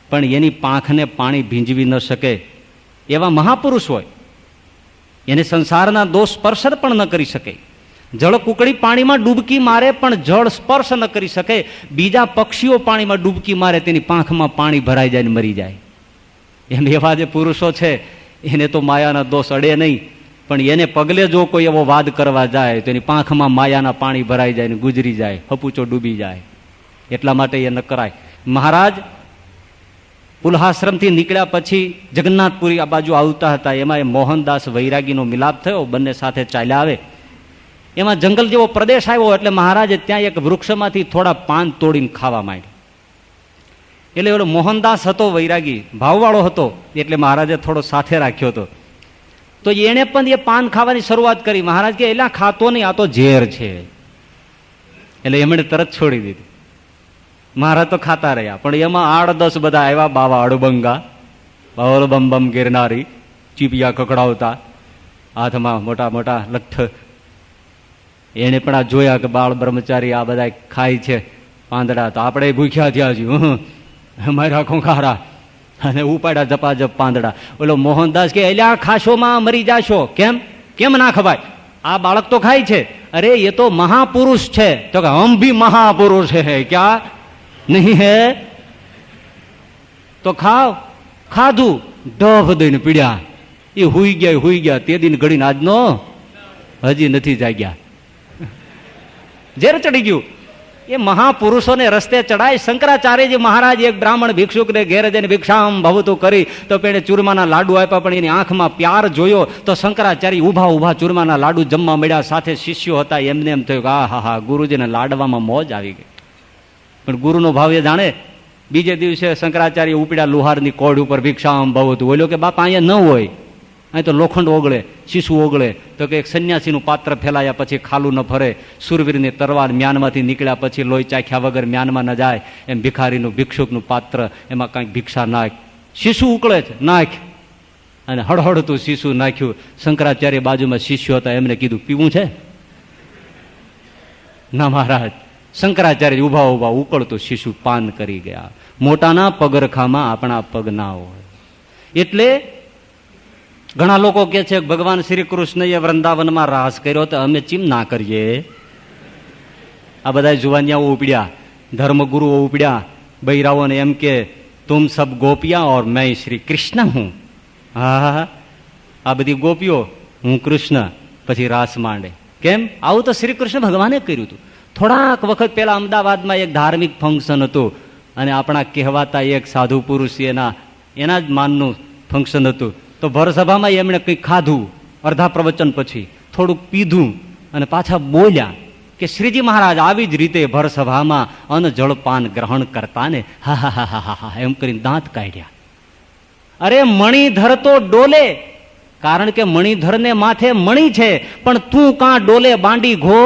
પણ એની પાંખને પાણી ભીંજવી ન શકે એવા મહાપુરુષ હોય. એને સંસારના દોષ સ્પર્શ પણ ન કરી શકે. જળ કુકડી પાણીમાં ડૂબકી મારે પણ જળ સ્પર્શ ન કરી શકે. બીજા પક્ષીઓ પાણીમાં ડૂબકી મારે તેની પાંખમાં પાણી ભરાઈ જાય ને મરી જાય. એમ એવા જે પુરુષો છે એને તો માયાના દોષ અડે નહીં, પણ એને પગલે જો કોઈ એવો વાદ કરવા જાય તો એની પાંખમાં માયાના પાણી ભરાઈ જાય ને ગુજરી જાય, હપુચો ડૂબી જાય. એટલા માટે એ ન કરાય. મહારાજ પુલહાશ્રમથી નીકળ્યા પછી જગન્નાથપુરી આ બાજુ આવતા હતા. એમાં એ મોહનદાસ વૈરાગીનો મિલાપ થયો, બંને સાથે ચાલ્યા આવે. એમાં જંગલ જેવો પ્રદેશ આવ્યો એટલે મહારાજે ત્યાં એક વૃક્ષમાંથી થોડા પાન તોડીને ખાવા માંડ્યા. એટલે એલો મોહનદાસ હતો વૈરાગી, ભાવવાળો હતો, એટલે મહારાજે થોડો સાથે રાખ્યો હતો. તો એને પણ એ પાન ખાવાની શરૂઆત કરી. મહારાજ કે એલા ખાતો નહીં, આ તો ઝેર છે. એટલે એમણે તરત છોડી દીધી. મહારાજ તો ખાતા રહ્યા, પણ એમાં 8-10 બધા આવ્યા બાવા અડબંગા, બાવલ બમ બમ ગિરનારી, ચીપિયા કકડાવતા, હાથમાં મોટા મોટા લઠ્ઠ. એને પણ આ જોયા કે બાળ બ્રહ્મચારી આ બધા ખાય છે પાંદડા, તો આપણે ભૂખ્યા થયા છીએ, મારા ખોખારા, અને ઉપાડ્યા જપાજપ પાંદડા. ઓલો મોહનદાસ કે એલ્યા ખાશો માં મરી જાશો. કેમ કેમ ના ખવાય? આ બાળક તો ખાય છે. અરે એ તો મહાપુરુષ છે. તો કે હમ ભી મહાપુરુષ હે ક્યા નહીં હે? તો ખાવ. ખાધું, ઢબ દઈને પીડ્યા. એ હુઈ ગયા. તે દિન ઘડીને આજનો હજી નથી જાગ્યા. ઝેર ચડી ગયું. એ મહાપુરુષોને રસ્તે ચડાય. શંકરાચાર્યજી મહારાજ એક બ્રાહ્મણ ભિક્ષુકને ઘેર જઈને ભિક્ષામ ભવતું કરી તો પેણે ચૂરમાના લાડુ આપ્યા, પણ એની આંખમાં પ્યાર જોયો તો શંકરાચાર્ય ઉભા ચૂરમાના લાડુ જમવા મળ્યા. સાથે શિષ્યો હતા. એમને એમ થયું કે હા ગુરુજીને લાડવામાં મોજ આવી ગઈ. પણ ગુરુનો ભાવ એ જાણે. બીજે દિવસે શંકરાચાર્ય ઉપડ્યા લુહારની કોડ ઉપર ભિક્ષામ ભવતું. બોલ્યો કે બાપા અહીંયા ન હોય, અહીં તો લોખંડ ઓગળે, શીશુ ઓગળે. તો કે એક સંન્યાસીનું પાત્ર ફેલાયા પછી ખાલું ન ફરે, સુરવીરની તરવાર મ્યાનમાંથી નીકળ્યા પછી લોહી ચાખ્યા વગર મ્યાનમાં ન જાય, એમ ભિખારીનું ભિક્ષુકનું પાત્ર, એમાં કાંઈક ભિક્ષા નાખ. શીશુ ઉકળે છે, નાખ. અને હળહળતું શીશુ નાખ્યું. શંકરાચાર્ય બાજુમાં શિષ્યો હતા, એમને કીધું પીવું છે? ના મહારાજ. શંકરાચાર્ય ઉભા ઉકળતું શીશુ પાન કરી ગયા. મોટાના પગરખામાં આપણા પગ ના હોય. એટલે ઘણા લોકો કે છે ભગવાન શ્રી કૃષ્ણએ વૃંદાવનમાં રાસ કર્યો, તો અમે ચીમ ના કરીએ? આ બધા જુવાનિયાઓ ઉપડ્યા, ધર્મગુરુઓ ઉપડ્યા, બૈરાઓને એમ કે તુમ સબ ગોપિયા ઓર મેં શ્રી કૃષ્ણ હું. હા, આ બધી ગોપીઓ, હું કૃષ્ણ. પછી રાસ માંડે. કેમ? આવું તો શ્રી કૃષ્ણ ભગવાને કર્યું હતું. થોડાક વખત પહેલા અમદાવાદમાં એક ધાર્મિક ફંક્શન હતું, અને આપણા કહેવાતા એક સાધુ પુરુષ એના જ માનનું ફંક્શન હતું. તો ભરસભામાં એમણે કંઈક ખાધું, અડધા પ્રવચન પછી થોડુંક પીધું, અને પાછા બોલ્યા કે શ્રીજી મહારાજ આવી જ રીતે ભરસભામાં અન્ન જળપાન ગ્રહણ કરતા ને, હા એમ કરીને દાંત કાઢ્યા. અરે મણિધર તો ડોલે, કારણ કે મણિધરને માથે મણી છે, પણ તું કાં ડોલે બાંડી ઘો?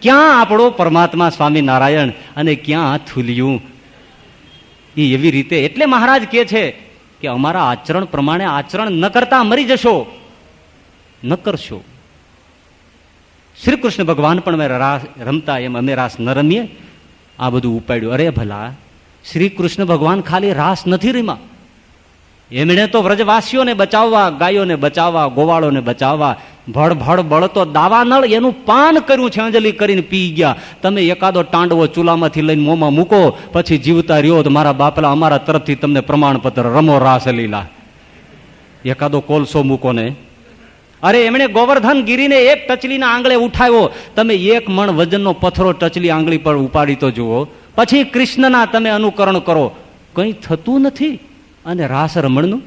ક્યાં આપણો પરમાત્મા સ્વામિનારાયણ અને ક્યાં થુલિયું? એ એવી રીતે. એટલે મહારાજ કહે છે કે અમારા આચરણ પ્રમાણે આચરણ ન કરતા મરી જશો, ન કરશો. શ્રી કૃષ્ણ ભગવાન પણ અમે રાસ રમતા, એમ અમે રાસ ન રમીએ? આ બધું ઉપાડ્યું. અરે ભલા, શ્રી કૃષ્ણ ભગવાન ખાલી રાસ નથી રમ્યા, એમણે તો વ્રજવાસીઓને બચાવવા, ગાયોને બચાવવા, ગોવાળોને બચાવવા ભડ બળતો દાવા નળ એનું પાન કર્યું છે, અંજલિ કરીને પી ગયા. તમે એકાદો ટાંડવો ચૂલામાંથી લઈને મોંમાં મૂકો, પછી જીવતા રહ્યો તો મારા બાપલા અમારા તરફથી તમને પ્રમાણપત્ર, રમો રાસ લીલા. એકાદો કોલસો મૂકો ને. અરે એમણે ગોવર્ધન ગીરીને એક ટચલીના આંગળે ઉઠાવ્યો. તમે 1 મણ વજનનો પથ્થરો ટચલી આંગળી પર ઉપાડી તો જુઓ. પછી કૃષ્ણના તમે અનુકરણ કરો, કંઈ થતું નથી. અને રાસ રમણનું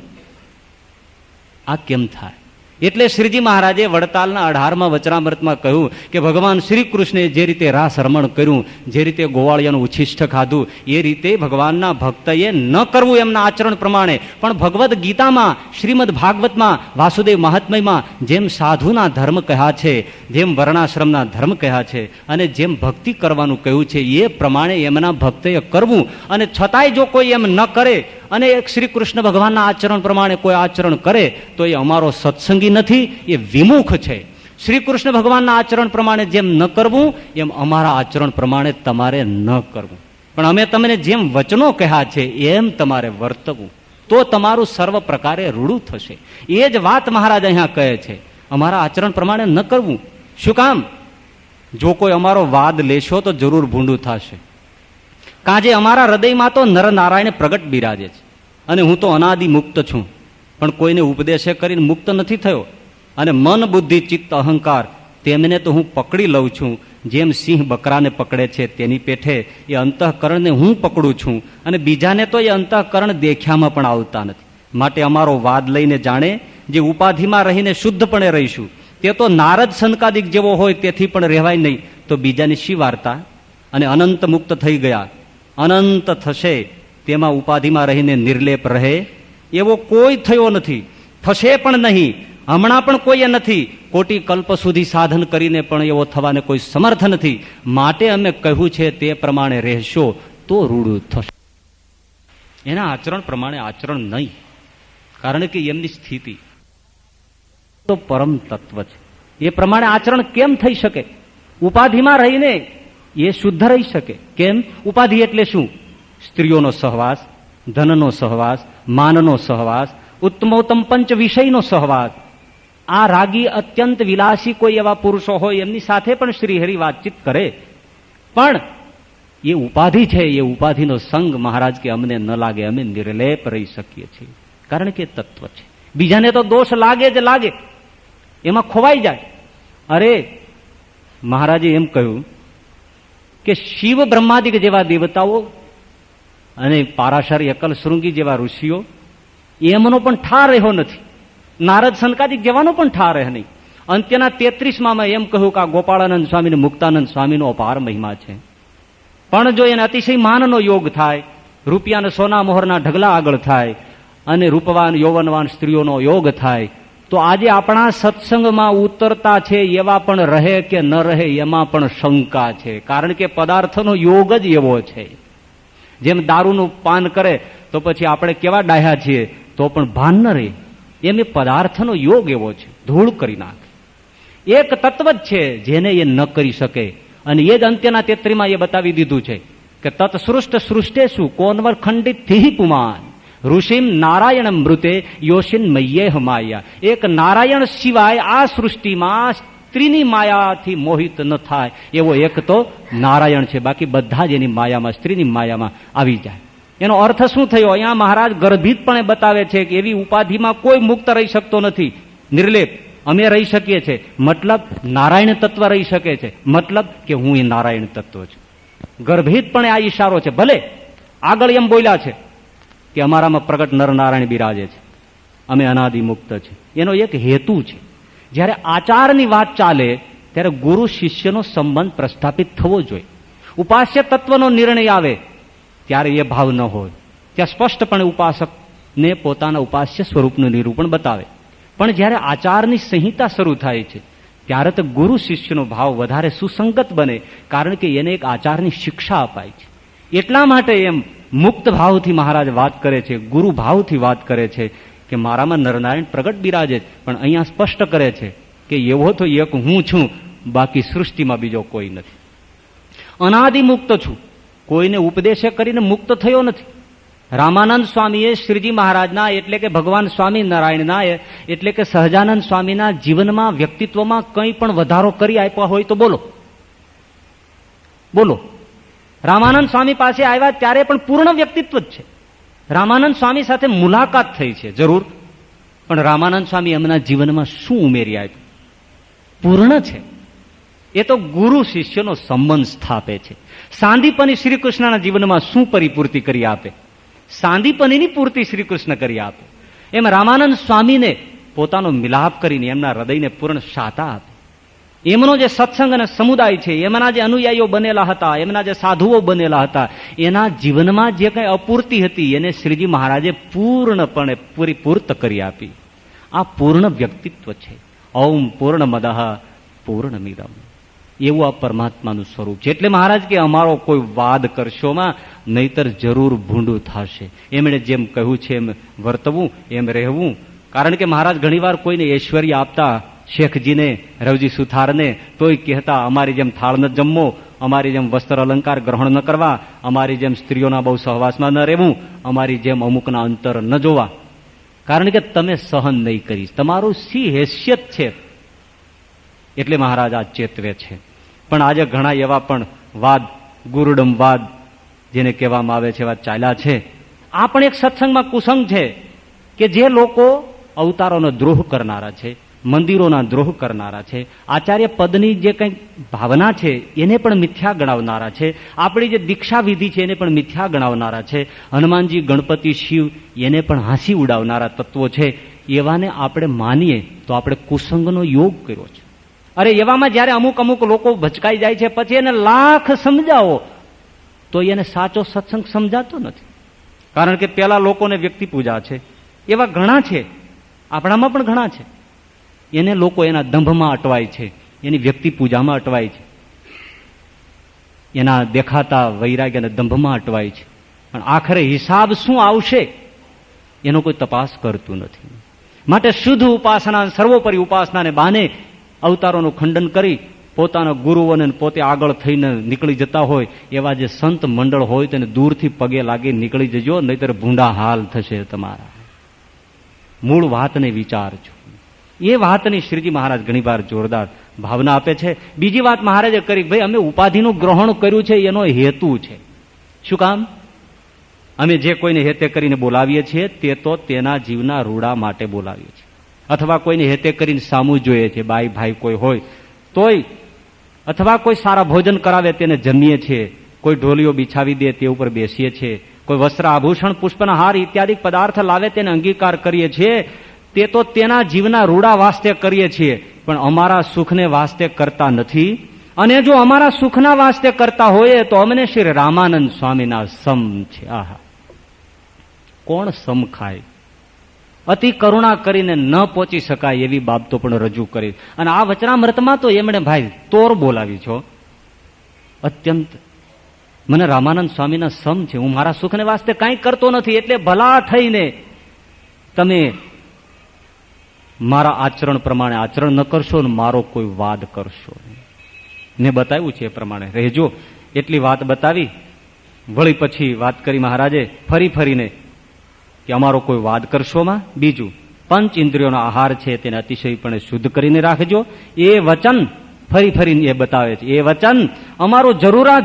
આ કેમ થાય? એટલે શ્રીજી મહારાજે વડતાલના 18મા વચનામૃતમાં કહ્યું કે ભગવાન શ્રી કૃષ્ણે જે રીતે રાસ રમણ કર્યું, જે રીતે ગોવાળિયાનું ઉચ્છિષ્ટ ખાધું, એ રીતે ભગવાનના ભક્તએ ન કરવું એમના આચરણ પ્રમાણે. પણ ભગવદ્ ગીતામાં, શ્રીમદ ભાગવતમાં, વાસુદેવ મહાત્મ્યમાં જેમ સાધુના ધર્મ કહ્યા છે, જેમ વર્ણાશ્રમના ધર્મ કહ્યા છે, અને જેમ ભક્તિ કરવાનું કહ્યું છે, એ પ્રમાણે એમના ભક્તએ કરવું. અને છતાંય જો કોઈ એમ ન કરે અને એક શ્રી કૃષ્ણ ભગવાનના આચરણ પ્રમાણે કોઈ આચરણ કરે, તો એ અમારો સત્સંગી નથી, એ વિમુખ છે. શ્રી કૃષ્ણ ભગવાનના આચરણ પ્રમાણે જેમ ન કરવું, એમ અમારા આચરણ પ્રમાણે તમારે ન કરવું. પણ અમે તમને જેમ વચનો કહ્યા છે એમ તમારે વર્તવું, તો તમારું સર્વ પ્રકારે રૂડું થશે. એ જ વાત મહારાજ અહીંયા કહે છે, અમારા આચરણ પ્રમાણે ન કરવું. શું કામ? જો કોઈ અમારો વાદ લેશો તો જરૂર ભૂંડું થશે. કાજે અમારા હૃદયમાં તો નરનારાયણ પ્રગટ બિરાજે છે, અને હું તો અનાદિ મુક્ત છું, પણ કોઈને ઉપદેશે કરીને મુક્ત નથી થયો. અને મન, બુદ્ધિ, ચિત્ત, અહંકાર તેમને તો હું પકડી લઉં છું, જેમ સિંહ બકરાને પકડે છે તેની પેઠે એ અંતઃકરણને હું પકડું છું, અને બીજાને તો એ અંતઃકરણ દેખ્યામાં પણ આવતા નથી. માટે અમારો વાદ લઈને જાણે જે ઉપાધિમાં રહીને શુદ્ધપણે રહીશું, તે તો નારદ સંકાદિક જેવો હોય તેથી પણ રહેવાય નહીં. તો બીજાની શી વાર્તા? અને અનંત મુક્ત થઈ ગયા, અનંત થશે તેમાં ઉપાધિમાં રહીને નિર્લેપ રહે એવો કોઈ થયો નથી, થશે પણ નહીં, હમણાં પણ કોઈએ નથી, કોટી કલ્પ સુધી સાધન કરીને પણ એવો થવાને કોઈ સમર્થ નથી. માટે અમે કહ્યું છે તે પ્રમાણે રહેશો તો રૂડું થશે. એના આચરણ પ્રમાણે આચરણ નહીં, કારણ કે એમની સ્થિતિ તો પરમ તત્વ છે. એ પ્રમાણે આચરણ કેમ થઈ શકે? ઉપાધિમાં રહીને એ શુદ્ધ રહી શકે. કેમ? ઉપાધિ એટલે શું? સ્ત્રીઓનો સહવાસ, ધનનો સહવાસ, માનનો સહવાસ, ઉત્તમોત્તમ પંચ વિષયનો સહવાસ. આ રાગી અત્યંત વિલાસી કોઈ એવા પુરુષો હોય એમની સાથે પણ શ્રીહરિ વાતચીત કરે, પણ એ ઉપાધિ છે, એ ઉપાધિનો સંગ મહારાજ કે અમને ન લાગે, અમે નિર્લેપ રહી શકીએ છીએ, કારણ કે તત્વ છે. બીજાને તો દોષ લાગે જ લાગે, એમાં ખોવાઈ જાય. અરે મહારાજે એમ કહ્યું કે શિવ બ્રહ્માદિક જેવા દેવતાઓ અને પારાશર એકલ શૃંગી જેવા ઋષિઓ એમનો પણ ઠાર રહ્યો નથી, નારદ સનકાદિક જેવાનો પણ ઠાર રહે નહીં. અંત્યના 33માં એમ કહ્યું કે આ ગોપાળાનંદ સ્વામી, મુક્તાનંદ સ્વામીનો અપાર મહિમા છે. પણ જો એને અતિશય માનનો યોગ થાય, રૂપિયાના સોના મોહરના ઢગલા આગળ થાય અને રૂપવાન યૌવનવાન સ્ત્રીઓનો યોગ થાય, તો આજે આપણા સત્સંગમાં ઉતરતા છે એવા પણ રહે કે ન રહે એમાં પણ શંકા છે. કારણ કે પદાર્થનો યોગ જ એવો છે. જેમ દારૂનું પાન કરે તો પછી આપણે કેવા ડાહ્યા છીએ તો પણ ભાન ન રહે, એમ એ પદાર્થનો યોગ એવો છે, ધૂળ કરી નાખે. એક તત્વ જ છે જેને એ ન કરી શકે, અને એ જ અંત્યના 33માં એ બતાવી દીધું છે કે તત્સૃષ્ટ સૃષ્ટેષુ કોન્વર ખંડિત થી પુમાન ઋષિમ નારાયણ મૃતે યોશિન મય્યેહ માયા. એક નારાયણ સિવાય આ સૃષ્ટિમાં સ્ત્રીની માયાથી મોહિત ન થાય એવો એક તો નારાયણ છે, બાકી બધા જ એની માયામાં, સ્ત્રીની માયામાં આવી જાય. એનો અર્થ શું થયો? અહીંયા મહારાજ ગર્ભિતપણે બતાવે છે કે એવી ઉપાધિમાં કોઈ મુક્ત રહી શકતો નથી, નિર્લેપ અમે રહી શકીએ છીએ. મતલબ નારાયણ તત્વ રહી શકે છે, મતલબ કે હું એ નારાયણ તત્વ છું. ગર્ભિતપણે આ ઈશારો છે. ભલે આગળ એમ બોલ્યા છે કે અમારામાં પ્રગટ નરનારાયણ બિરાજે છે, અમે અનાદિ મુક્ત છે. એનો એક હેતુ છે. જ્યારે આચારની વાત ચાલે ત્યારે ગુરુ શિષ્યનો સંબંધ પ્રસ્થાપિત થવો જોઈએ. ઉપાસ્ય તત્વનો નિર્ણય આવે ત્યારે એ ભાવ ન હોય. ત્યાં સ્પષ્ટપણે ઉપાસકને પોતાના ઉપાસ્ય સ્વરૂપનું નિરૂપણ બતાવે. પણ જ્યારે આચારની સંહિતા શરૂ થાય છે ત્યારે તો ગુરુ શિષ્યનો ભાવ વધારે સુસંગત બને, કારણ કે એને એક આચારની શિક્ષા અપાય છે. એટલા માટે એમ મુક્ત ભાવથી મહારાજ વાત કરે છે, ગુરુ ભાવથી વાત કરે છે કે મારામાં નરનારાયણ પ્રગટ બિરાજે. પણ અહીંયા સ્પષ્ટ કરે છે કે એવો તો એક હું છું, બાકી સૃષ્ટિમાં બીજો કોઈ નથી. અનાદિ મુક્ત છું, કોઈને ઉપદેશે કરીને મુક્ત થયો નથી. રામાનંદ સ્વામીએ શ્રીજી મહારાજના એટલે કે ભગવાન સ્વામિનારાયણના એટલે કે સહજાનંદ સ્વામીના જીવનમાં, વ્યક્તિત્વમાં કંઈ પણ વધારો કરી આપ્યા હોય તો બોલો બોલો. રામાનંદ સ્વામી પાસે આવ્યા ત્યારે પણ પૂર્ણ વ્યક્તિત્વ જ છે. રામાનંદ સ્વામી સાથે મુલાકાત થઈ છે જરૂર, પણ રામાનંદ સ્વામી એમના જીવનમાં શું ઉમેરી આપ્યું? પૂર્ણ છે. એ તો ગુરુ શિષ્યનો સંબંધ સ્થાપે છે. સાંદીપની શ્રી કૃષ્ણના જીવનમાં શું પરિપૂર્તિ કરી આપે? સાંદીપનીની પૂર્તિ શ્રી કૃષ્ણ કરી આપે. એમ રામાનંદ સ્વામીને પોતાનો મિલાપ કરીને એમના હૃદયને પૂર્ણ શાતા આપે. એમનો જે સત્સંગ અને સમુદાય છે, એમના જે અનુયાયીઓ બનેલા હતા, એમના જે સાધુઓ બનેલા હતા, એના જીવનમાં જે કંઈ અપૂર્તિ હતી એને શ્રીજી મહારાજે પૂર્ણપણે પરિપૂર્ત કરી આપી. આ પૂર્ણ વ્યક્તિત્વ છે. ઓમ પૂર્ણમદઃ પૂર્ણમિદમ, એવું આ પરમાત્માનું સ્વરૂપ છે. એટલે મહારાજ કે અમારો કોઈ વાદ કરશોમાં, નહીતર જરૂર ભૂંડું થશે. એમણે જેમ કહ્યું છે એમ વર્તવું, એમ રહેવું. કારણ કે મહારાજ ઘણીવાર કોઈને ઐશ્વર્ય આપતા, શેખજીને, રવજી સુથારને, તોય કહેતા અમારી જેમ થાળ ન જમવો, અમારી જેમ વસ્ત્ર અલંકાર ગ્રહણ ન કરવા, અમારી જેમ સ્ત્રીઓના બહુ સહવાસમાં ન રહેવું, અમારી જેમ અમુકના અંતર ન જોવા, કારણ કે તમે સહન નહીં કરીશ, તમારું સી હેસિયત છે. એટલે મહારાજ આ ચેતવે છે. પણ આજે ઘણા એવા પણ વાદ, ગુરુડમ વાદ જેને કહેવામાં આવે છે, એવા ચાલ્યા છે. આ પણ એક સત્સંગમાં કુસંગ છે કે જે લોકો અવતારોનો દ્રોહ કરનારા છે, મંદિરોના દ્રોહ કરનારા છે, આચાર્ય પદની જે કંઈક ભાવના છે એને પણ મિથ્યા ગણાવનારા છે, આપણી જે દીક્ષા વિધિ છે એને પણ મિથ્યા ગણાવનારા છે, હનુમાનજી, ગણપતિ, શિવ એને પણ હાંસી ઉડાવનારા તત્વો છે. એવાને આપણે માનીએ તો આપણે કુસંગનો યોગ કર્યો છે. અરે એવામાં જયારે અમુક અમુક લોકો ભચકાઈ જાય છે, પછી એને લાખ સમજાવો તો એને સાચો સત્સંગ સમજાતો નથી. કારણ કે પેલા લોકોને વ્યક્તિ પૂજા છે, એવા ઘણા છે, આપણામાં પણ ઘણા છે. એને લોકો એના દંભમાં અટવાય છે, એની વ્યક્તિ પૂજામાં અટવાય છે, એના દેખાતા વૈરાગ્ય અને દંભમાં અટવાય છે. પણ આખરે હિસાબ શું આવશે એનો કોઈ તપાસ કરતું નથી. માટે શુદ્ધ ઉપાસના, સર્વોપરી ઉપાસનાને બાને અવતારોનું ખંડન કરી પોતાના ગુરુઓને પોતે આગળ થઈને નીકળી જતા હોય એવા જે સંત મંડળ હોય તેને દૂરથી પગે લાગી નીકળી જજો, નહીતર ભૂંડા હાલ થશે તમારા. મૂળ વાતને વિચારજો. એ વાતની શ્રીજી મહારાજ ઘણીવાર જોરદાર ભાવના આપે છે. બીજી વાત મહારાજે કરી, ભાઈ અમે ઉપાધિનું ગ્રહણ કર્યું છે એનો હેતુ છે. શું કામ? અમે જે કોઈને હેતે કરીને બોલાવીએ છીએ તે તો તેના જીવના રૂડા માટે બોલાવીએ છીએ, અથવા કોઈને હેતે કરીને સામું જોઈએ છે, બાઈ ભાઈ કોઈ હોય તોય, અથવા કોઈ સારા ભોજન કરાવે તેને જમીએ છીએ, કોઈ ઢોલીઓ બિછાવી દે તે ઉપર બેસીએ છીએ, કોઈ વસ્ત્ર આભૂષણ પુષ્પના હાર ઇત્યાદિ પદાર્થ લાવે તેને અંગીકાર કરીએ છીએ. તે તો તેના જીવના રૂડા વાસ્તે કરીએ છીએ, પણ અમારા સુખને વાસ્તે કરતા નથી. અને જો અમારા સુખના વાસ્તે કરતા હોઈએ તો અમને શ્રી રામાનંદ સ્વામીના સમ છે. આહા, કોણ સમ ખાય? અતિ કરુણા કરીને ન પહોંચી શકાય એવી બાબતો પણ રજૂ કરી. અને આ વચનામૃતમાં તો એમણે ભાઈ તોર બોલાવી છો. અત્યંત મને રામાનંદ સ્વામીના સમ છે, હું મારા સુખને વાસ્તે કાંઈ કરતો નથી, એટલે ભલા થઈને તમે મારા આચરણ પ્રમાણે આચરણ ન કરશો ને મારો કોઈ વાદ કરશો. ને બતાવ્યું છે એ પ્રમાણે રહેજો. એટલી વાત બતાવી. વળી પછી વાત કરી મહારાજે ફરી ફરીને કે અમારો કોઈ વાદ કરશોમાં. બીજું, પંચ ઇન્દ્રિયોનો આહાર છે તેને અતિશયપણે શુદ્ધ કરીને રાખજો. એ વચન ફરી ફરીને એ બતાવે છે. એ વચન અમારું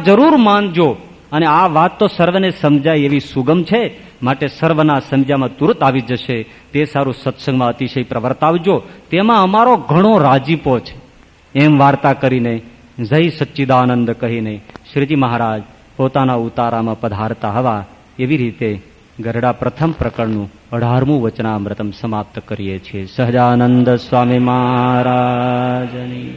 જરૂર માનજો. અને આ વાત તો સર્વને સમજાય એવી સુગમ છે, માટે સર્વના સમજામાં તુરત આવી જશે. તે સારું સત્સંગમાં અતિશય પ્રવર્તાવજો, તેમાં અમારો ઘણો રાજીપો છે. એમ વાર્તા કરીને જય સચ્ચિદાનંદ કહીને શ્રીજી મહારાજ પોતાના ઉતારામાં પધારતા હવા એવી રીતે ગરડા પ્રથમ પ્રકરણનું 18મું વચનામૃતમ સમાપ્ત કરીએ છીએ. સહજાનંદ સ્વામી મહારાજની